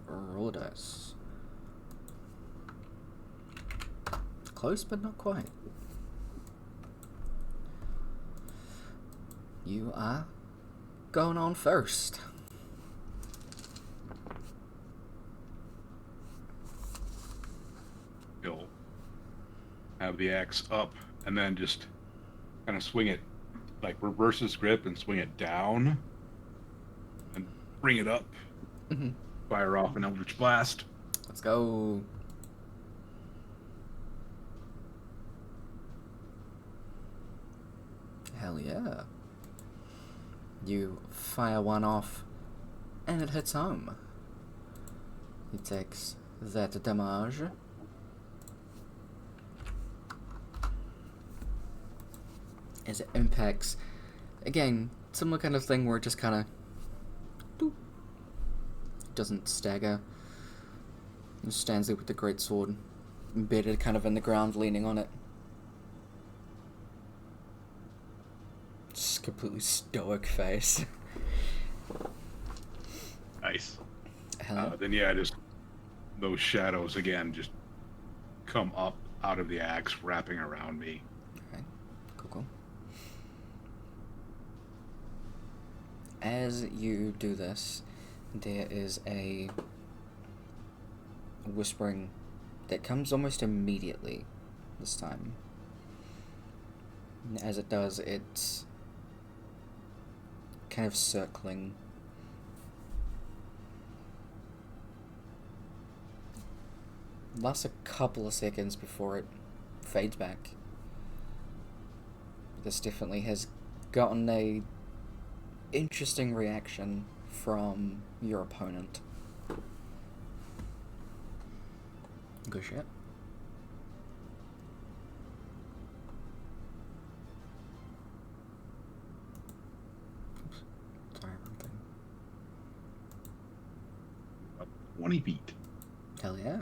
Speaker 1: Roll a dice. Close, but not quite. You are going on first.
Speaker 2: have the axe up, and then just kind of swing it, like reverse its grip and swing it down, and bring it up.
Speaker 1: Mm-hmm.
Speaker 2: Fire off an Eldritch Blast.
Speaker 1: Let's go. Hell yeah. You fire one off, and it hits home. He takes that damage. As it impacts, again, similar kind of thing where it just kind of doesn't stagger. It stands there with the greatsword embedded kind of in the ground, leaning on it. Just completely stoic face.
Speaker 2: Nice.
Speaker 1: Hell
Speaker 2: Then yeah, just those shadows again just come up out of the axe, wrapping around me.
Speaker 1: okay. Cool. As you do this, there is a whispering that comes almost immediately this time. And as it does, it's kind of circling. Lasts a couple of seconds before it fades back. This definitely has gotten a interesting reaction from your opponent. Good shit. Oops. Sorry, wrong thing.
Speaker 2: Up 20 feet.
Speaker 1: Hell yeah.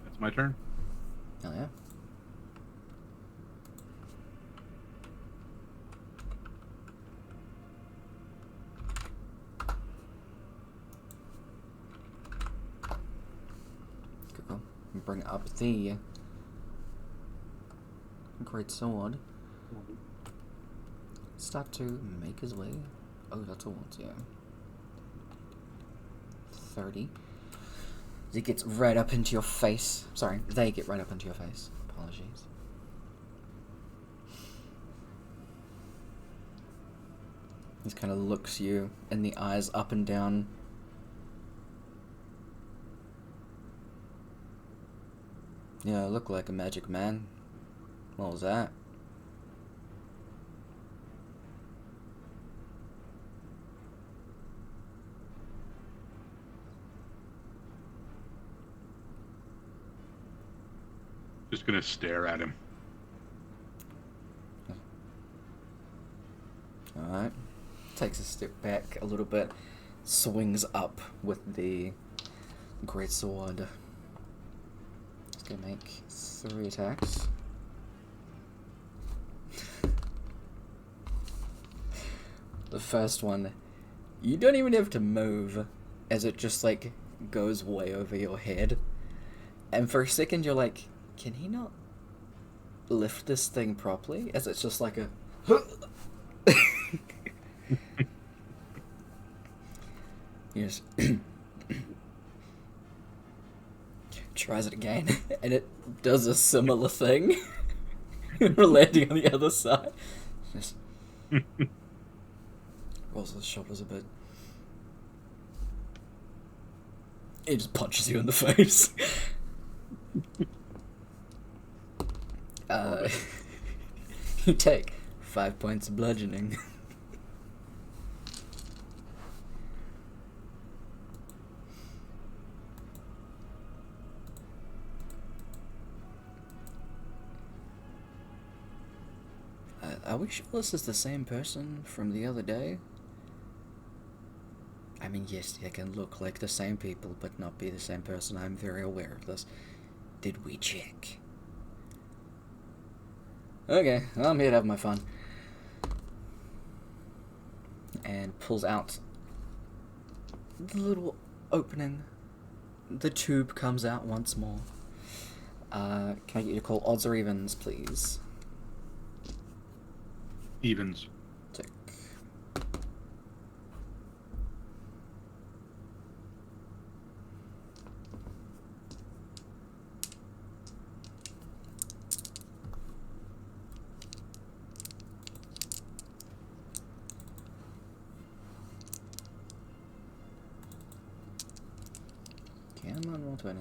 Speaker 2: That's my turn.
Speaker 1: Hell yeah. Cool. Bring up the great sword. Start to make his way over towards you. 30. He gets right up into your face. Sorry, they get right up into your face. Apologies. He just kind of looks you in the eyes up and down. Yeah, I look like a magic man. What was that?
Speaker 2: Just gonna stare at him.
Speaker 1: Alright. Takes a step back a little bit. Swings up with the greatsword. It's gonna make 3 attacks. The first one, you don't even have to move, as it just like goes way over your head. And for a second you're like, can he not lift this thing properly? As it's just like a yes. Tries it again, and it does a similar thing. Landing on the other side. Just rolls his shoulders a bit. It just punches you in the face. You take 5 points of bludgeoning. Are we sure this is the same person from the other day? I mean, yes, they can look like the same people, but not be the same person. I'm very aware of this. Did we check? Okay, well, I'm here to have my fun. And pulls out the little opening. The tube comes out once more. Can I get you to call odds or evens, please?
Speaker 2: Evens.
Speaker 1: Tick. Come on, roll 20.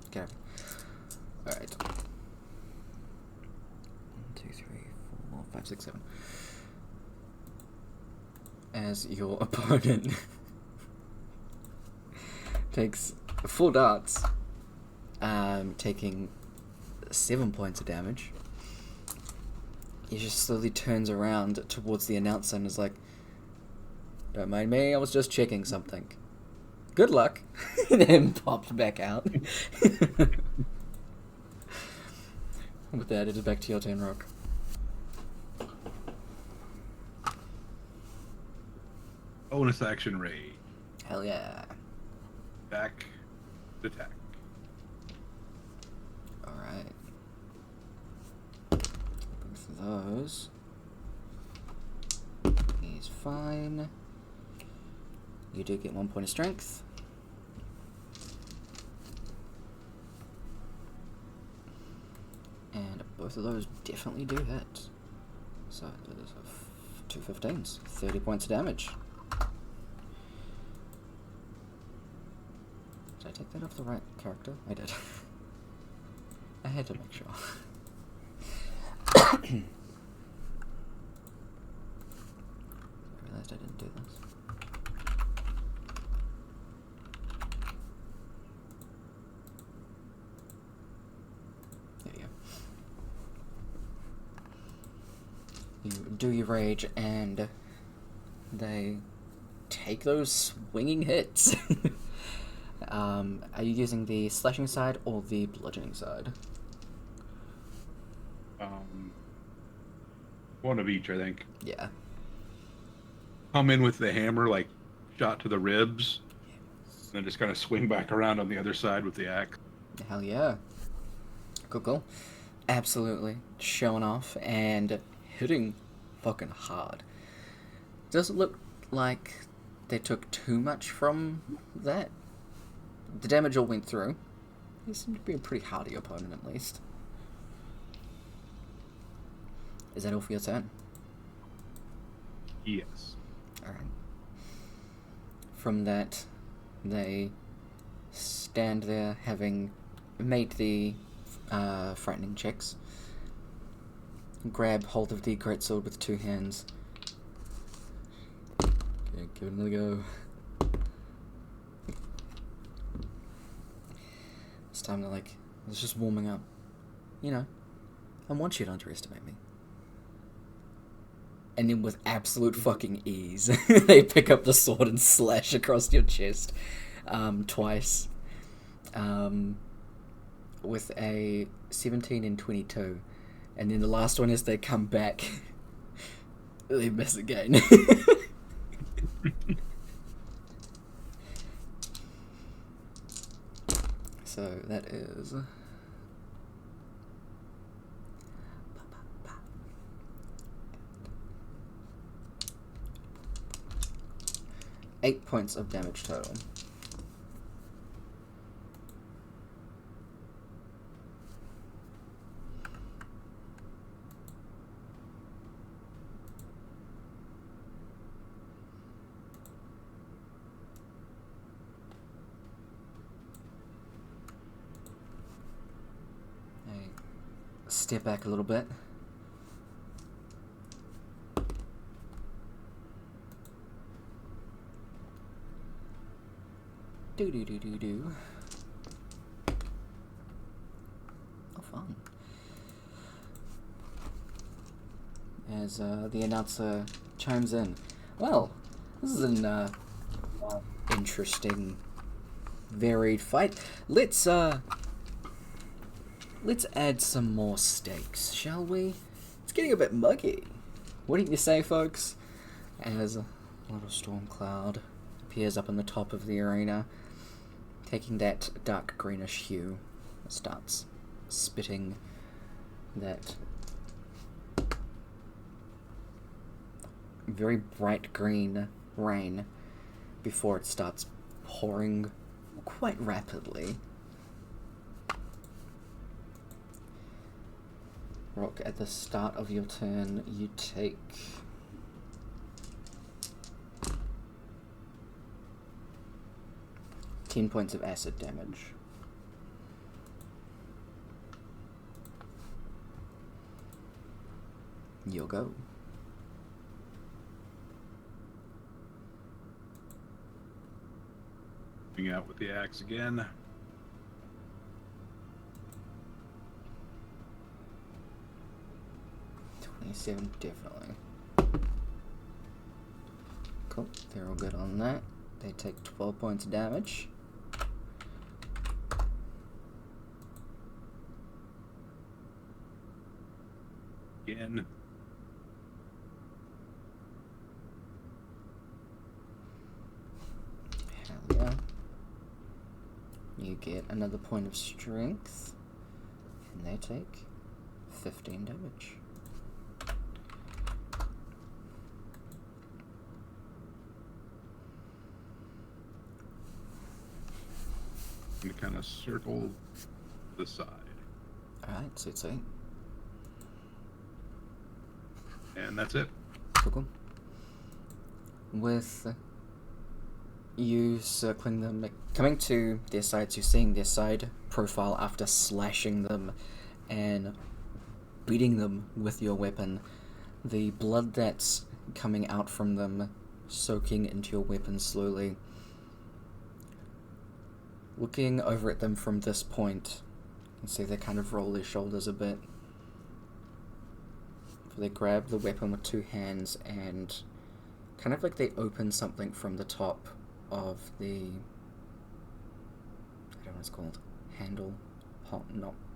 Speaker 1: Okay. Alright. 1, 2, 3, 4, 5, 6, 7. As your opponent takes 4 darts, taking 7 points of damage, he just slowly turns around towards the announcer and is like, "Don't mind me, I was just checking something. Good luck." And then pops back out. With that, it is back to your turn, Rhourke.
Speaker 2: Bonus action raid.
Speaker 1: Hell yeah.
Speaker 2: Attack. Attack.
Speaker 1: Alright. Both of those. He's fine. You do get 1 point of strength. And both of those definitely do hit. So there's 2 15s, 30 points of damage. Did I take that off the right character? I did. I had to make sure. I realized I didn't do this. There you go. You do your rage, and they take those swinging hits. Are you using the slashing side or the bludgeoning side?
Speaker 2: One of each, I think.
Speaker 1: Yeah.
Speaker 2: Come in with the hammer, like, shot to the ribs, and then just kind of swing back around on the other side with the axe.
Speaker 1: Hell yeah. Cool. Absolutely. Showing off and hitting fucking hard. Doesn't look like they took too much from that. The damage all went through. He seemed to be a pretty hardy opponent, at least. Is that all for your turn?
Speaker 2: Yes.
Speaker 1: Alright. From that, they stand there having made the frightening checks. Grab hold of the greatsword with 2 hands. Okay, give it another go. It's time to, like, it's just warming up. You know, I want you to underestimate me. And then with absolute fucking ease, they pick up the sword and slash across your chest twice. With a 17 and 22. And then the last one is they come back. They miss again. So that is... 8 points of damage total. Step back a little bit. Do. Oh, fun. As the announcer chimes in. Well, this is an interesting, varied fight. Let's add some more stakes, shall we? It's getting a bit muggy. What do you say, folks? As a little storm cloud appears up on the top of the arena, taking that dark greenish hue, it starts spitting that very bright green rain before it starts pouring quite rapidly. Rhourke, at the start of your turn, you take 10 points of acid damage. You'll go.
Speaker 2: Coming out with the axe again.
Speaker 1: Definitely. Cool, they're all good on that. They take 12 points of damage.
Speaker 2: Again.
Speaker 1: Hell yeah. You get another point of strength, and they take 15 damage.
Speaker 2: I'm going to kind of circle the side.
Speaker 1: Alright, sweet.
Speaker 2: And that's it.
Speaker 1: Cool. With you circling them, coming to their sides, you're seeing their side profile after slashing them and beating them with your weapon. The blood that's coming out from them soaking into your weapon slowly. Looking over at them from this point, you can see they kind of roll their shoulders a bit. They grab the weapon with two hands and kind of like they open something from the top of the, I don't know what it's called, handle,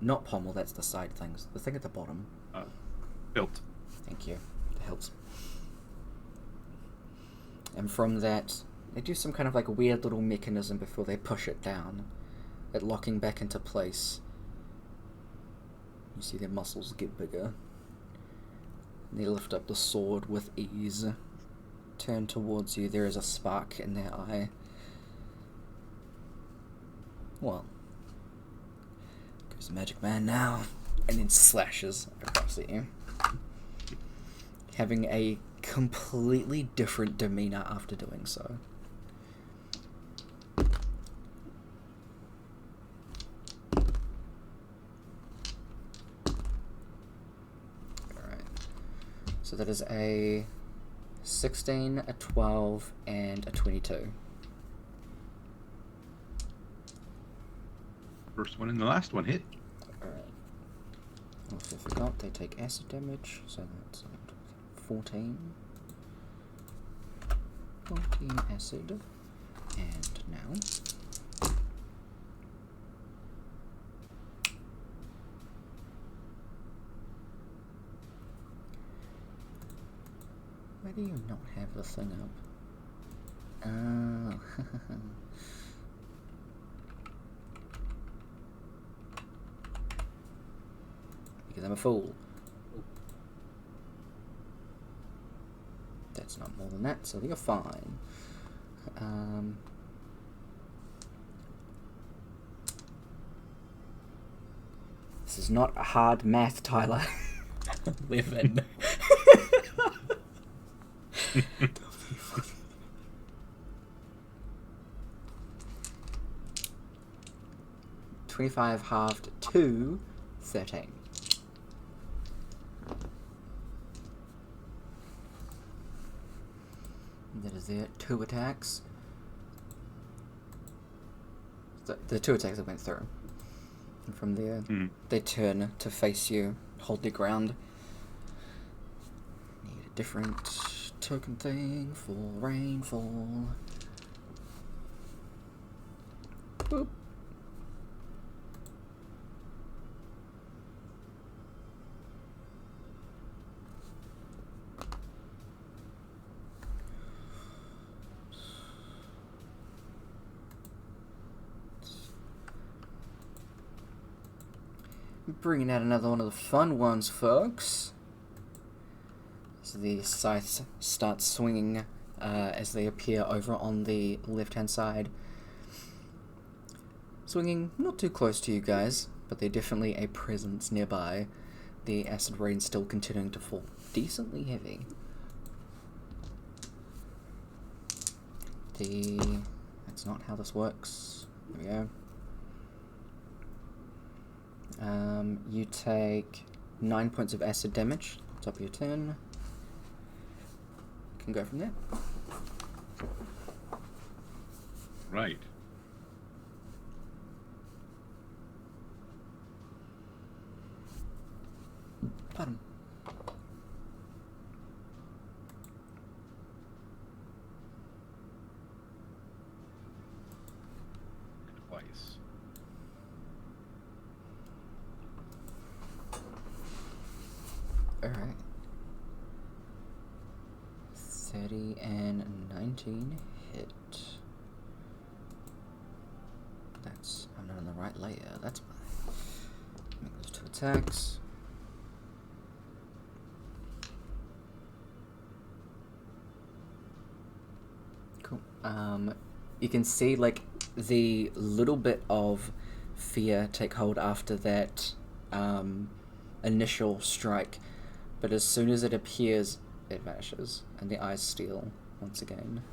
Speaker 1: not pommel, that's the side things, the thing at the bottom.
Speaker 2: Hilt.
Speaker 1: Thank you, that helps. And from that, they do some kind of like weird little mechanism before they push it down, it locking back into place. You see their muscles get bigger. They lift up the sword with ease. Turn towards you. There is a spark in their eye. Well, goes the magic man now, and then slashes across at you. Having a completely different demeanor after doing so. So that is a 16, a 12, and a 22.
Speaker 2: First one and the last one hit.
Speaker 1: Alright. Also forgot, they take acid damage, so that's 14. 14 acid. And now... Why do you not have the thing up? Oh. Because I'm a fool. That's not more than that, so you're fine. This is not hard math, Tyler. 11. 25 halved to 13. That is it. 2 attacks. The 2 attacks that went through. And from there, they turn to face you, hold their ground. Need a different token thing for rainfall. Boop. Bringing out another one of the fun ones, folks. as the scythes start swinging as they appear over on the left-hand side. Swinging not too close to you guys, but they're definitely a presence nearby. The acid rain still continuing to fall decently heavy. That's not how this works. There we go. You take 9 points of acid damage, top of your turn. You can go from there.
Speaker 2: Right.
Speaker 1: Bottom.
Speaker 2: Twice.
Speaker 1: Alright. 30 and 19 hit. I'm not on the right layer, that's why. Make those 2 attacks. Cool. You can see, like, the little bit of fear take hold after that initial strike, but as soon as it appears, it vanishes, and the eyes steal once again.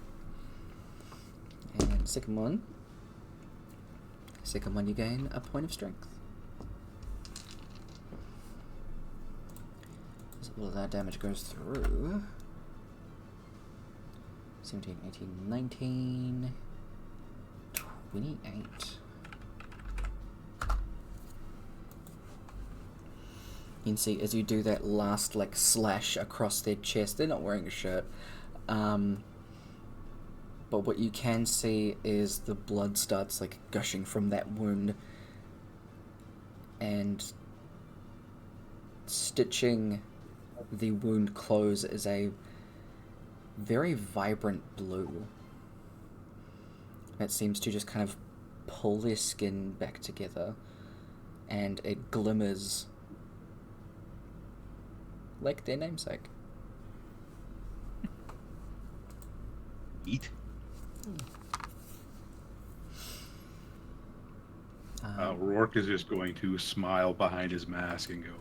Speaker 1: And second one, you gain a point of strength. So all of that damage goes through. 17, 18, 19, 28. You can see as you do that last, like, slash across their chest, they're not wearing a shirt, but what you can see is the blood starts, like, gushing from that wound, and stitching the wound close is a very vibrant blue that seems to just kind of pull their skin back together, and it glimmers like their namesake.
Speaker 3: Eat.
Speaker 2: Rhourke is just going to smile behind his mask and go,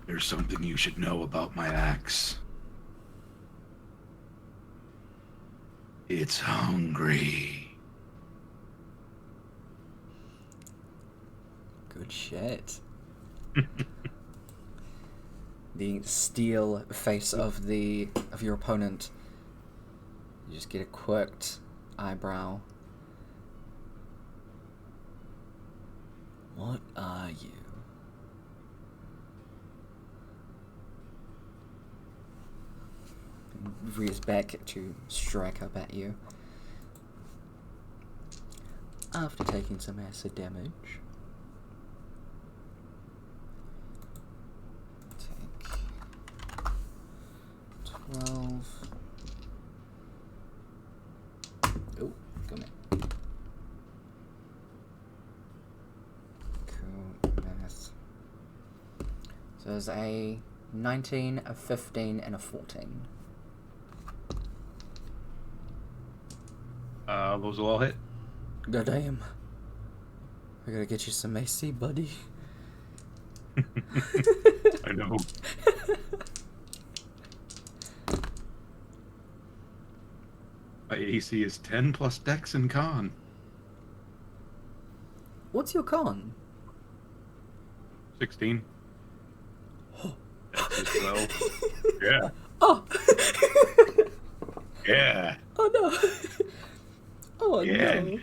Speaker 2: "There's something you should know about my axe. It's hungry."
Speaker 1: Good shit. The steel face of your opponent, you just get a quirked eyebrow. What are you? Rears back to strike up at you. After taking some acid damage, take 12. Oh, come here. Cool math. So there's a 19, a 15, and a 14.
Speaker 2: Those will all hit.
Speaker 1: Goddamn. I gotta get you some AC, buddy.
Speaker 2: I know. My AC is 10 plus Dex and Con.
Speaker 1: What's your con?
Speaker 2: 16. Dex is 12. Yeah.
Speaker 1: Oh!
Speaker 2: Yeah.
Speaker 1: Oh no! Oh
Speaker 2: Yeah.
Speaker 1: no!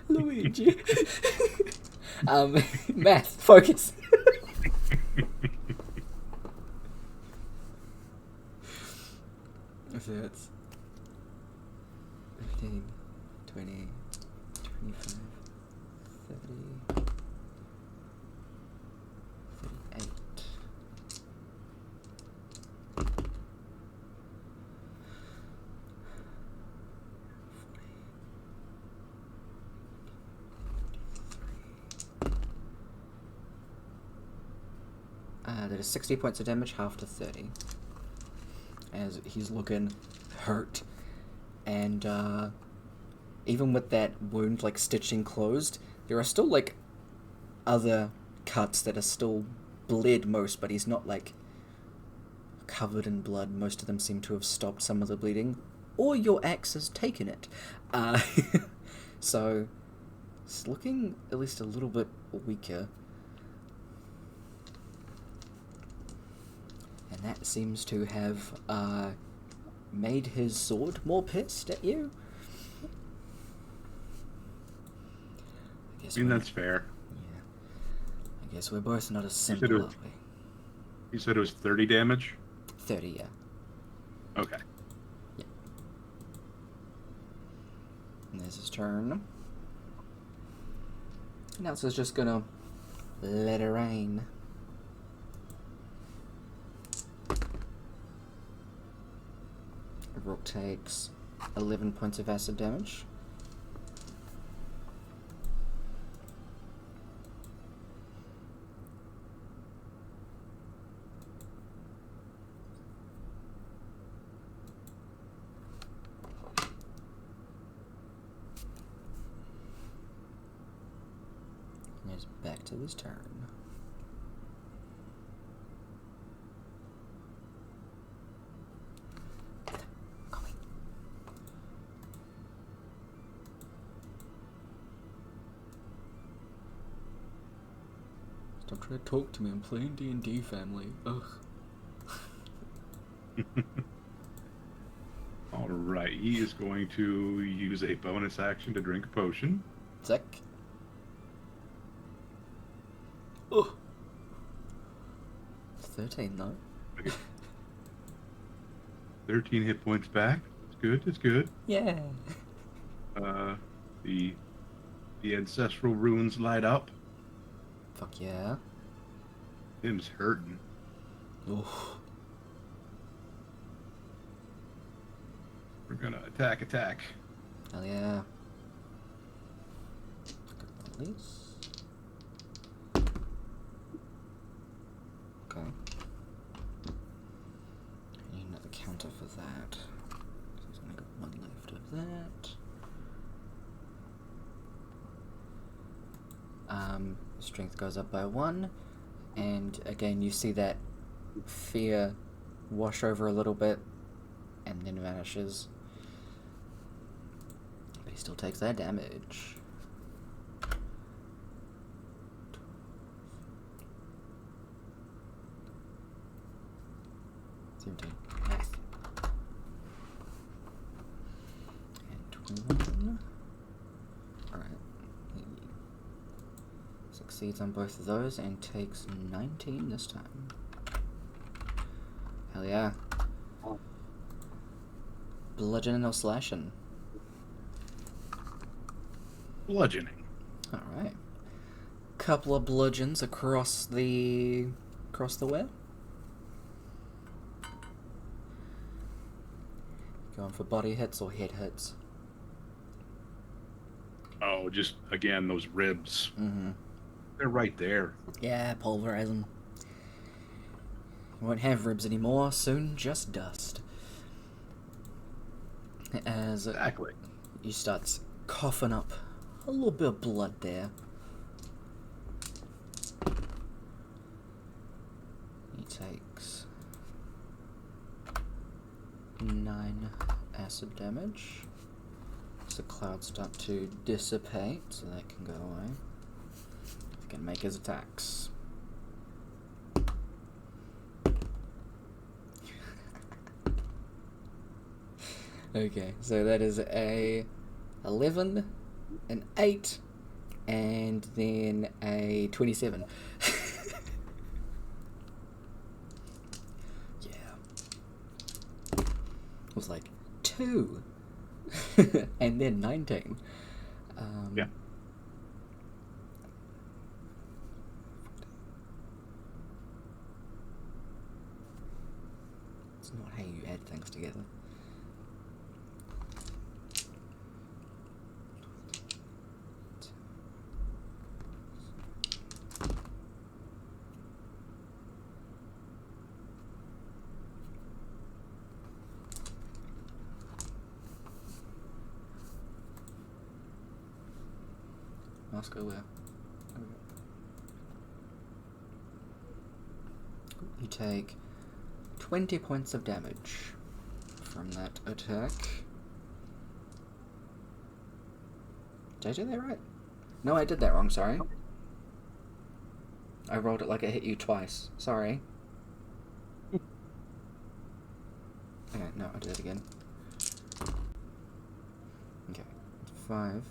Speaker 1: Luigi! Math, focus! So it's 15, 20, 25, 30, 38. that is 60 points of damage, half to 30. As he's looking hurt. And even with that wound, like, stitching closed, there are still, like, other cuts that are still bled most, but he's not, like, covered in blood. Most of them seem to have stopped some of the bleeding. Or your axe has taken it. So, it's looking at least a little bit weaker. And that seems to have made his sword more pissed at you.
Speaker 2: I mean, that's fair.
Speaker 1: Yeah. I guess we're both not as simple, are we?
Speaker 2: You said it was 30 damage?
Speaker 1: 30, yeah.
Speaker 2: Okay.
Speaker 1: Yeah. And there's his turn. Now it's just gonna let it rain. Rhourke takes 11 points of acid damage. And he's back to his turn. Stop trying to talk to me. I'm playing D&D, family. Ugh.
Speaker 2: All right. He is going to use a bonus action to drink a potion.
Speaker 1: Sick. Ugh. 13, though.
Speaker 2: Okay. 13 hit points back. It's good. It's good.
Speaker 1: Yeah.
Speaker 2: The ancestral runes light up.
Speaker 1: Fuck yeah.
Speaker 2: Him's hurting.
Speaker 1: Oof.
Speaker 2: We're gonna attack.
Speaker 1: Hell yeah. Release. Okay. I need another counter for that. So he's only got one left of that. Strength goes up by 1, and again you see that fear wash over a little bit and then vanishes. But he still takes that damage. Nice. And 21. Alright. Succeeds on both of those and takes 19 this time. Hell yeah. Bludgeoning or slashing?
Speaker 2: Bludgeoning.
Speaker 1: Alright. Couple of bludgeons across the way. Going for body hits or head hits?
Speaker 2: Oh, just again those ribs.
Speaker 1: Mm-hmm.
Speaker 2: They're right there.
Speaker 1: Yeah, pulverize them. You won't have ribs anymore, soon just dust. As
Speaker 2: Exactly.
Speaker 1: he starts coughing up a little bit of blood there. He takes 9 acid damage. As the clouds start to dissipate, so that can go away. He can make his attacks. Okay, so that is a 11, an 8, and then a 27. Yeah. It was like 2. And then 19.
Speaker 2: Yeah.
Speaker 1: It's not how you add things together. Dice go where? You take 20 points of damage from that attack. Did I do that right? No, I did that wrong, sorry. I rolled it like it hit you twice. Sorry. Okay, no, I'll do that again. Okay, 5.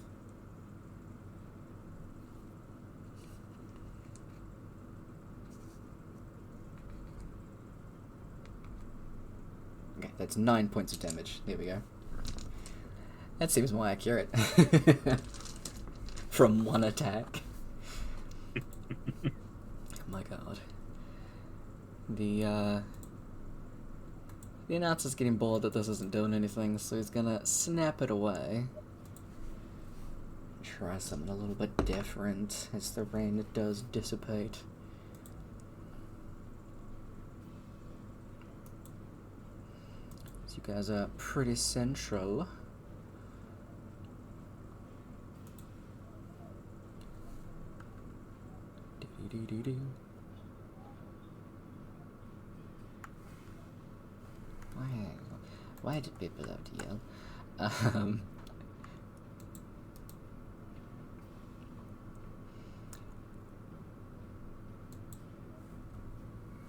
Speaker 1: Okay, that's 9 points of damage. There we go. That seems more accurate. From one attack. Oh my god. The announcer's getting bored that this isn't doing anything, so he's gonna snap it away. Try something a little bit different as the rain does dissipate. So you guys are pretty central. Why did people have to yell?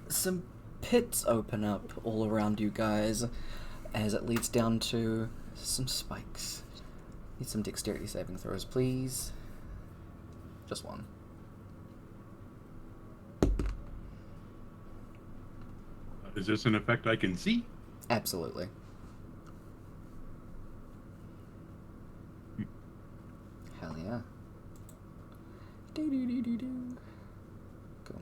Speaker 1: Some pits open up all around you guys as it leads down to some spikes. Need some dexterity saving throws, please. Just one.
Speaker 2: Is this an effect I can see?
Speaker 1: Absolutely. Hell yeah. Do. Cool.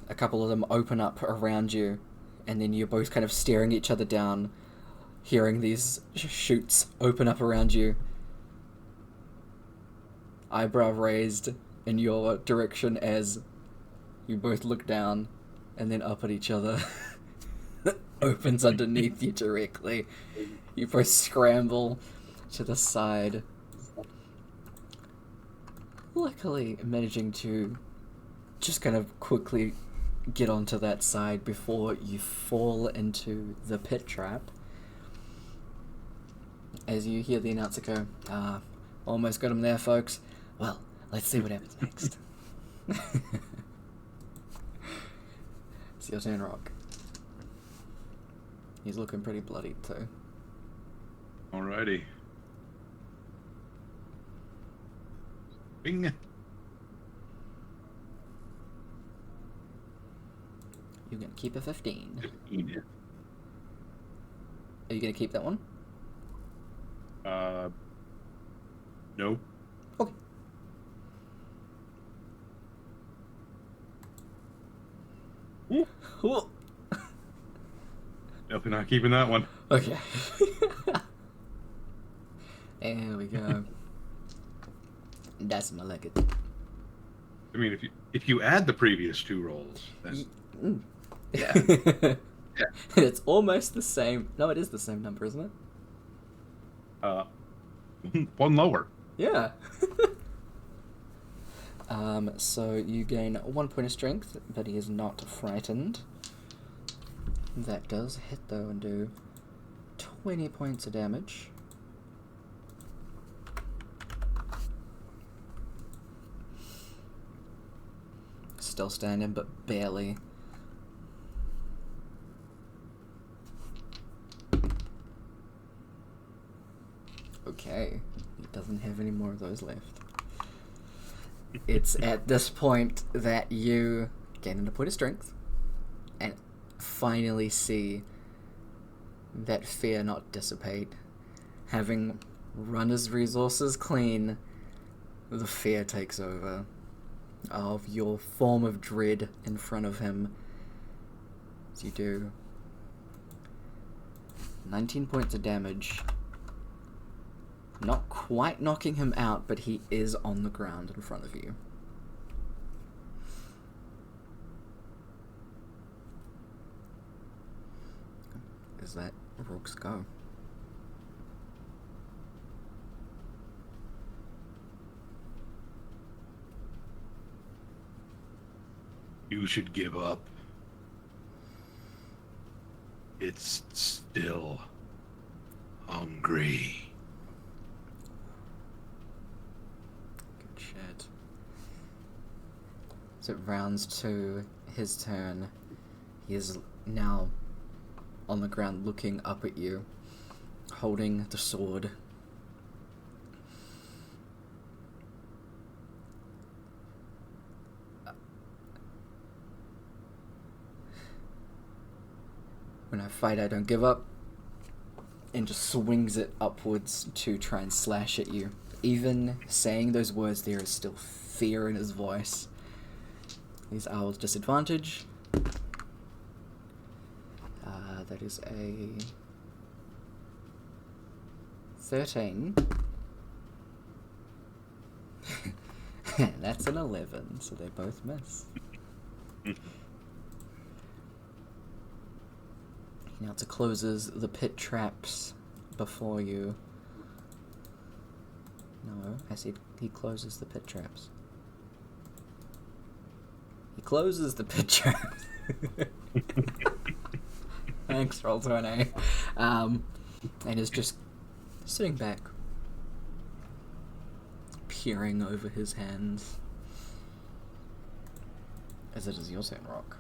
Speaker 1: A couple of them open up around you, and then you're both kind of staring each other down, hearing these shoots open up around you. Eyebrow raised in your direction as you both look down and then up at each other. Opens underneath you directly. You both scramble to the side. Luckily, managing to just kind of quickly get onto that side before you fall into the pit trap. As you hear the announcer go, almost got him there, folks. Well, let's see what happens next. It's your turn, Rhourke. He's looking pretty bloody too.
Speaker 2: Alrighty. Bing.
Speaker 1: You're gonna keep a 15.
Speaker 2: 15.
Speaker 1: Are you gonna keep that one?
Speaker 2: No.
Speaker 1: Okay. Ooh.
Speaker 2: Definitely not keeping that one.
Speaker 1: Okay. There we go. That's my like it.
Speaker 2: I mean, if you add the previous 2 rolls, then
Speaker 1: Yeah.
Speaker 2: Yeah.
Speaker 1: It's almost the same. No, it is the same number, isn't it?
Speaker 2: One lower.
Speaker 1: Yeah. So you gain 1 point of strength, but he is not frightened. That does hit though and do 20 points of damage. Still standing, but barely. Okay, he doesn't have any more of those left. It's at this point that you gain a point of strength and finally see that fear not dissipate. Having run his resources clean, the fear takes over of your form of dread in front of him. As you do 19 points of damage. Not quite knocking him out, but he is on the ground in front of you. Is that Rhourke's go?
Speaker 2: You should give up. It's still hungry.
Speaker 1: Good shit. So it rounds to his turn. He is now on the ground looking up at you, holding the sword. When I fight, I don't give up. And just swings it upwards to try and slash at you. Even saying those words, there is still fear in his voice. These are with disadvantage. That is a 13. That's an 11, so they both miss. Now it closes the pit traps before you. No, I said he closes the pit traps. He closes the pit traps. Thanks, Roll20. And is just sitting back, peering over his hands. As it is your turn, Rhourke.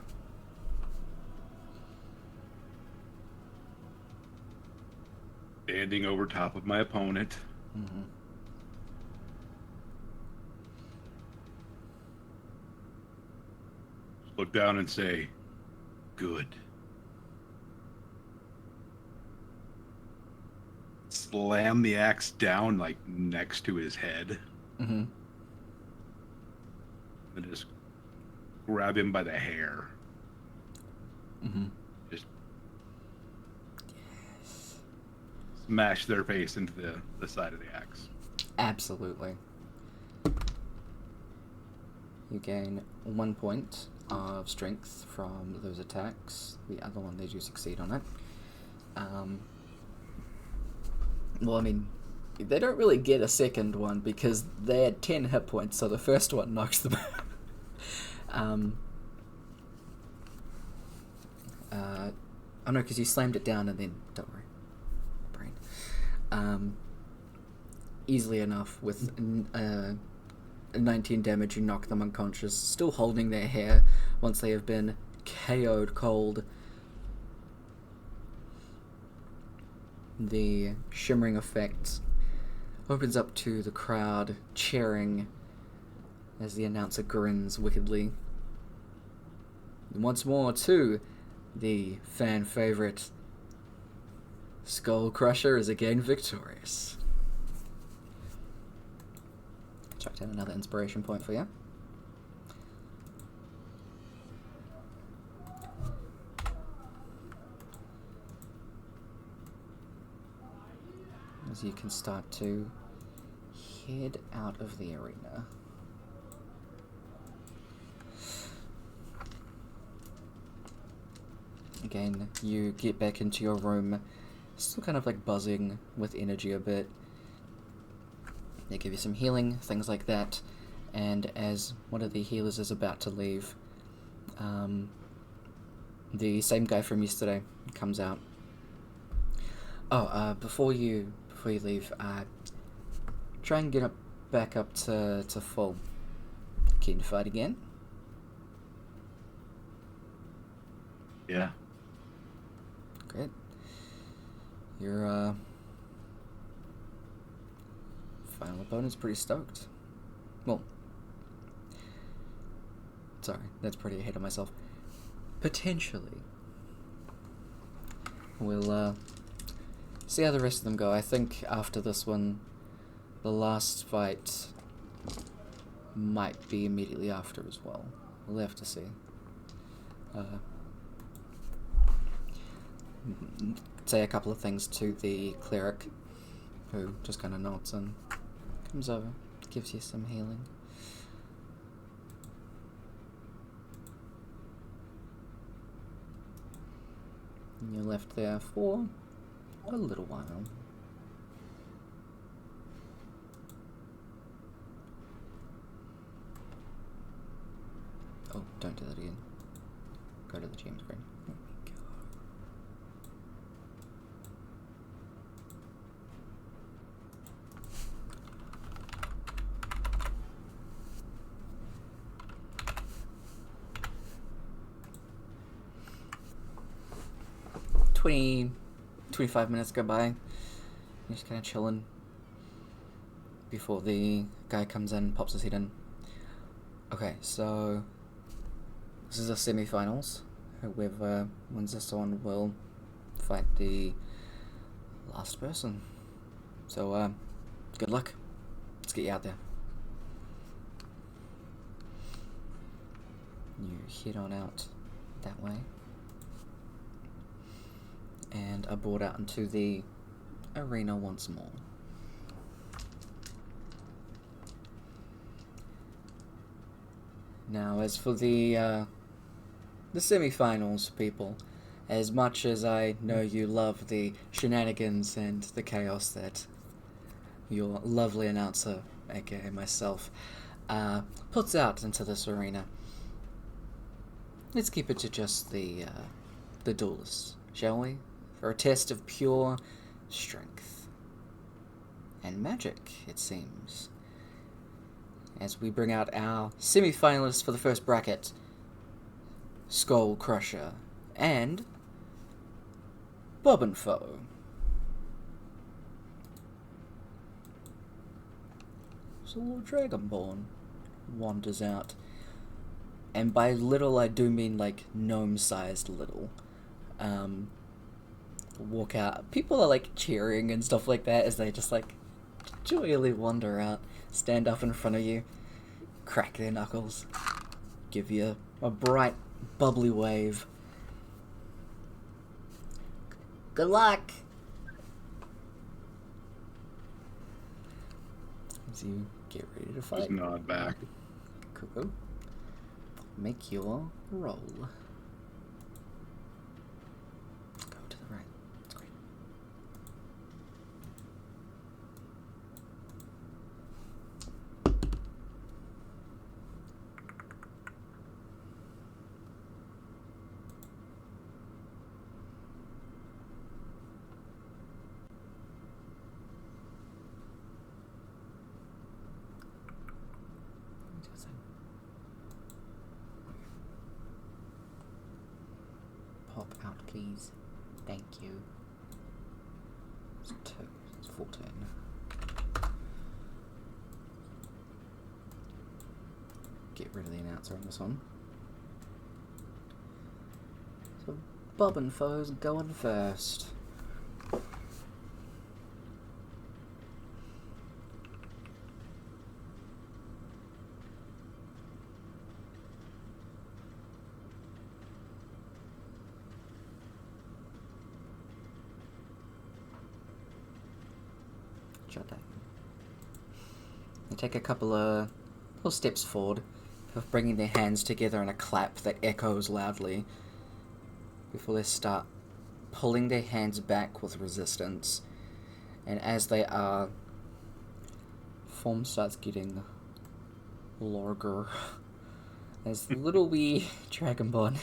Speaker 2: Standing over top of my opponent.
Speaker 1: Mm-hmm.
Speaker 2: Look down and say, good. Slam the axe down like next to his head.
Speaker 1: Mm-hmm.
Speaker 2: And just grab him by the hair.
Speaker 1: Mm-hmm.
Speaker 2: Just smash their face into the side of the axe.
Speaker 1: Absolutely. You gain 1 point of strength from those attacks. The other one, they do succeed on it. Well, I mean, they don't really get a second one because they had 10 hit points, so the first one knocks them out. Oh no, because you slammed it down and then, don't worry, brain. Easily enough, with 19 damage, you knock them unconscious, still holding their hair once they have been KO'd cold. The shimmering effect opens up to the crowd cheering as the announcer grins wickedly. And once more to the fan favorite, Skull Crusher is again victorious. Chuck down another inspiration point for you. As you can start to head out of the arena. Again, you get back into your room, still kind of like buzzing with energy a bit. They give you some healing, things like that, and as one of the healers is about to leave, the same guy from yesterday comes out. Oh, before you leave, try and get back up to full. Keen to fight again?
Speaker 2: Yeah.
Speaker 1: Great. Your final opponent's pretty stoked. Well, sorry, that's pretty ahead of myself. Potentially. We'll see how the rest of them go. I think after this one, the last fight might be immediately after as well. We'll have to see. Say a couple of things to the cleric, who just kind of nods and comes over, gives you some healing. And you're left there for a little while. Oh, don't do that again. go to the GM screen. There we go. Twenty 25 minutes go by. You're just kind of chilling before the guy comes in, pops his head in. Okay, so this is the semi-finals. Whoever wins this one will fight the last person. So, good luck. Let's get you out there. You head on out that way. And are brought out into the arena once more. Now, as for the semi-finals, people, as much as I know you love the shenanigans and the chaos that your lovely announcer, aka myself, puts out into this arena, let's keep it to just the duelists, shall we? For a test of pure strength and magic, it seems. As we bring out our semi-finalists for the first bracket, Skull Crusher and Bob and Foe. So Lord Dragonborn wanders out, and by little I do mean like gnome-sized little. Walk out. People are like cheering and stuff like that as they just like joyfully wander out, stand up in front of you, crack their knuckles, give you a bright, bubbly wave. Good luck! As you get ready to fight.
Speaker 2: Just nod back.
Speaker 1: Cuckoo. Make your roll. Go to the right. It's great. Pop out, please. Thank you. It's 2. It's 14. Get rid of the announcer on this one. So, Bob and Foe's going first. Shut that. They take a couple of little steps forward, of bringing their hands together in a clap that echoes loudly, before they start pulling their hands back with resistance. And as they are, form starts getting larger, as little wee Dragonborn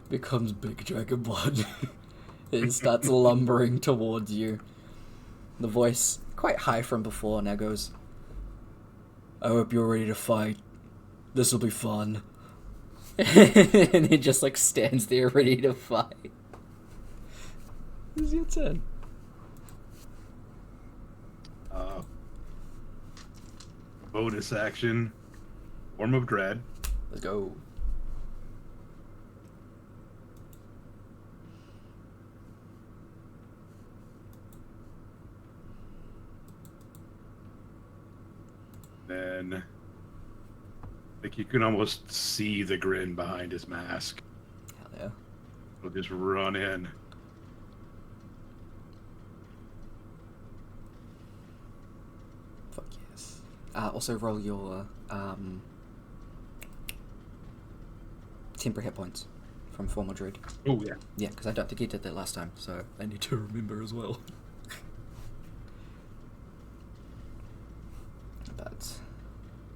Speaker 1: becomes big Dragonborn. It starts lumbering towards you. The voice, quite high from before, now goes, I hope you're ready to fight. This'll be fun. And he just like stands there ready to fight. This is your turn.
Speaker 2: Bonus action. Form of Dread.
Speaker 1: Let's go.
Speaker 2: Then, like, you can almost see the grin behind his mask.
Speaker 1: Hell yeah.
Speaker 2: He'll just run in.
Speaker 1: Fuck yes. Also roll your temporary hit points from former druid.
Speaker 2: Oh, yeah.
Speaker 1: Yeah, because I don't think you did that last time, so I need to remember as well. But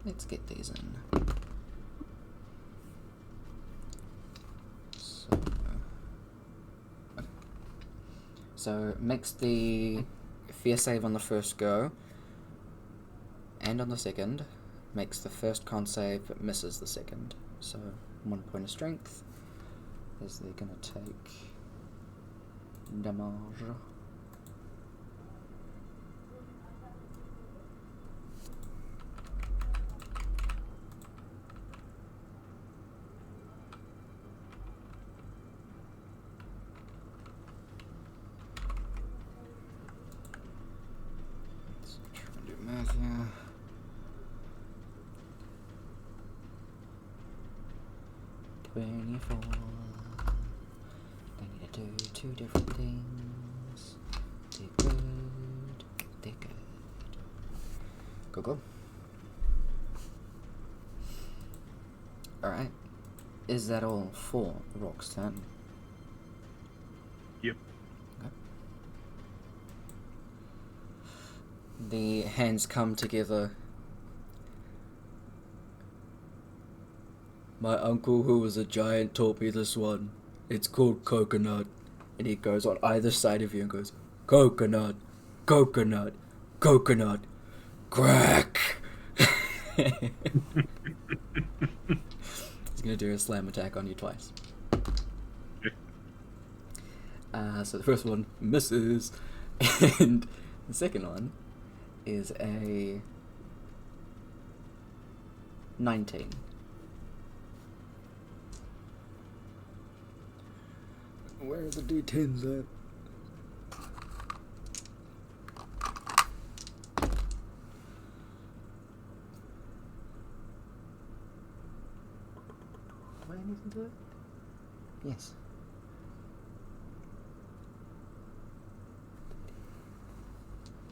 Speaker 1: let's get these in. So makes the fear save on the first go, and on the second. Makes the first con save, but misses the second. So 1 point of strength. As they're gonna take damage. Let's try and do math here. They need to do two different things. They're good. They're good. Go. Alright. Is that all for Rhourke's turn?
Speaker 2: Yep.
Speaker 1: Okay. The hands come together. My uncle, who was a giant, taught me this one. It's called coconut. And he goes on either side of you and goes, coconut, coconut, coconut, crack. He's gonna do a slam attack on you twice. So the first one misses, and the second one is a 19. Where are the D10s at? Do I anything to it? Yes.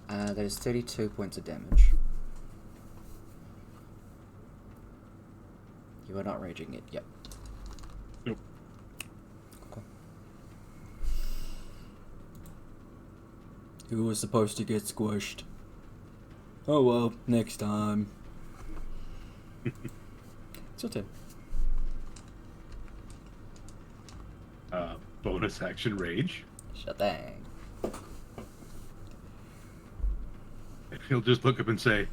Speaker 1: That is 32 points of damage. You are not raging it, yep.
Speaker 2: Nope.
Speaker 1: Cool. You were supposed to get squished. Oh well, next time. It's your turn.
Speaker 2: Bonus action rage.
Speaker 1: Shut dang.
Speaker 2: He'll just look up and say,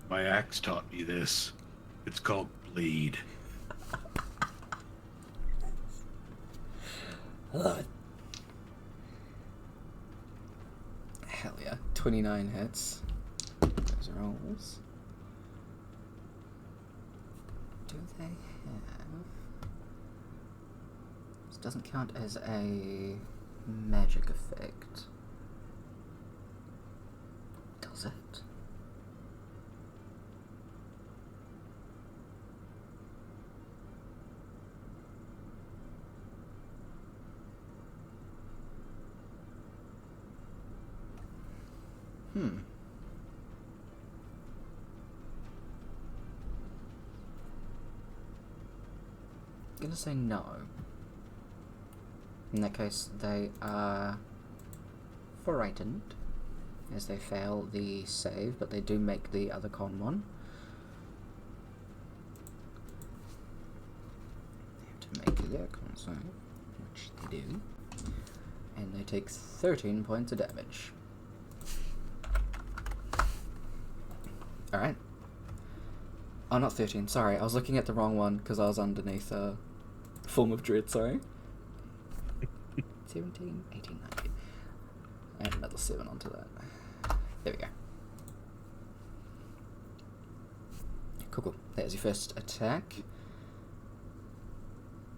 Speaker 2: my axe taught me this. It's called bleed.
Speaker 1: I love it. Hell yeah. 29 hits. Those rolls. Do they have... This doesn't count as a magic effect. Does it? I'm gonna say no. In that case, they are frightened as they fail the save, but they do make the other con one. They have to make their con save, which they do, and they take 13 points of damage. Alright. Oh, not 13, sorry. I was looking at the wrong one because I was underneath Form of Dread, sorry. 17, 18, 19. And another 7 onto that. There we go. Cool. That is your first attack.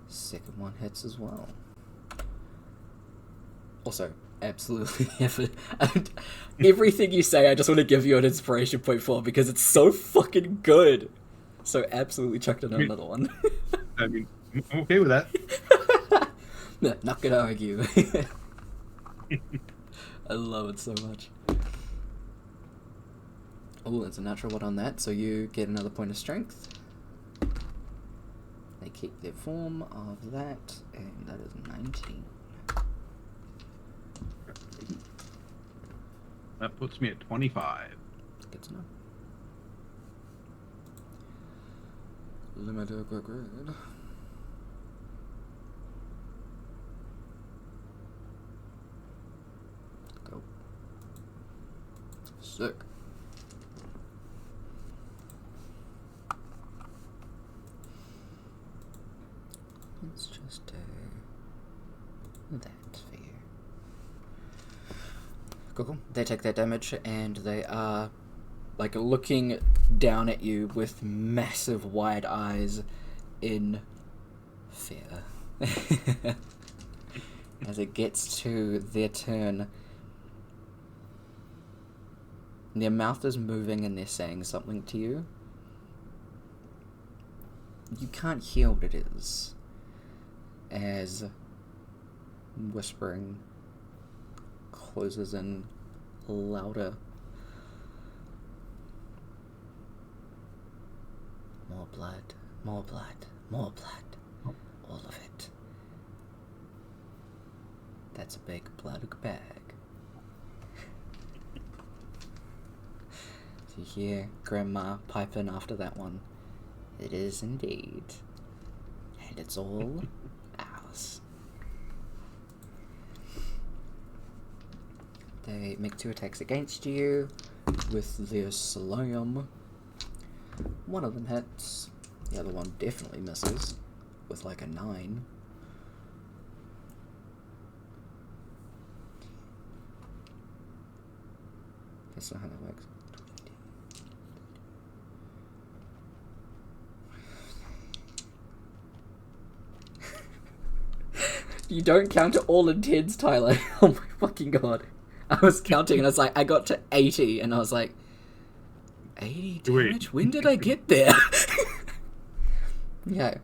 Speaker 1: Second one hits as well. Also, absolutely everything you say I just want to give you an inspiration point for because it's so fucking good. So absolutely chucked in another one.
Speaker 2: I mean, I'm okay with that.
Speaker 1: No, not gonna argue. I love it so much. Oh, that's a natural one on that, so you get another point of strength. They keep their form of that, and that is 19.
Speaker 2: That puts me at 25.
Speaker 1: Good to know. Limited grade. Sick. Let's just do that for you. Cool. They take that damage and they are like looking down at you with massive wide eyes in fear. As it gets to their turn, their mouth is moving and they're saying something to you. You can't hear what it is, as whispering closes in louder. More blood, more blood, more blood, all of it. That's a big blood bag. So you hear Grandma pipe in after that one. It is indeed. And it's all ours. They make 2 attacks against you with their slam. One of them hits. The other one definitely misses with like a 9. That's not how that works. You don't count it all in tens, Tyler. Oh my fucking god. I was counting and I was like, I got to 80 and I was like, 80 damage? When did I get there? Yeah.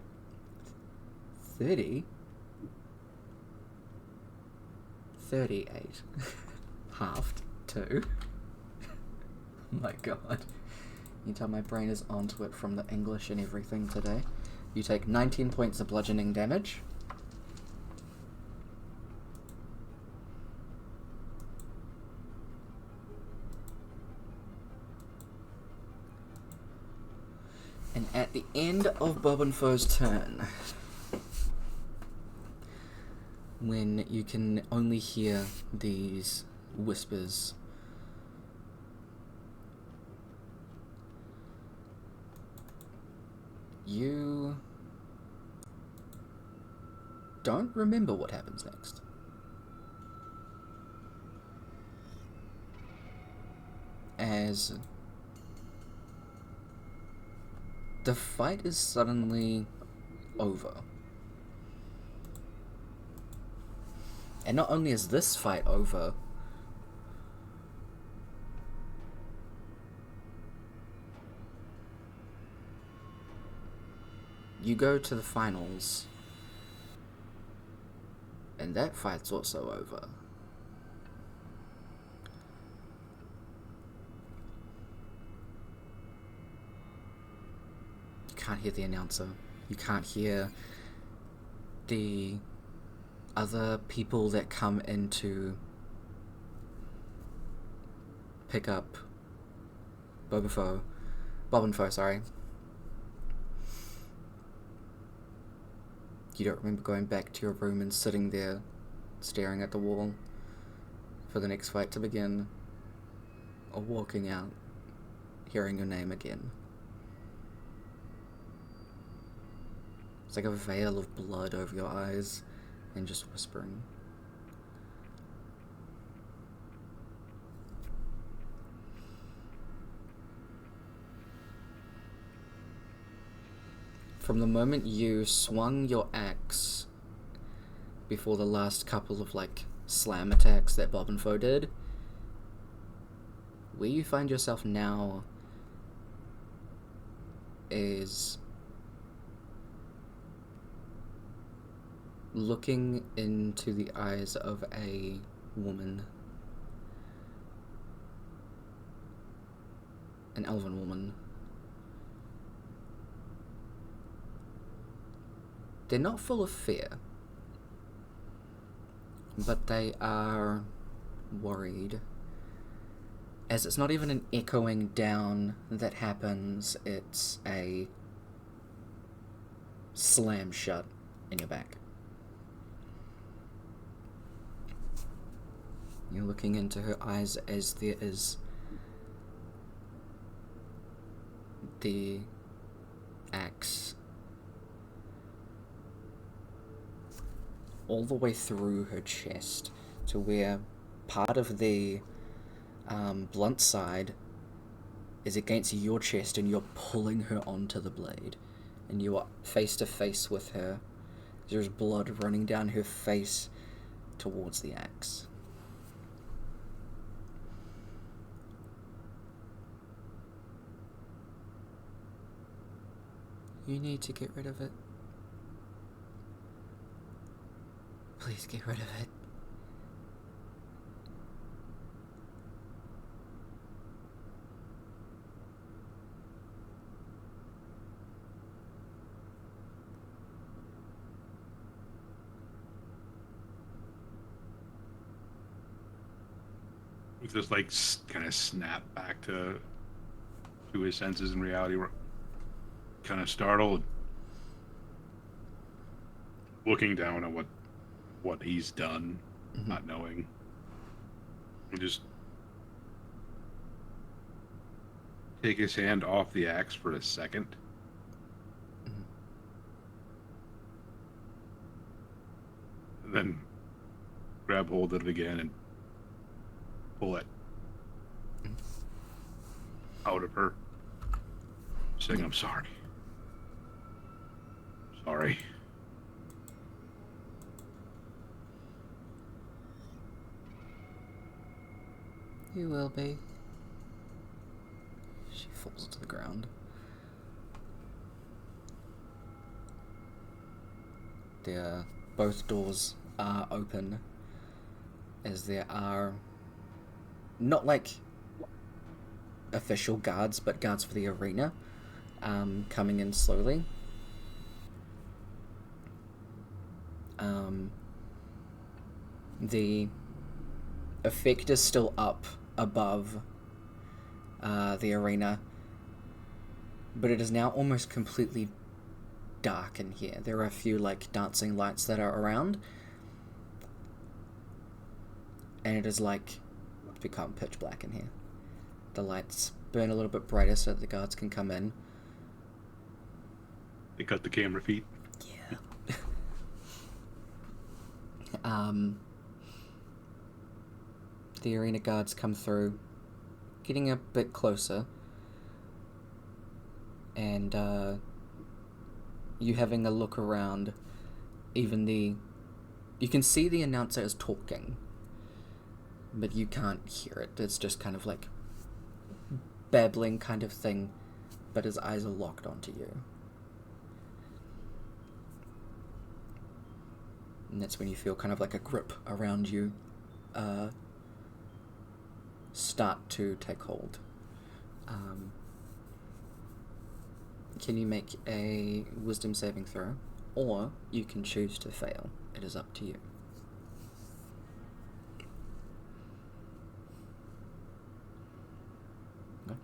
Speaker 1: 30. 38. Halved. 2. Oh my god. You tell my brain is onto it from the English and everything today. You take 19 points of bludgeoning damage. And at the end of Bob and Foe's turn, when you can only hear these whispers, you don't remember what happens next. As the fight is suddenly over. And not only is this fight over, you go to the finals, and that fight's also over. You can't hear the announcer. You can't hear the other people that come in to pick up Bob and Foe, sorry. You don't remember going back to your room and sitting there staring at the wall for the next fight to begin, or walking out hearing your name again. It's like a veil of blood over your eyes and just whispering. From the moment you swung your axe before the last couple of like slam attacks that Bob and Foe did, where you find yourself now is looking into the eyes of a woman, an elven woman. They're not full of fear, but they are worried, as it's not even an echoing down that happens, it's a slam shut in your back. You're looking into her eyes as there is the axe all the way through her chest to where part of the blunt side is against your chest, and you're pulling her onto the blade, and you are face to face with her. There's blood running down her face towards the axe. You need to get rid of it. Please get rid of it.
Speaker 2: Just like kind of snap back to his senses in reality. We're kind of startled, looking down at what he's done, not knowing. We just take his hand off the axe for a second. And then grab hold of it again and pull it out of her, saying, I'm sorry. Sorry.
Speaker 1: You will be. She falls to the ground. Both doors are open, as there are not like official guards, but guards for the arena coming in slowly. The effect is still up above the arena, but it is now almost completely dark in here. There are a few like dancing lights that are around, and it is like become pitch black in here. The lights burn a little bit brighter so that the guards can come in.
Speaker 2: They cut the camera feed.
Speaker 1: Yeah. The arena guards come through, getting a bit closer, and you having a look around, you can see the announcer is talking, but you can't hear it. It's just kind of like babbling kind of thing, but his eyes are locked onto you. And that's when you feel kind of like a grip around you start to take hold. Can you make a wisdom saving throw? Or you can choose to fail. It is up to you. Okay.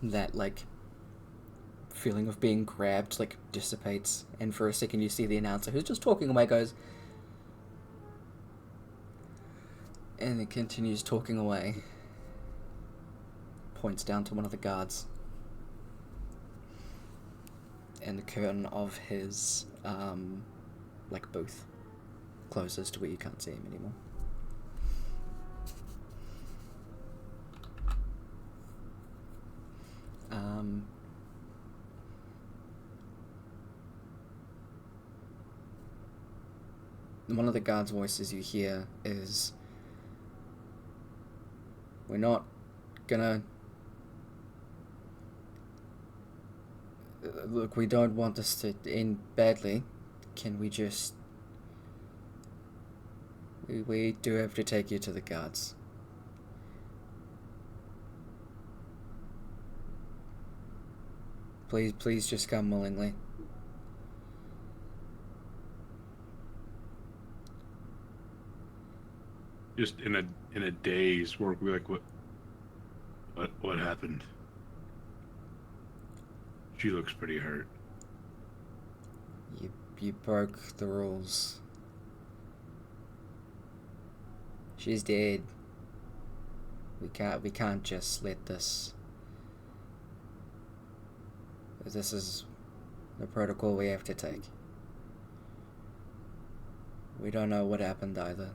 Speaker 1: That, like, feeling of being grabbed, like, dissipates, and for a second you see the announcer who's just talking away goes, and it continues talking away. Points down to one of the guards, and the curtain of his like booth closes to where you can't see him anymore. One of the guards' voices you hear is, we're not gonna... Look, we don't want this to end badly. Can we just... We do have to take you to the guards. Please just come willingly.
Speaker 2: Just in a daze, Rhourke will be like, what happened? She looks pretty hurt.
Speaker 1: You broke the rules. She's dead. We can't just let this This is the protocol we have to take. We don't know what happened either.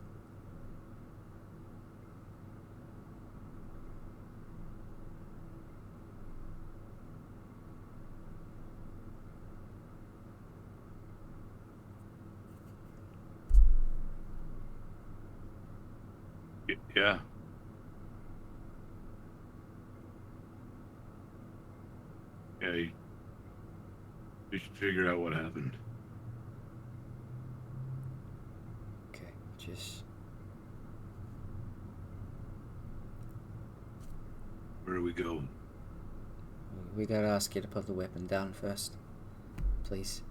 Speaker 2: Yeah. Yeah, you should figure out what happened.
Speaker 1: Okay, just...
Speaker 2: Where do we go?
Speaker 1: We gotta ask you to put the weapon down first. Please.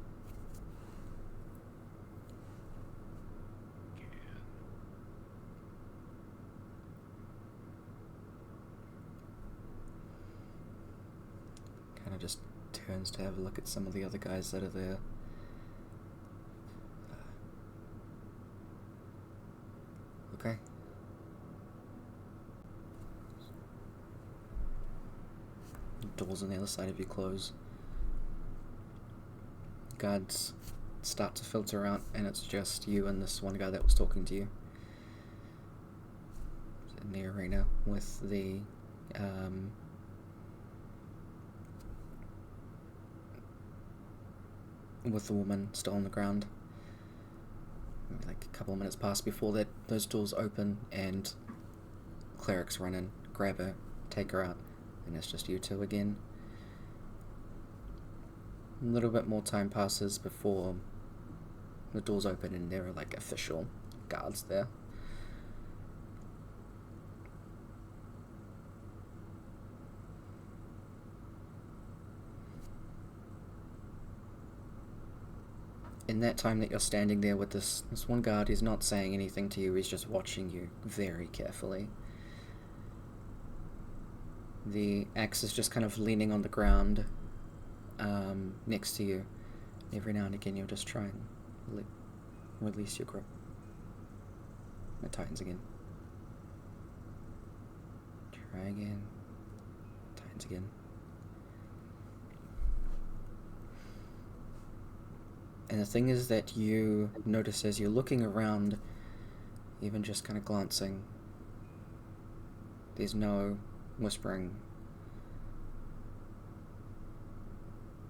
Speaker 1: Kind of just turns to have a look at some of the other guys that are there. Okay. Doors on the other side of you close. Guards start to filter out, and it's just you and this one guy that was talking to you in the arena with the woman still on the ground. Like a couple of minutes pass before that those doors open and clerics run in, grab her, take her out, and it's just you two again. A little bit more time passes before the doors open and there are like official guards there. In that time that you're standing there with this one guard, he's not saying anything to you, he's just watching you very carefully. The axe is just kind of leaning on the ground next to you. Every now and again you'll just try and release your grip. It tightens again. Try again. Tightens again. And the thing is that you notice as you're looking around, even just kind of glancing, there's no whispering.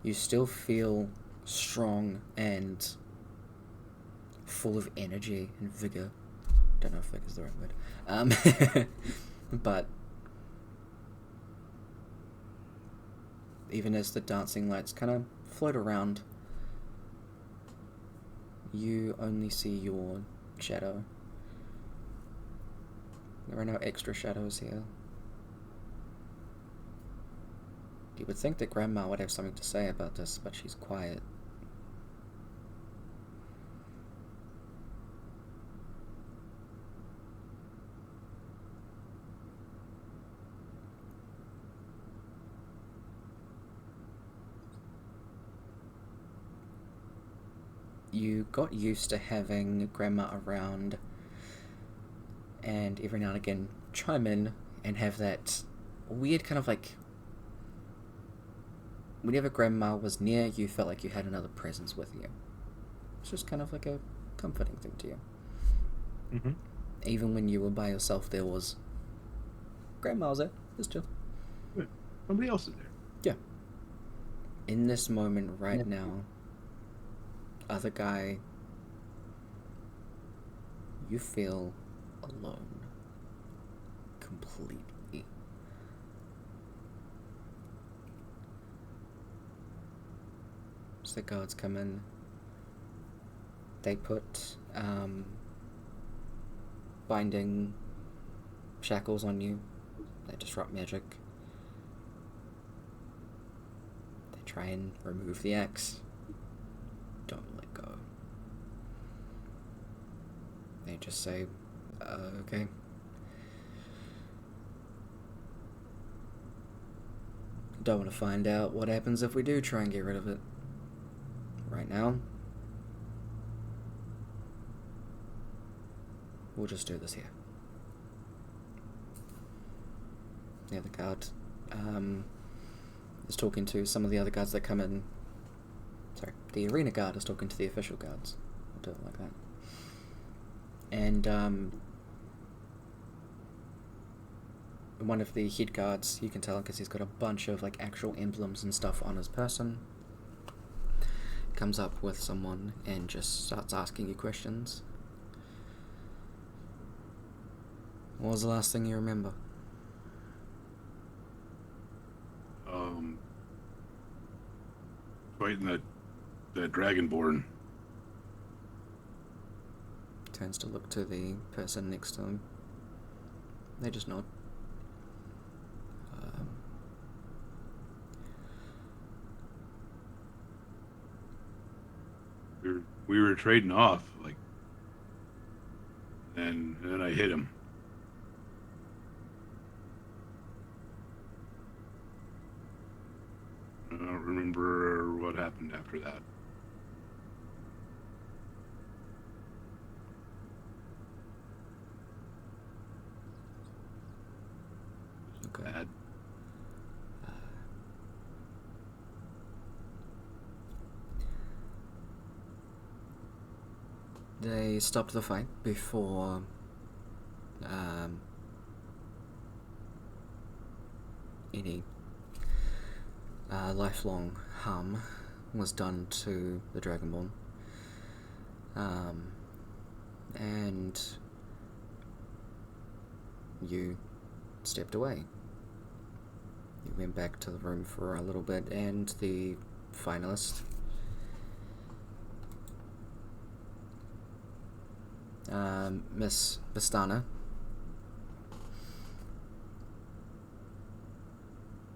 Speaker 1: You still feel strong and full of energy and vigor. Don't know if vigor is the right word. But even as the dancing lights kind of float around, you only see your shadow. There are no extra shadows here. You would think that Grandma would have something to say about this, but she's quiet. You got used to having Grandma around and every now and again chime in and have that weird kind of like, whenever Grandma was near, you felt like you had another presence with you. It's just kind of like a comforting thing to you.
Speaker 3: Mm-hmm.
Speaker 1: Even when you were by yourself, there was Grandma was there. It's chill.
Speaker 3: Good. Somebody else is there.
Speaker 1: Yeah. In this moment right now, other guy, you feel alone. Completely. So the guards come in. They put binding shackles on you. They disrupt magic. They try and remove the axe. Don't let go. They just say, okay. Don't want to find out what happens if we do try and get rid of it. Right now, we'll just do this here. The other guard, is talking to some of the other guards that come in. Sorry, the arena guard is talking to the official guards. I'll do it like that. And one of the head guards, you can tell because he's got a bunch of like actual emblems and stuff on his person, comes up with someone and just starts asking you questions. What was the last thing you remember?
Speaker 2: Fighting that dragonborn.
Speaker 1: Turns to look to the person next to him. They just nod.
Speaker 2: We were trading off, like, and then I hit him. I don't remember what happened after that.
Speaker 1: Okay.
Speaker 2: Bad.
Speaker 1: They stopped the fight before any lifelong harm was done to the Dragonborn. And you stepped away. You went back to the room for a little bit, and the finalist, Miss Vistana,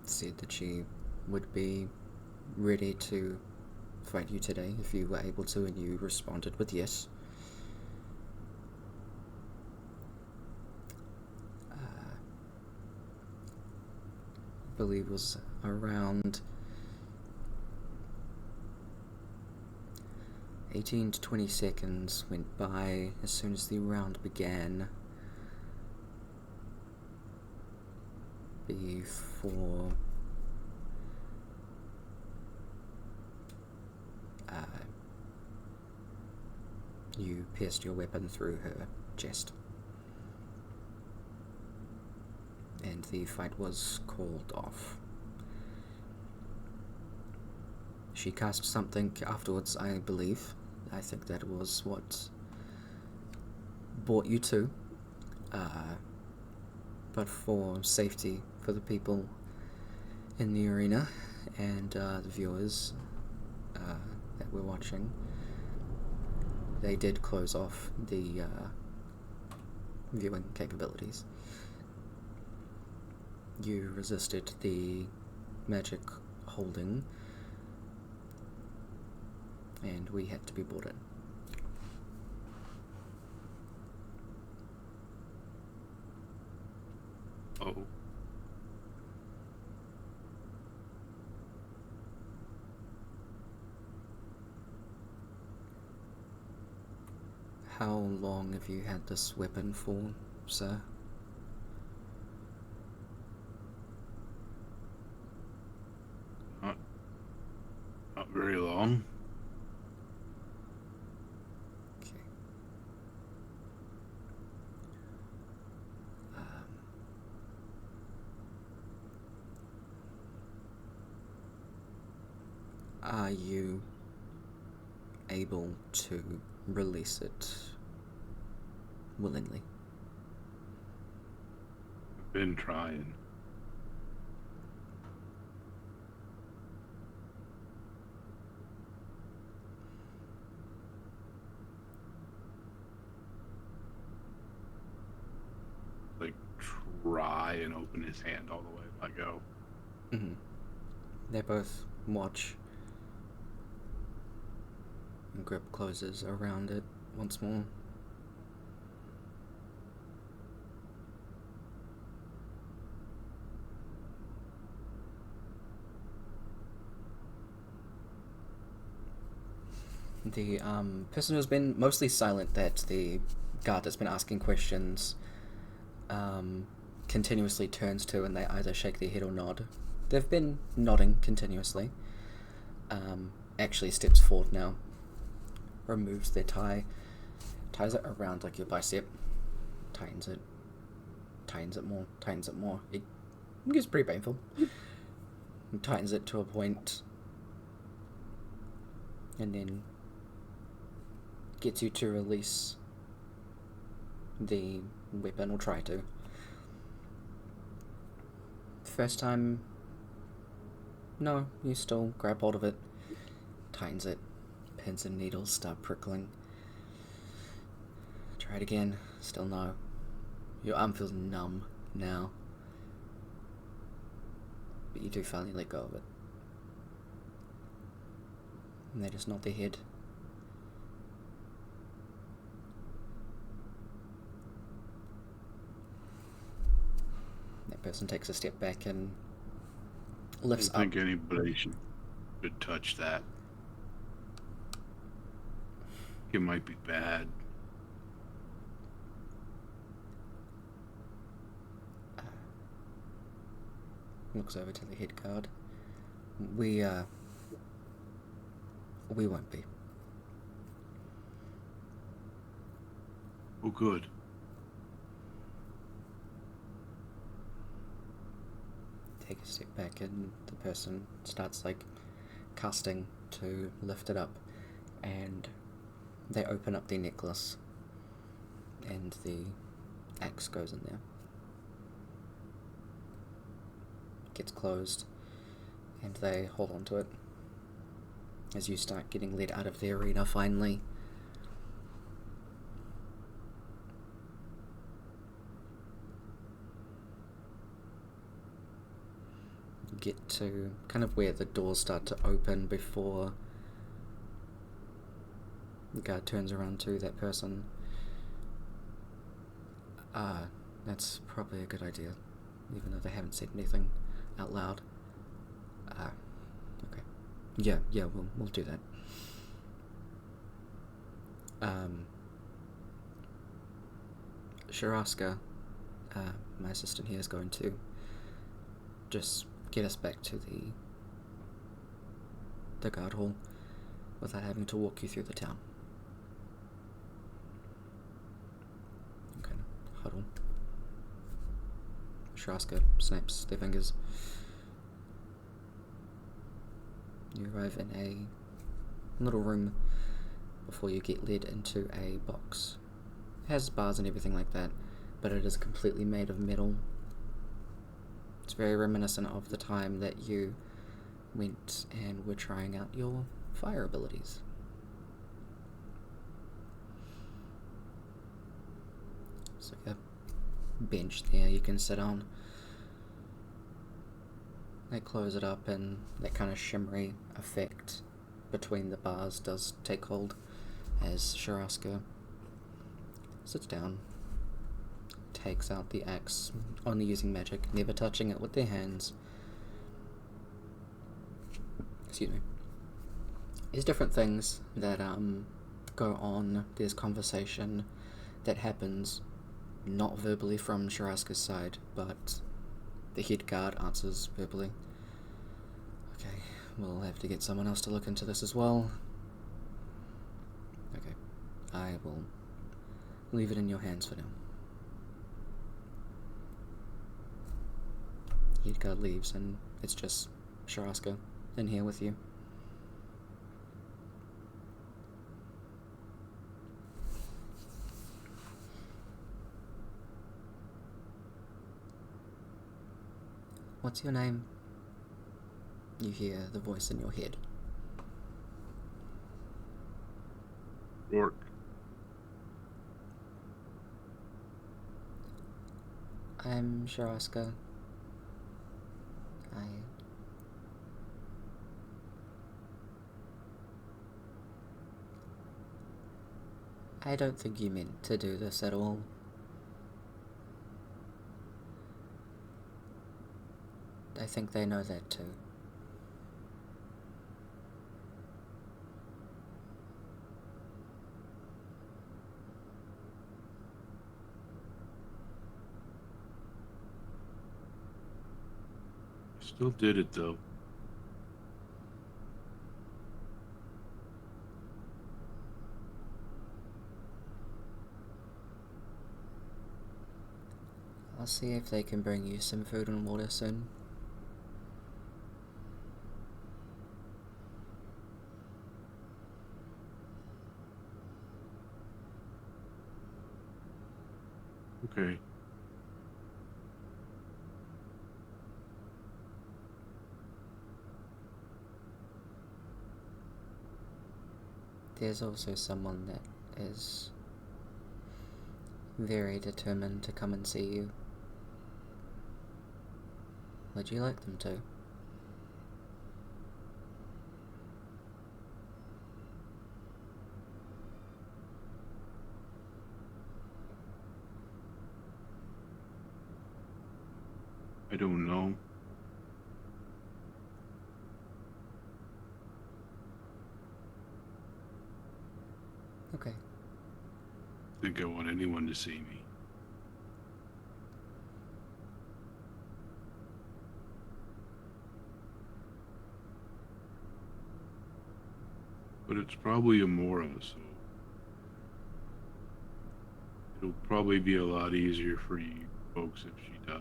Speaker 1: said that she would be ready to fight you today if you were able to, and you responded with yes. I believe it was around 18 to 20 seconds went by as soon as the round began before you pierced your weapon through her chest, and the fight was called off. She cast something afterwards, I believe. I think that was what brought you to. But for safety for the people in the arena and the viewers that were watching, they did close off the viewing capabilities. You resisted the magic holding, and we had to be brought in.
Speaker 2: Oh.
Speaker 1: How long have you had this weapon for, sir?
Speaker 2: Not very long.
Speaker 1: Okay. Are you able to release it willingly?
Speaker 2: I've been trying. Like, try and open his hand all the way. Let go.
Speaker 1: Mm-hmm. They both watch. And grip closes around it once more. The person who's been mostly silent, that the guard that's been asking questions, continuously turns to, and they either shake their head or nod. they've been nodding continuously. Actually steps forward now, removes their tie, ties it around like your bicep, tightens it more. It gets pretty painful. And tightens it to a point, and then gets you to release the weapon, or try to. First time, no, you still grab hold of it, tightens it, pins and needles start prickling. Try it again, still no. Your arm feels numb now, but you do finally let go of it. And they just nod their head. That person takes a step back and lifts up.
Speaker 2: I don't think anybody should touch that. It might be bad.
Speaker 1: Looks over to the head guard. We won't be.
Speaker 2: Oh, good.
Speaker 1: Take a step back, and the person starts like casting to lift it up, and they open up their necklace, and the axe goes in there. Gets closed, and they hold on to it as you start getting led out of the arena finally. Get to kind of where the doors start to open before the guard turns around to that person. That's probably a good idea, even though they haven't said anything out loud. Okay. Yeah, we'll do that. Sharaska, my assistant here, is going to just get us back to the guard hall without having to walk you through the town. Okay, huddle. Sharaska snaps their fingers. You arrive in a little room before you get led into a box. It has bars and everything like that, but it is completely made of metal. It's very reminiscent of the time that you went and were trying out your fire abilities. It's like a bench there you can sit on. They close it up, and that kind of shimmery effect between the bars does take hold as Sharaska sits down, takes out the axe, only using magic, never touching it with their hands. Excuse me. There's different things that go on. There's conversation that happens not verbally from Sharaska's side, but the head guard answers verbally. Okay, we'll have to get someone else to look into this as well. Okay, I will leave it in your hands for now. Head guard leaves, and it's just Sharaska in here with you. What's your name? You hear the voice in your head.
Speaker 2: Rhourke.
Speaker 1: I'm Sharaska. I don't think you meant to do this at all. I think they know that too.
Speaker 2: Still did it though.
Speaker 1: I'll see if they can bring you some food and water soon.
Speaker 2: Okay.
Speaker 1: There's also someone that is very determined to come and see you. Would you like them to?
Speaker 2: I don't know.
Speaker 1: Okay.
Speaker 2: I think I want anyone to see me. But it's probably Amora, so it'll probably be a lot easier for you folks if she does.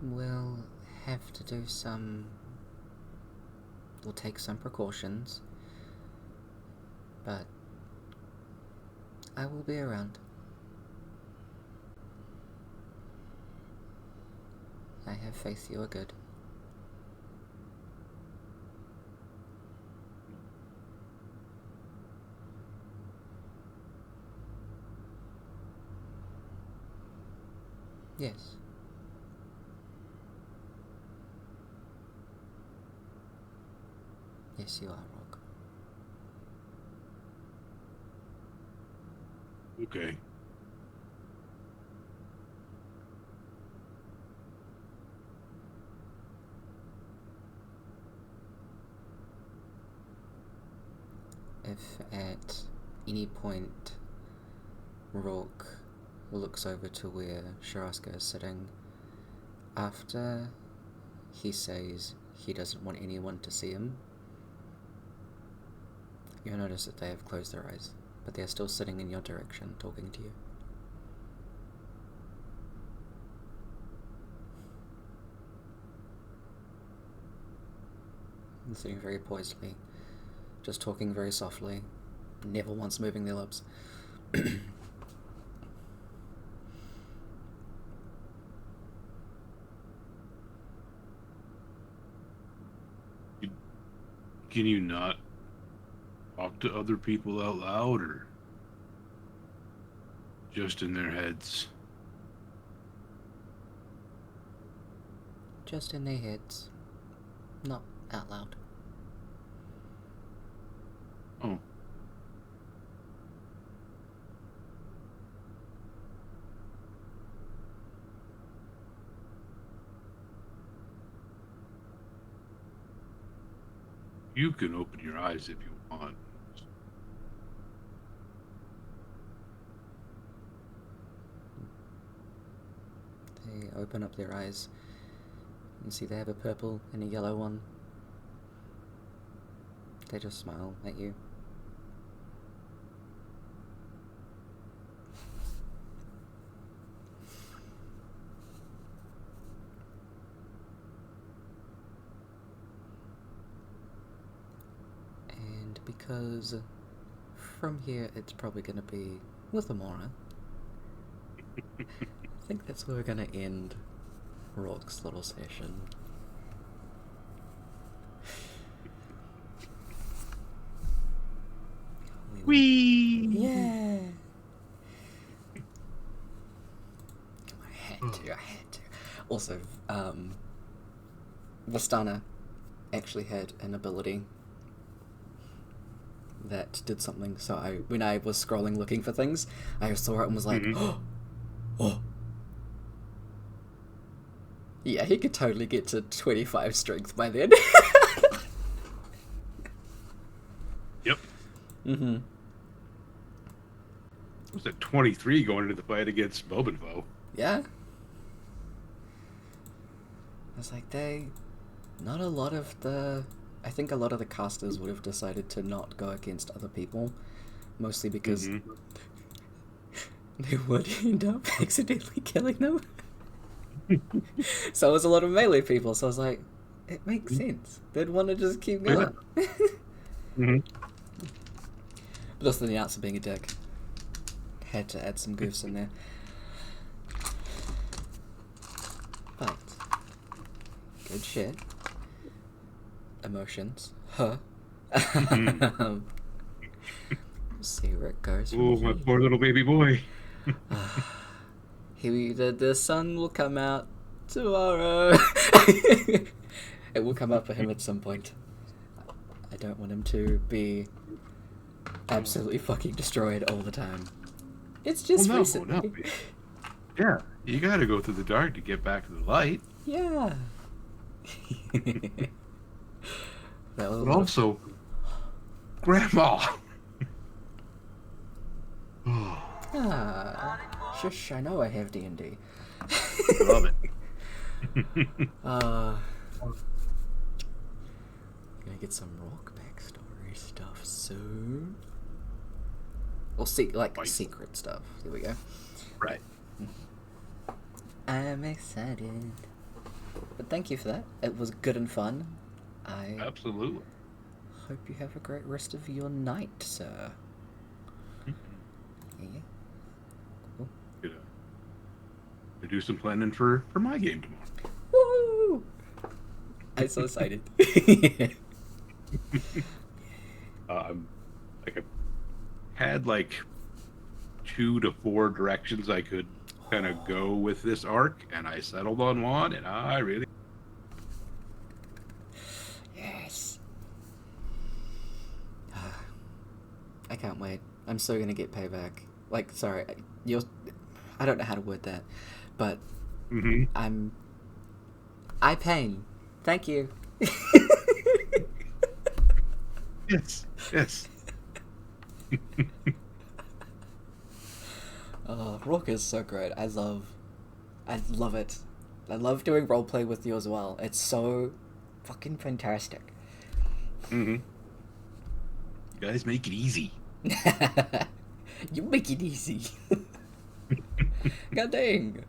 Speaker 1: We'll have to do some... We'll take some precautions, but I will be around. I have faith you are good. Yes. Yes, you are, Rhourke.
Speaker 2: Okay.
Speaker 1: If at any point Rhourke looks over to where Sharaska is sitting, after he says he doesn't want anyone to see him, you'll notice that they have closed their eyes, but they're still sitting in your direction, talking to you. And sitting very poisedly, just talking very softly, never once moving their lips.
Speaker 2: Can you not talk to other people out loud, or just in their heads?
Speaker 1: Just in their heads, not out loud.
Speaker 2: Oh. You can open your eyes if you want.
Speaker 1: They open up their eyes. You see they have a purple and a yellow one. They just smile at you. And because from here it's probably going to be with Amora, I think that's where we're going to end Rhourke's little session.
Speaker 2: Whee!
Speaker 1: Yeah! I had to. Also, Vistana actually had an ability that did something, so when I was scrolling looking for things, I saw it and was like, oh! Yeah, he could totally get to 25 strength by then.
Speaker 2: Yep.
Speaker 1: Mm-hmm.
Speaker 2: was at 23 going into the fight against Bobenvo.
Speaker 1: Yeah. It's like not a lot of the... I think a lot of the casters would have decided to not go against other people, mostly because they would end up accidentally killing them. So it was a lot of melee people, so I was like, it makes sense. They'd want to just keep going. But also the answer being a dick. Had to add some goofs in there. But good shit. Emotions. Huh. See where it goes.
Speaker 2: Oh, my poor little baby boy.
Speaker 1: The sun will come out tomorrow. It will come up for him at some point. I don't want him to be absolutely fucking destroyed all the time. It's just recently.
Speaker 2: No. Yeah, you gotta go through the dark to get back to the light.
Speaker 1: Yeah.
Speaker 2: But also, Grandma.
Speaker 1: Shush, I know I have D&D.
Speaker 2: Love it.
Speaker 1: Gonna get some Rhourke backstory stuff soon. Or secret stuff. There we go.
Speaker 2: Right.
Speaker 1: I'm excited. But thank you for that. It was good and fun. I
Speaker 2: Absolutely.
Speaker 1: hope you have a great rest of your night, sir. Yeah. Cool.
Speaker 2: To do some planning for my game tomorrow.
Speaker 1: Woo! I'm so excited.
Speaker 2: I had like 2 to 4 directions I could kind of go with this arc, and I settled on one, and I really...
Speaker 1: Yes. I can't wait. I'm so gonna get payback. Like, sorry, I don't know how to word that, but I pain. Thank you.
Speaker 2: Yes.
Speaker 1: Rhourke is so great. I love it. I love doing roleplay with you as well. It's so fucking fantastic.
Speaker 2: You guys make it easy.
Speaker 1: You make it easy. God dang.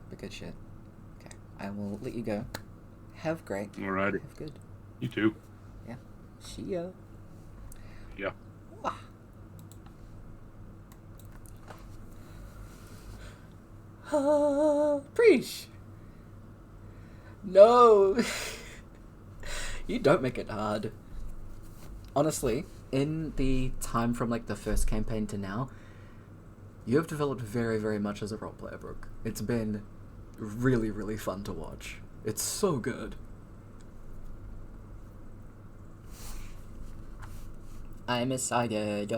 Speaker 1: But good shit. Okay, I will let you go. Have great.
Speaker 2: Alrighty.
Speaker 1: Have good.
Speaker 2: You too.
Speaker 1: Yeah. See ya.
Speaker 2: Yeah.
Speaker 1: Preach. No. You don't make it hard. Honestly, in the time from like the first campaign to now, you have developed very, very much as a role player, Brooke. It's been really, really fun to watch. It's so good. I'm excited.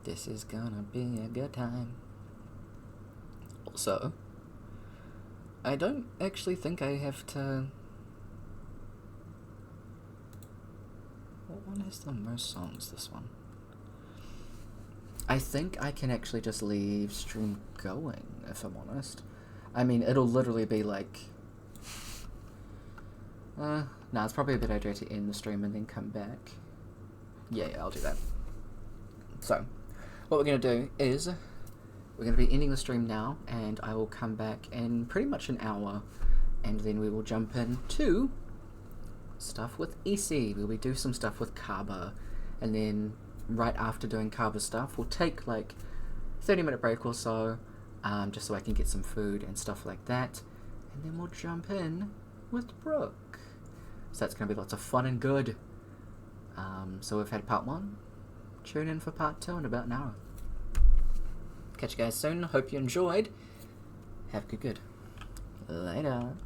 Speaker 1: This is gonna be a good time. Also, I don't actually think I have to... What one has the most songs, this one? I think I can actually just leave stream going, if I'm honest. I mean, it'll literally be like... it's probably a bit idea to end the stream and then come back. Yeah, I'll do that. So, what we're going to do is, we're going to be ending the stream now, and I will come back in pretty much an hour, and then we will jump into stuff with Ece. We'll do some stuff with Kaba, and then right after doing Kaba stuff, we'll take like 30-minute break or so, just so I can get some food and stuff like that, and then we'll jump in with Brooke. So that's going to be lots of fun and good. So we've had part 1. Tune in for part 2 in about an hour. Catch you guys soon. Hope you enjoyed. Have good. Later.